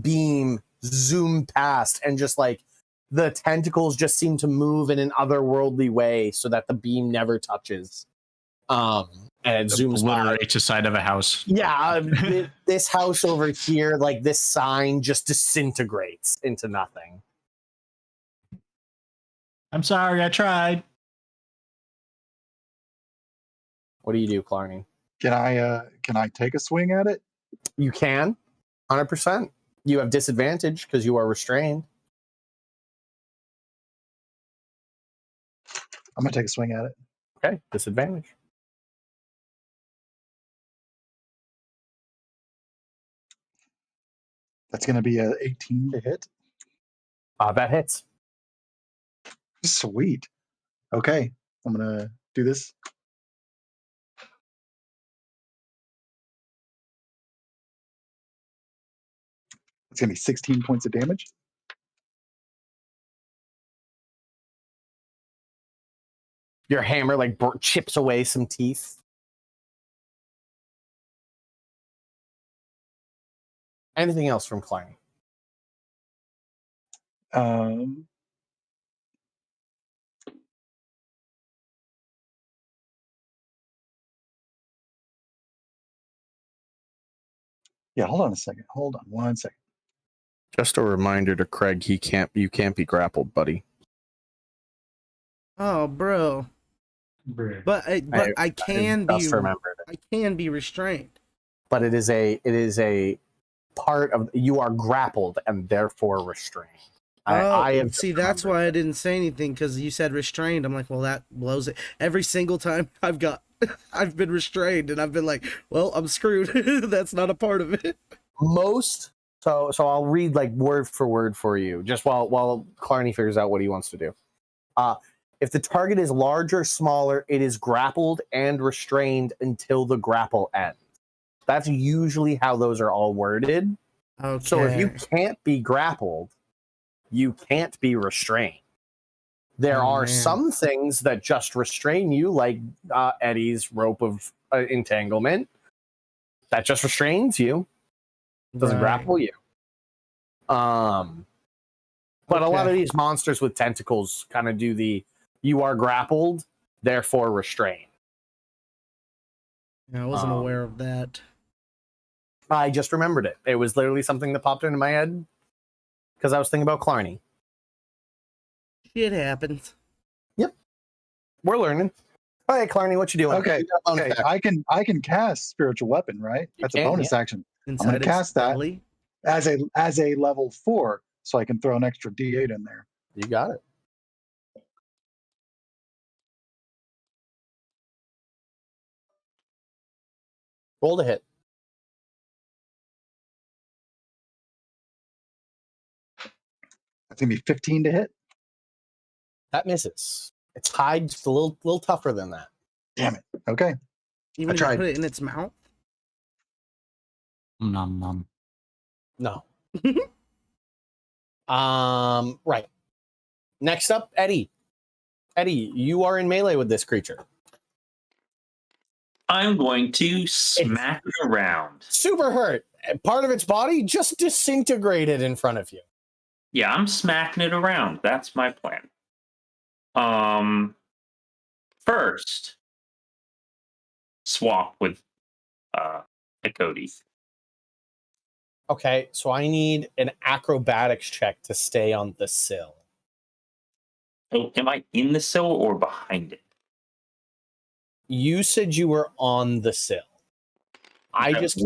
beam zoom past, and just like the tentacles just seem to move in an otherworldly way, so that the beam never touches. And it zooms by. Obliterates the side of a house. Yeah, this house over here, like this sign, just disintegrates into nothing. I'm sorry, I tried. What do you do, Clarny? Can I take a swing at it? You can, 100%. You have disadvantage because you are restrained. I'm gonna take a swing at it. Okay, disadvantage. That's gonna be a 18 to hit. That hits. Sweet. Okay, I'm gonna do this. It's gonna be 16 points of damage. Your hammer like chips away some teeth. Anything else from Clarny? Yeah, hold on a second. Hold on 1 second. Just a reminder to Craig, you can't be grappled, buddy. Oh, bro. But I can be Just remember it. I can be restrained. But it is a part of you are grappled and therefore restrained. I have see, that's why I didn't say anything, because you said restrained. I'm like, well, that blows it. Every single time I've been restrained, and I've been like, well, I'm screwed. That's not a part of it. So I'll read like word for word for you, just while Clarny figures out what he wants to do. If the target is larger or smaller, it is grappled and restrained until the grapple ends. That's usually how those are all worded. Okay. So if you can't be grappled, you can't be restrained. There are some things that just restrain you, like Eddie's rope of entanglement. That just restrains you. Doesn't grapple you. But a lot of these monsters with tentacles kind of do the you are grappled, therefore restrained. Yeah, I wasn't aware of that. I just remembered it. It was literally something that popped into my head because I was thinking about Clarny. Shit happens. Yep. We're learning. All right, Clarny, what you doing? Okay. I can cast spiritual weapon, right? That's a bonus action. I'm gonna cast that as a level 4, so I can throw an extra D8 in there. You got it. Roll to hit. That's gonna be 15 to hit. That misses. It's high, just a little tougher than that. Damn it. Okay. Even if you put it in its mouth? Nom nom. No. Right. Next up, Eddie. Eddie, you are in melee with this creature. I'm going to smack it around. Super hurt. Part of its body just disintegrated in front of you. Yeah, I'm smacking it around. That's my plan. First, swap with Cody. Okay, so I need an acrobatics check to stay on the sill. Oh, am I in the sill or behind it? You said you were on the sill. I just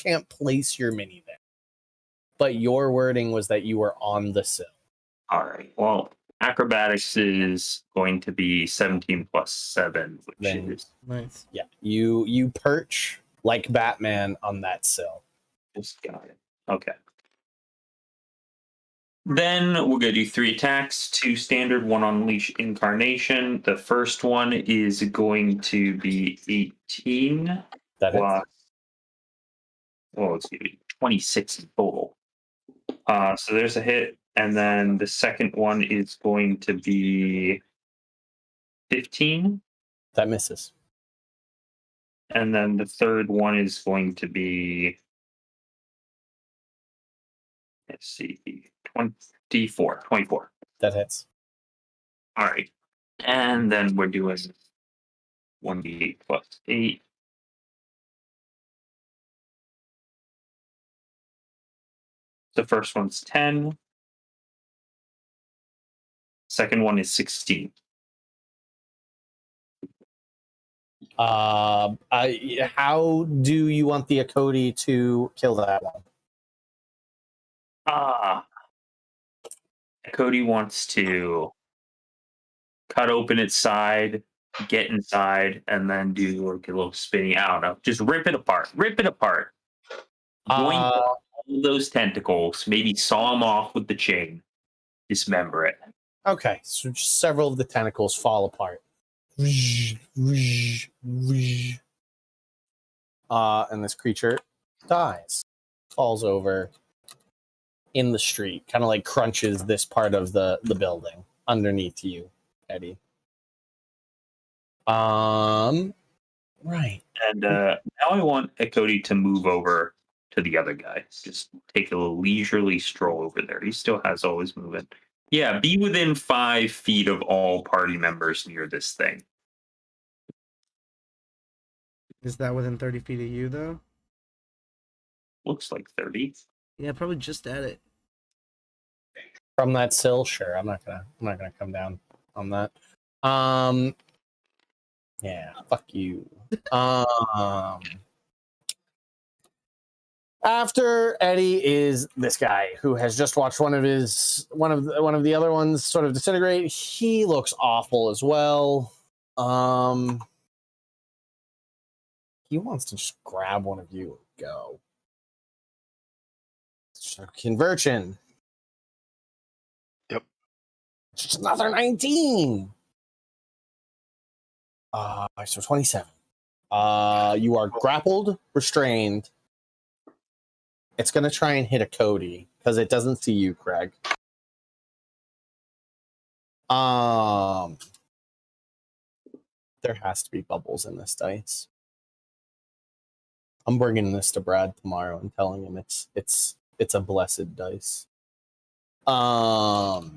can't place your mini there. But your wording was that you were on the sill. All right. Well, acrobatics is going to be 17 plus 7, which is nice. Yeah, you perch like Batman on that sill. Just got it. Okay. Then we're going to do 3 attacks, 2 standard, 1 unleash incarnation. The first one is going to be 18 plus, well, it's going to be 26 in total. So there's a hit. And then the second one is going to be 15. That misses. And then the third one is going to be, let's see, 24. That hits. All right. And then we're doing 1d8 plus 8. The first one's 10. Second one is 16. How do you want the Akoti to kill that one? Cody wants to cut open its side, get inside, and then do like a little spinny. I don't know. Just rip it apart. Rip it apart. Join all those tentacles. Maybe saw them off with the chain. Dismember it. Okay, so just several of the tentacles fall apart. And this creature dies, falls over in the street, kind of like crunches this part of the building underneath you, Eddie. Right. And now I want Cody to move over to the other guy. Just take a leisurely stroll over there. He still has all his movement. Yeah, be within 5 feet of all party members near this thing. Is that within 30 feet of you, though? Looks like 30. Yeah, probably just at it. From that sill, sure. I'm not gonna come down on that. Yeah, fuck you. After Eddie is this guy who has just watched one of the other ones sort of disintegrate. He looks awful as well. He wants to just grab one of you and go. So conversion. Yep. Just another 19. So 27. You are grappled, restrained. It's gonna try and hit a Cody because it doesn't see you, Craig. There has to be bubbles in this dice. I'm bringing this to Brad tomorrow and telling him it's a blessed dice. Cody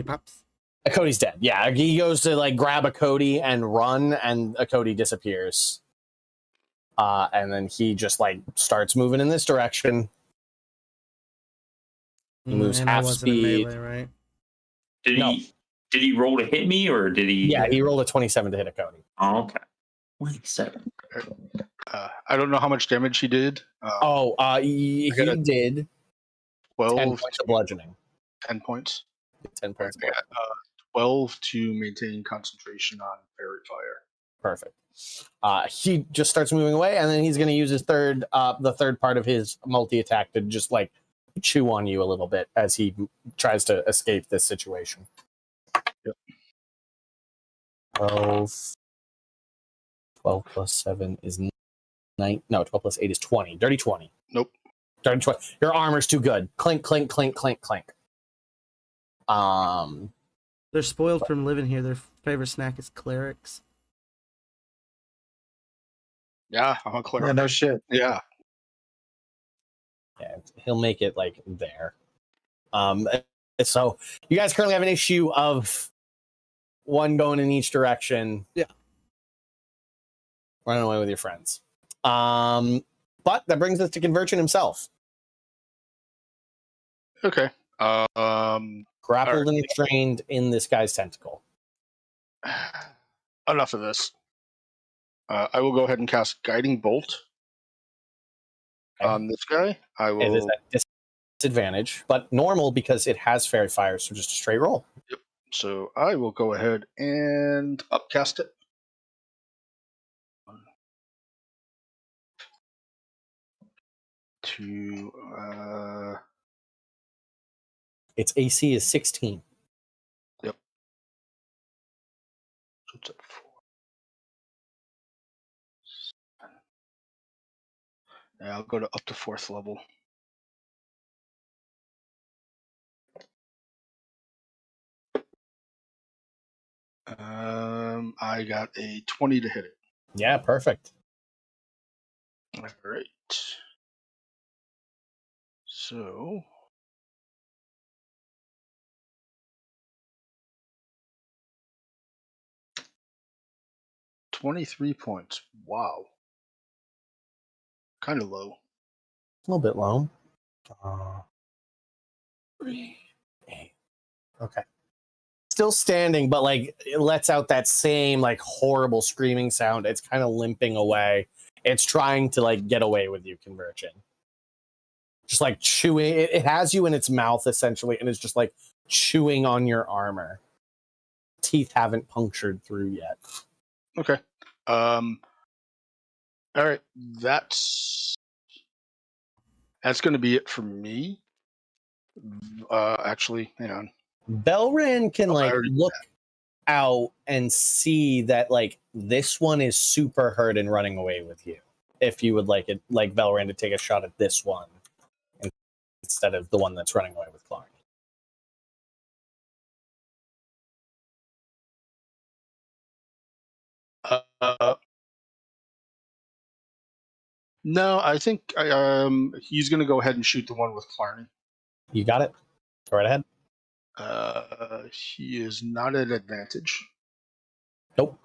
pops. A Cody's dead. Yeah, he goes to like grab a Cody and run, and a Cody disappears. And then he just like starts moving in this direction. He moves And half I wasn't in speed. melee, right? Did he roll to hit me, or did he? Yeah, he rolled a 27 to hit a Cody. Oh, okay. 27. I don't know how much damage he did. He got a did 12 10 points of bludgeoning. 10 points. 10 points of I bludgeoning. got 12 to maintain concentration on fairy fire. Perfect. He just starts moving away, and then he's going to use his the third part of his multi-attack to just like chew on you a little bit as he tries to escape this situation. Yep. 12 plus 7 is 9. No, 12 plus 8 is 20. Dirty 20. Nope. Dirty 20. Your armor's too good. Clink, clink, clink, clink, clink. They're spoiled from living here. Their favorite snack is clerics. Yeah, I'm a cleric. Yeah, no shit. Yeah. Yeah, he'll make it like there. So you guys currently have an issue of one going in each direction. Yeah. Running away with your friends. But that brings us to Conversion himself. Okay. Grappled and restrained in this guy's tentacle. Enough of this. I will go ahead and cast Guiding Bolt on this guy. I will. It is at disadvantage, but normal because it has fairy fire, so just a straight roll. Yep. So I will go ahead and upcast it. Its AC is 16. Yep. So it's at 4. Yeah, I'll go to up to 4th level. I got a 20 to hit it. Yeah, perfect. All right. So. $23 points. Wow. Kind of low. A little bit low. 3, 8. Okay. still standing, but like it lets out that same like horrible screaming sound. It's kind of limping away. It's trying to like get away with you, Convergent. Just like chewing. It has you in its mouth essentially, and it's just like chewing on your armor. Teeth haven't punctured through yet. Okay. All right. That's going to be it for me. Actually, hang on. Belran can I like already- look out and see that like this one is super hurt and running away with you. If you would like it, like Belran to take a shot at this one instead of the one that's running away with Clark. No, I think he's going to go ahead and shoot the one with Clarny. You got it. Go right ahead. He is not at advantage. Nope.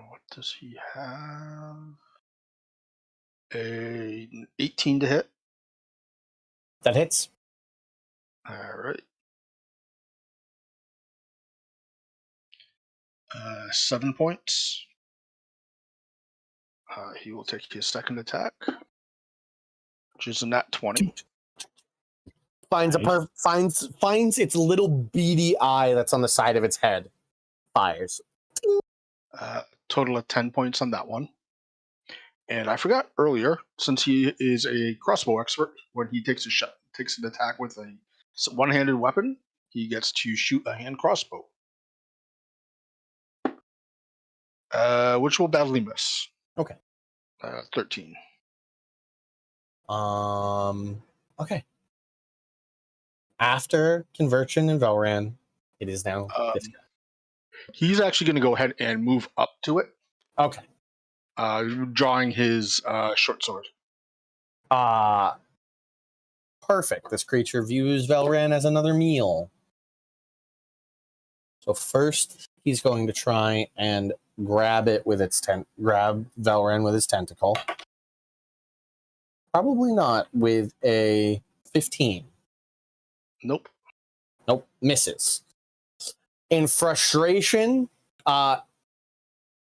What does he have? A 18 to hit. That hits. All right. 7 points. He will take his second attack, which is a nat 20. Finds finds its little beady eye that's on the side of its head. Fires. Total of 10 points on that one. And I forgot earlier, since he is a crossbow expert, when he takes an attack with a one-handed weapon, he gets to shoot a hand crossbow, which will badly miss. Okay. 13. Okay. After Conversion and Velran, it is now this guy. He's actually going to go ahead and move up to it, Okay. drawing his short sword. Perfect. This creature views Velran as another meal. So first, he's going to try and grab it with its grab Velran with his tentacle. Probably not with a 15. Nope. Nope, misses. In frustration,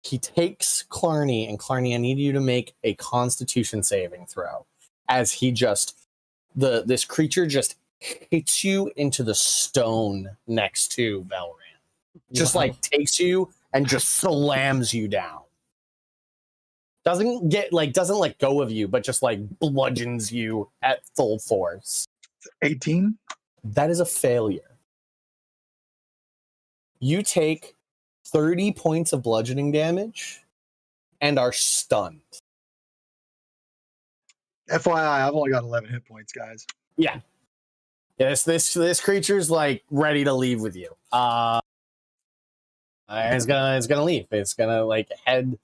he takes Clarny, and Clarny, I need you to make a Constitution saving throw. As he this creature just hits you into the stone next to Velran. Just like takes you and just slams you down. Doesn't let go of you, but just like bludgeons you at full force. 18? That is a failure. You take 30 points of bludgeoning damage and are stunned. FYI, I've only got 11 hit points, guys. Yeah. Yes, this creature's like ready to leave with you. It's gonna leave. It's gonna like head.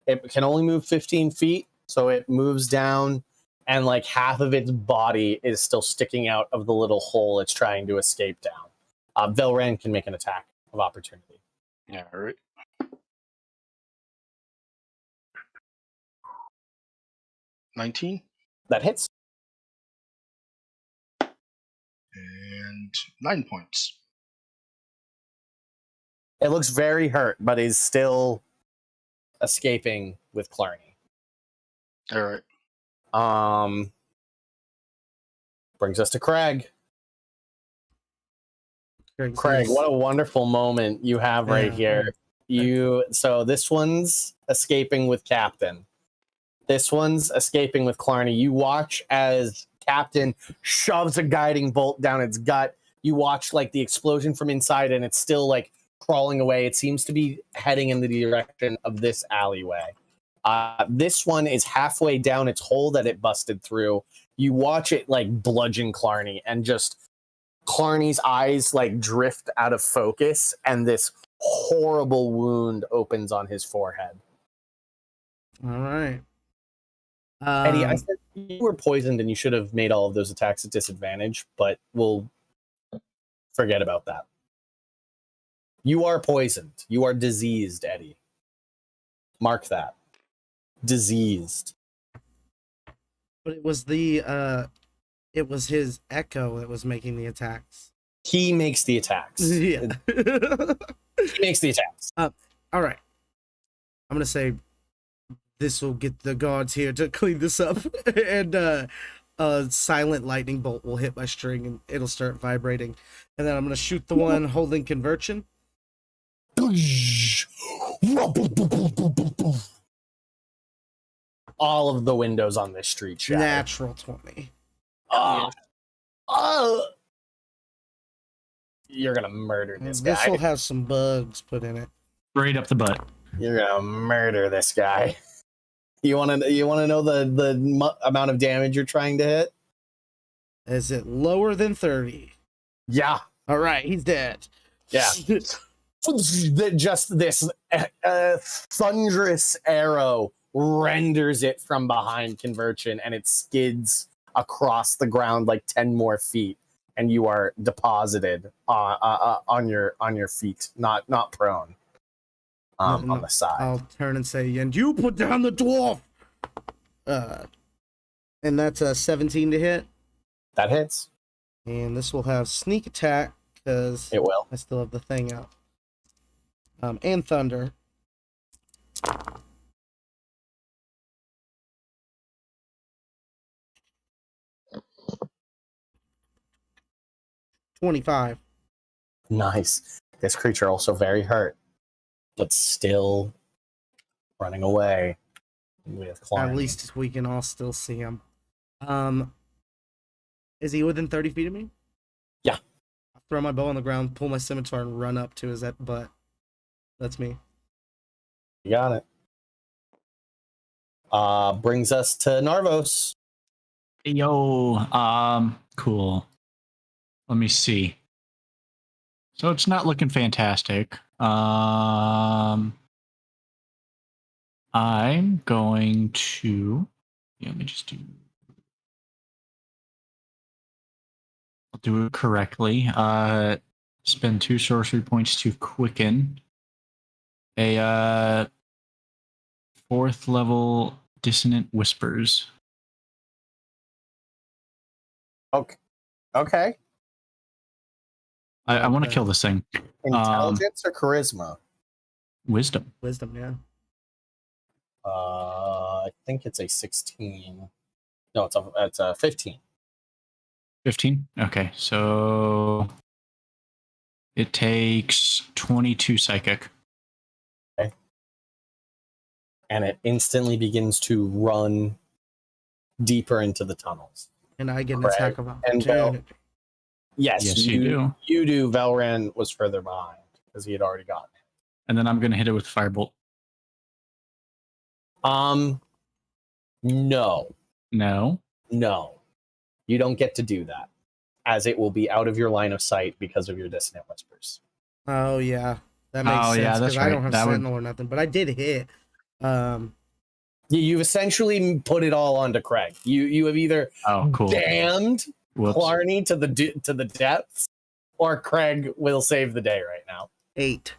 It can only move 15 feet, so it moves down, and like half of its body is still sticking out of the little hole it's trying to escape down. Velran can make an attack of opportunity. Yeah, all right. 19. That hits. And 9 points. It looks very hurt, but is still escaping with Clarny. All right. Brings us to Craig. Craig, what a wonderful moment you have right here. So this one's escaping with Captain. This one's escaping with Clarny. You watch as Captain shoves a guiding bolt down its gut. You watch like the explosion from inside, and it's still like crawling away. It seems to be heading in the direction of this alleyway. This one is halfway down its hole that it busted through. You watch it like bludgeon Clarny, and just Clarny's eyes like drift out of focus, and this horrible wound opens on his forehead. All right. Eddie, I said you were poisoned and you should have made all of those attacks at disadvantage, but we'll forget about that. You are poisoned. You are diseased, Eddie. Mark that. Diseased. But it was the It was his echo that was making the attacks. He makes the attacks. Yeah. He makes the attacks. All right. I'm gonna say this will get the guards here to clean this up, and a silent lightning bolt will hit my string, and it'll start vibrating. And then I'm gonna shoot the one holding conversion. All of the windows on this street shatter. Natural 20. You're gonna murder this This guy. will have some bugs put in it. Straight up the butt. You're gonna murder this guy. You wanna know the amount of damage you're trying to hit? Is it lower than 30? Yeah. All right, he's dead. Yeah. Just this thunderous arrow renders it from behind conversion, and it skids across the ground like 10 more feet, and you are deposited on your feet, not prone, on the side. I'll turn and say, and you put down the dwarf. And that's a 17 to hit. That hits. And this will have sneak attack because It will. I still have the thing out. And thunder. $25. Nice. This creature also very hurt, but still running away with Clarny. At least we can all still see him. Is he within 30 feet of me? Yeah. I'll throw my bow on the ground, pull my scimitar, and run up to his butt. That's me. You got it. Brings us to Narvos. Yo, cool. Let me see. So it's not looking fantastic. I'm going to. Yeah, let me just do. I'll do it correctly. Spend 2 sorcery points to quicken a 4th level dissonant whispers. Okay. I want to kill this thing. Intelligence or charisma? Wisdom. Wisdom, yeah. I think it's a 16. No, it's a 15. 15? Okay, so it takes 22 psychic. Okay. And it instantly begins to run deeper into the tunnels. And I get an Correct. attack of And opportunity. Yes, you do. You do. Valran was further behind because he had already gotten it. And then I'm going to hit it with firebolt. No. No. You don't get to do that, as it will be out of your line of sight because of your dissonant whispers. Oh, yeah. That makes sense. Yeah, that's because right. I don't have That Sentinel or nothing, but I did hit. You've essentially put it all onto Craig. You have either Cool. damned Whoops. Clarny to the depths, or Craig will save the day right now. 8.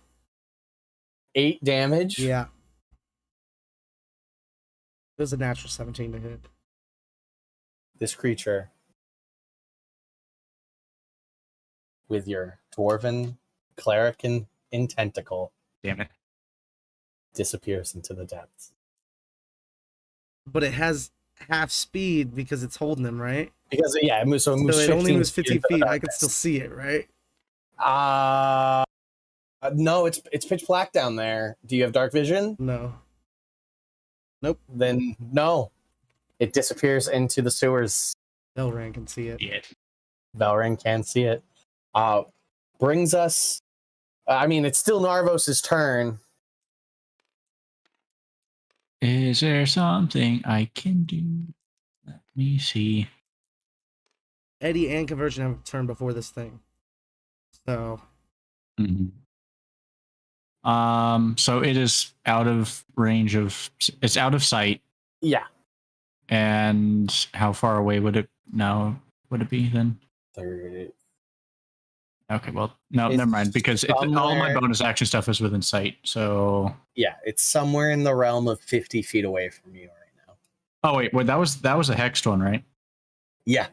8 damage. Yeah. It was a natural 17 to hit. This creature, with your dwarven cleric in tentacle, Damn it. disappears into the depths. But it has half speed because it's holding him, right? Because it moves. So it moves. So it only moves 15 into the feet. I can darkness. still see it, right? No, it's pitch black down there. Do you have dark vision? No. Then no. It disappears into the sewers. Elran can see it. Yeah. Valran can see it. Brings us. It's still Narvos's turn. Is there something I can do? Let me see. Eddie and Conversion have a turn before this thing. So Mhm. So it is out of range of. It's out of sight. Yeah. And how far away would it be then? 30. Okay, well, no, It's never mind, because all my somewhere- bonus action stuff is within sight. So, Yeah, it's somewhere in the realm of 50 feet away from you right now. oh wait, that was a hexed one, right? Yeah.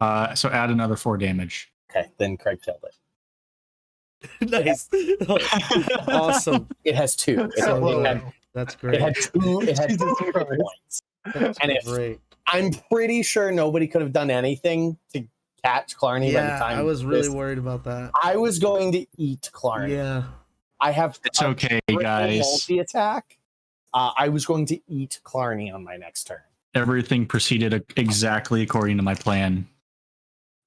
So add another 4 damage. Okay, then Craig killed it. Nice. Awesome. It has 2. That's It great. had 2. It had Jesus 2 Christ. points. That's And if great. I'm pretty sure nobody could have done anything to catch Clarny by the Yeah, time I was really this- worried about that. I was going to eat Clarny. Yeah. I have It's a okay, triple guys. multi-attack. I was going to eat Clarny on my next turn. Everything proceeded exactly according to my plan.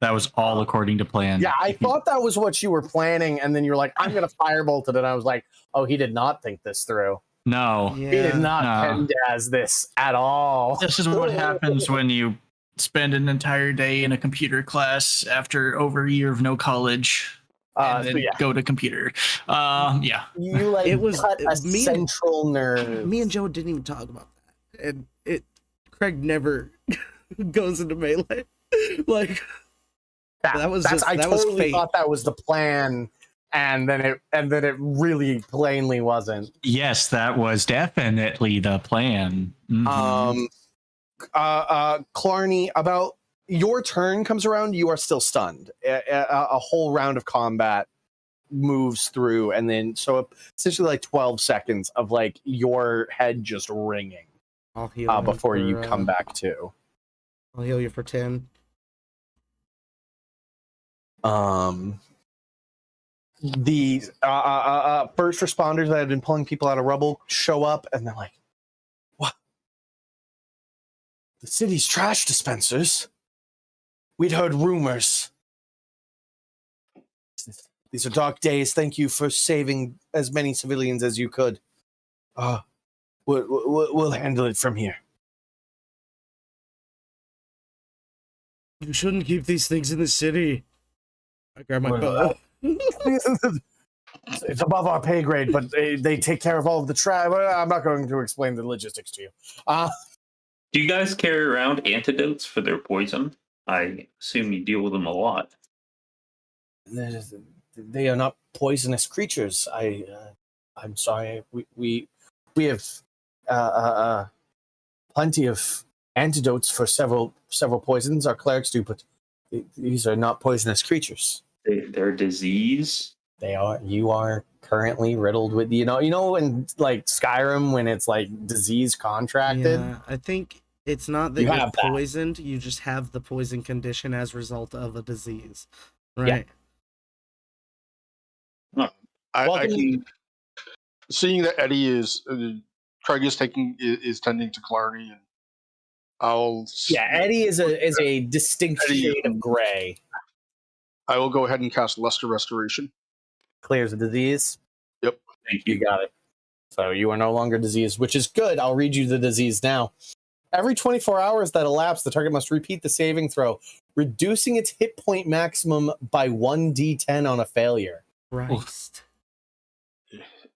That was all according to plan. Yeah, I thought that was what you were planning, and then you're like, I'm going to firebolt it, and I was like, oh, he did not think this through. No. Yeah. He did not No. Pendaz this at all. This is what happens when you spend an entire day in a computer class after over a year of no college. And then go to computer. Yeah. You like It was- cut a me and- central nerve. Me and Joe didn't even talk about that. And Craig never goes into melee. Like that was just I that was totally fate. thought that was the plan, and then it really plainly wasn't. Yes, that was definitely the plan. Mhm. Clarny, about your turn comes around, you are still stunned. A whole round of combat moves through, and then so essentially like 12 seconds of like your head just ringing I'll heal him before you for, come back to. I'll heal you for 10. The first responders that had been pulling people out of rubble show up, and they're like, "What? The city's trash dispensers? We'd heard rumors. These are dark days. Thank you for saving as many civilians as you could. We'll handle it from here." You shouldn't keep these things in the city. I grab my Well, bow. It's above our pay grade, but they take care of all of the trash. I'm not going to explain the logistics to you. Do you guys carry around antidotes for their poison? I assume you deal with them a lot. They are not poisonous creatures. I'm sorry. We have plenty of antidotes for several poisons. Our clerics do, but these are not poisonous creatures. They're disease. They are. You are currently riddled with in like Skyrim when it's like disease contracted. Yeah, I think it's not that You you're have that. poisoned. You just have the poison condition as a result of a disease, right? I can, seeing that Eddie is Craig is tending to Clarny, and I'll Eddie is a distinct Eddie- shade of gray. I will go ahead and cast Lesser Restoration. Clears the disease. Thank You you. got it. So you are no longer diseased, which is good. I'll read you the disease now. Every 24 hours that elapse, the target must repeat the saving throw, reducing its hit point maximum by 1d10 on a failure. Christ.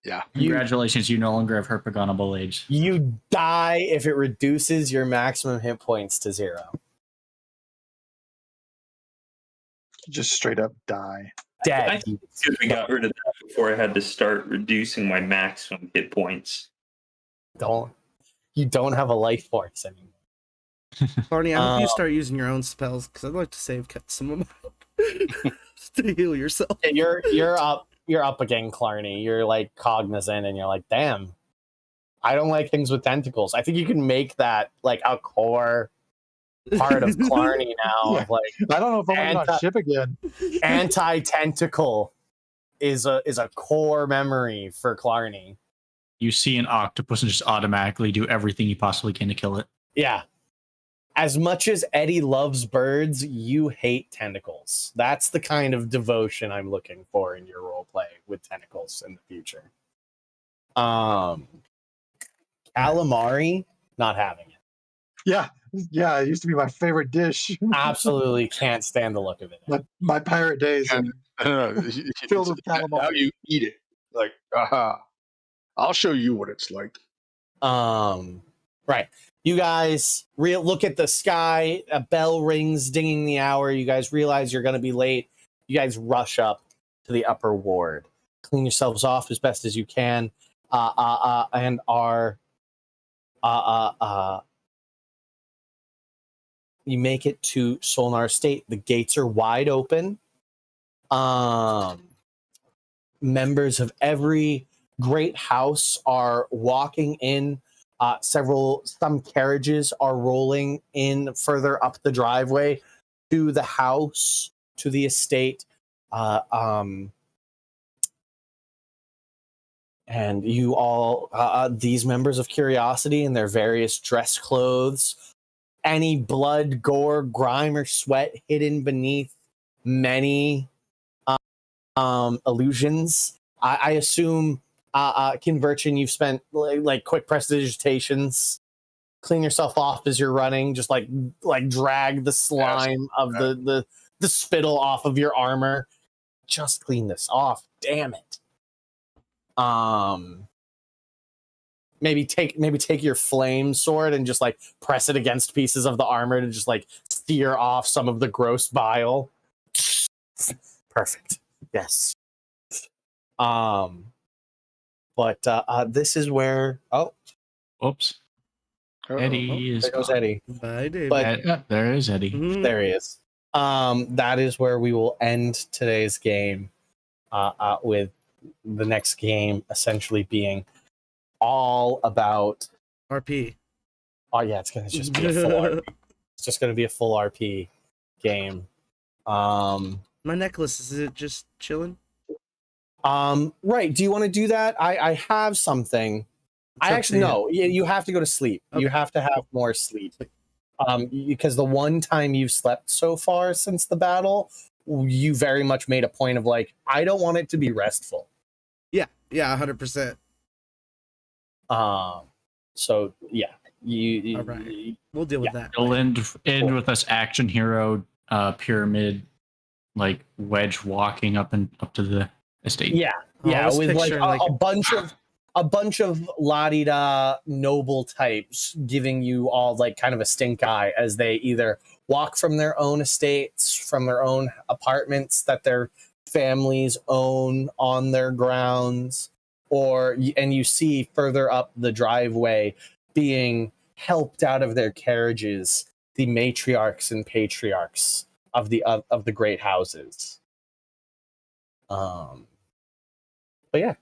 Yeah. Congratulations, you no longer have herpagonable age. You die if it reduces your maximum hit points to 0. Just straight up die. Dead. I think we got rid of that before I had to start reducing my maximum hit points. You don't have a life force anymore. Barney, I hope you start using your own spells because I'd like to save some of mine to heal yourself. You're up again, Clarny. You're like cognizant, and you're like, damn, I don't like things with tentacles. I think you can make that like a core part of Clarny now. Yeah. Of like I don't know if I'm on ship again. anti-tentacle is a core memory for Clarny. You see an octopus and just automatically do everything you possibly can to kill it. Yeah. As much as Eddie loves birds, you hate tentacles. That's the kind of devotion I'm looking for in your role play with tentacles in the future. Calamari, not having it. Yeah, it used to be my favorite dish. Absolutely can't stand the look of it. my pirate days. And Filled with Now calamari. you eat it. Like, I'll show you what it's like. Right. You guys look at the sky, a bell rings, dinging the hour. You guys realize you're going to be late. You guys rush up to the upper ward. Clean yourselves off as best as you can. And are you make it to Solnar Estate. The gates are wide open. Members of every great house are walking in. Some carriages are rolling in further up the driveway to the house, to the estate. And you all, these members of Curiosity in their various dress clothes, any blood, gore, grime, or sweat hidden beneath many illusions. I assume, Conversion, you've spent like quick prestidigitations. Clean yourself off as you're running. Just like drag the slime of the spittle off of your armor. Just clean this off. Damn it. Maybe take your flame sword and just like press it against pieces of the armor to just like steer off some of the gross bile. Perfect. Yes. But this is where Oops. Eddie is there goes gone. Eddie. Bye, David. But There is Eddie. there he is. That is where we will end today's game. With the next game essentially being all about RP. Oh yeah, it's gonna just be a full RP. It's just gonna be a full RP game. My necklace, is it just chilling? Right. Do you want to do that? I have something. It's up to you. No. You have to go to sleep. Okay. You have to have more sleep. Because the one time you've slept so far since the battle, you very much made a point of like, I don't want it to be restful. Yeah, 100%. So yeah, All right. We'll deal with that. It'll end with us action hero pyramid, like wedge walking up to the estate. Yeah, Oh, I was with like picturing, a bunch of la-di-da noble types giving you all like kind of a stink eye as they either walk from their own estates, from their own apartments that their families own on their grounds, and you see further up the driveway being helped out of their carriages the matriarchs and patriarchs of the great houses. But yeah,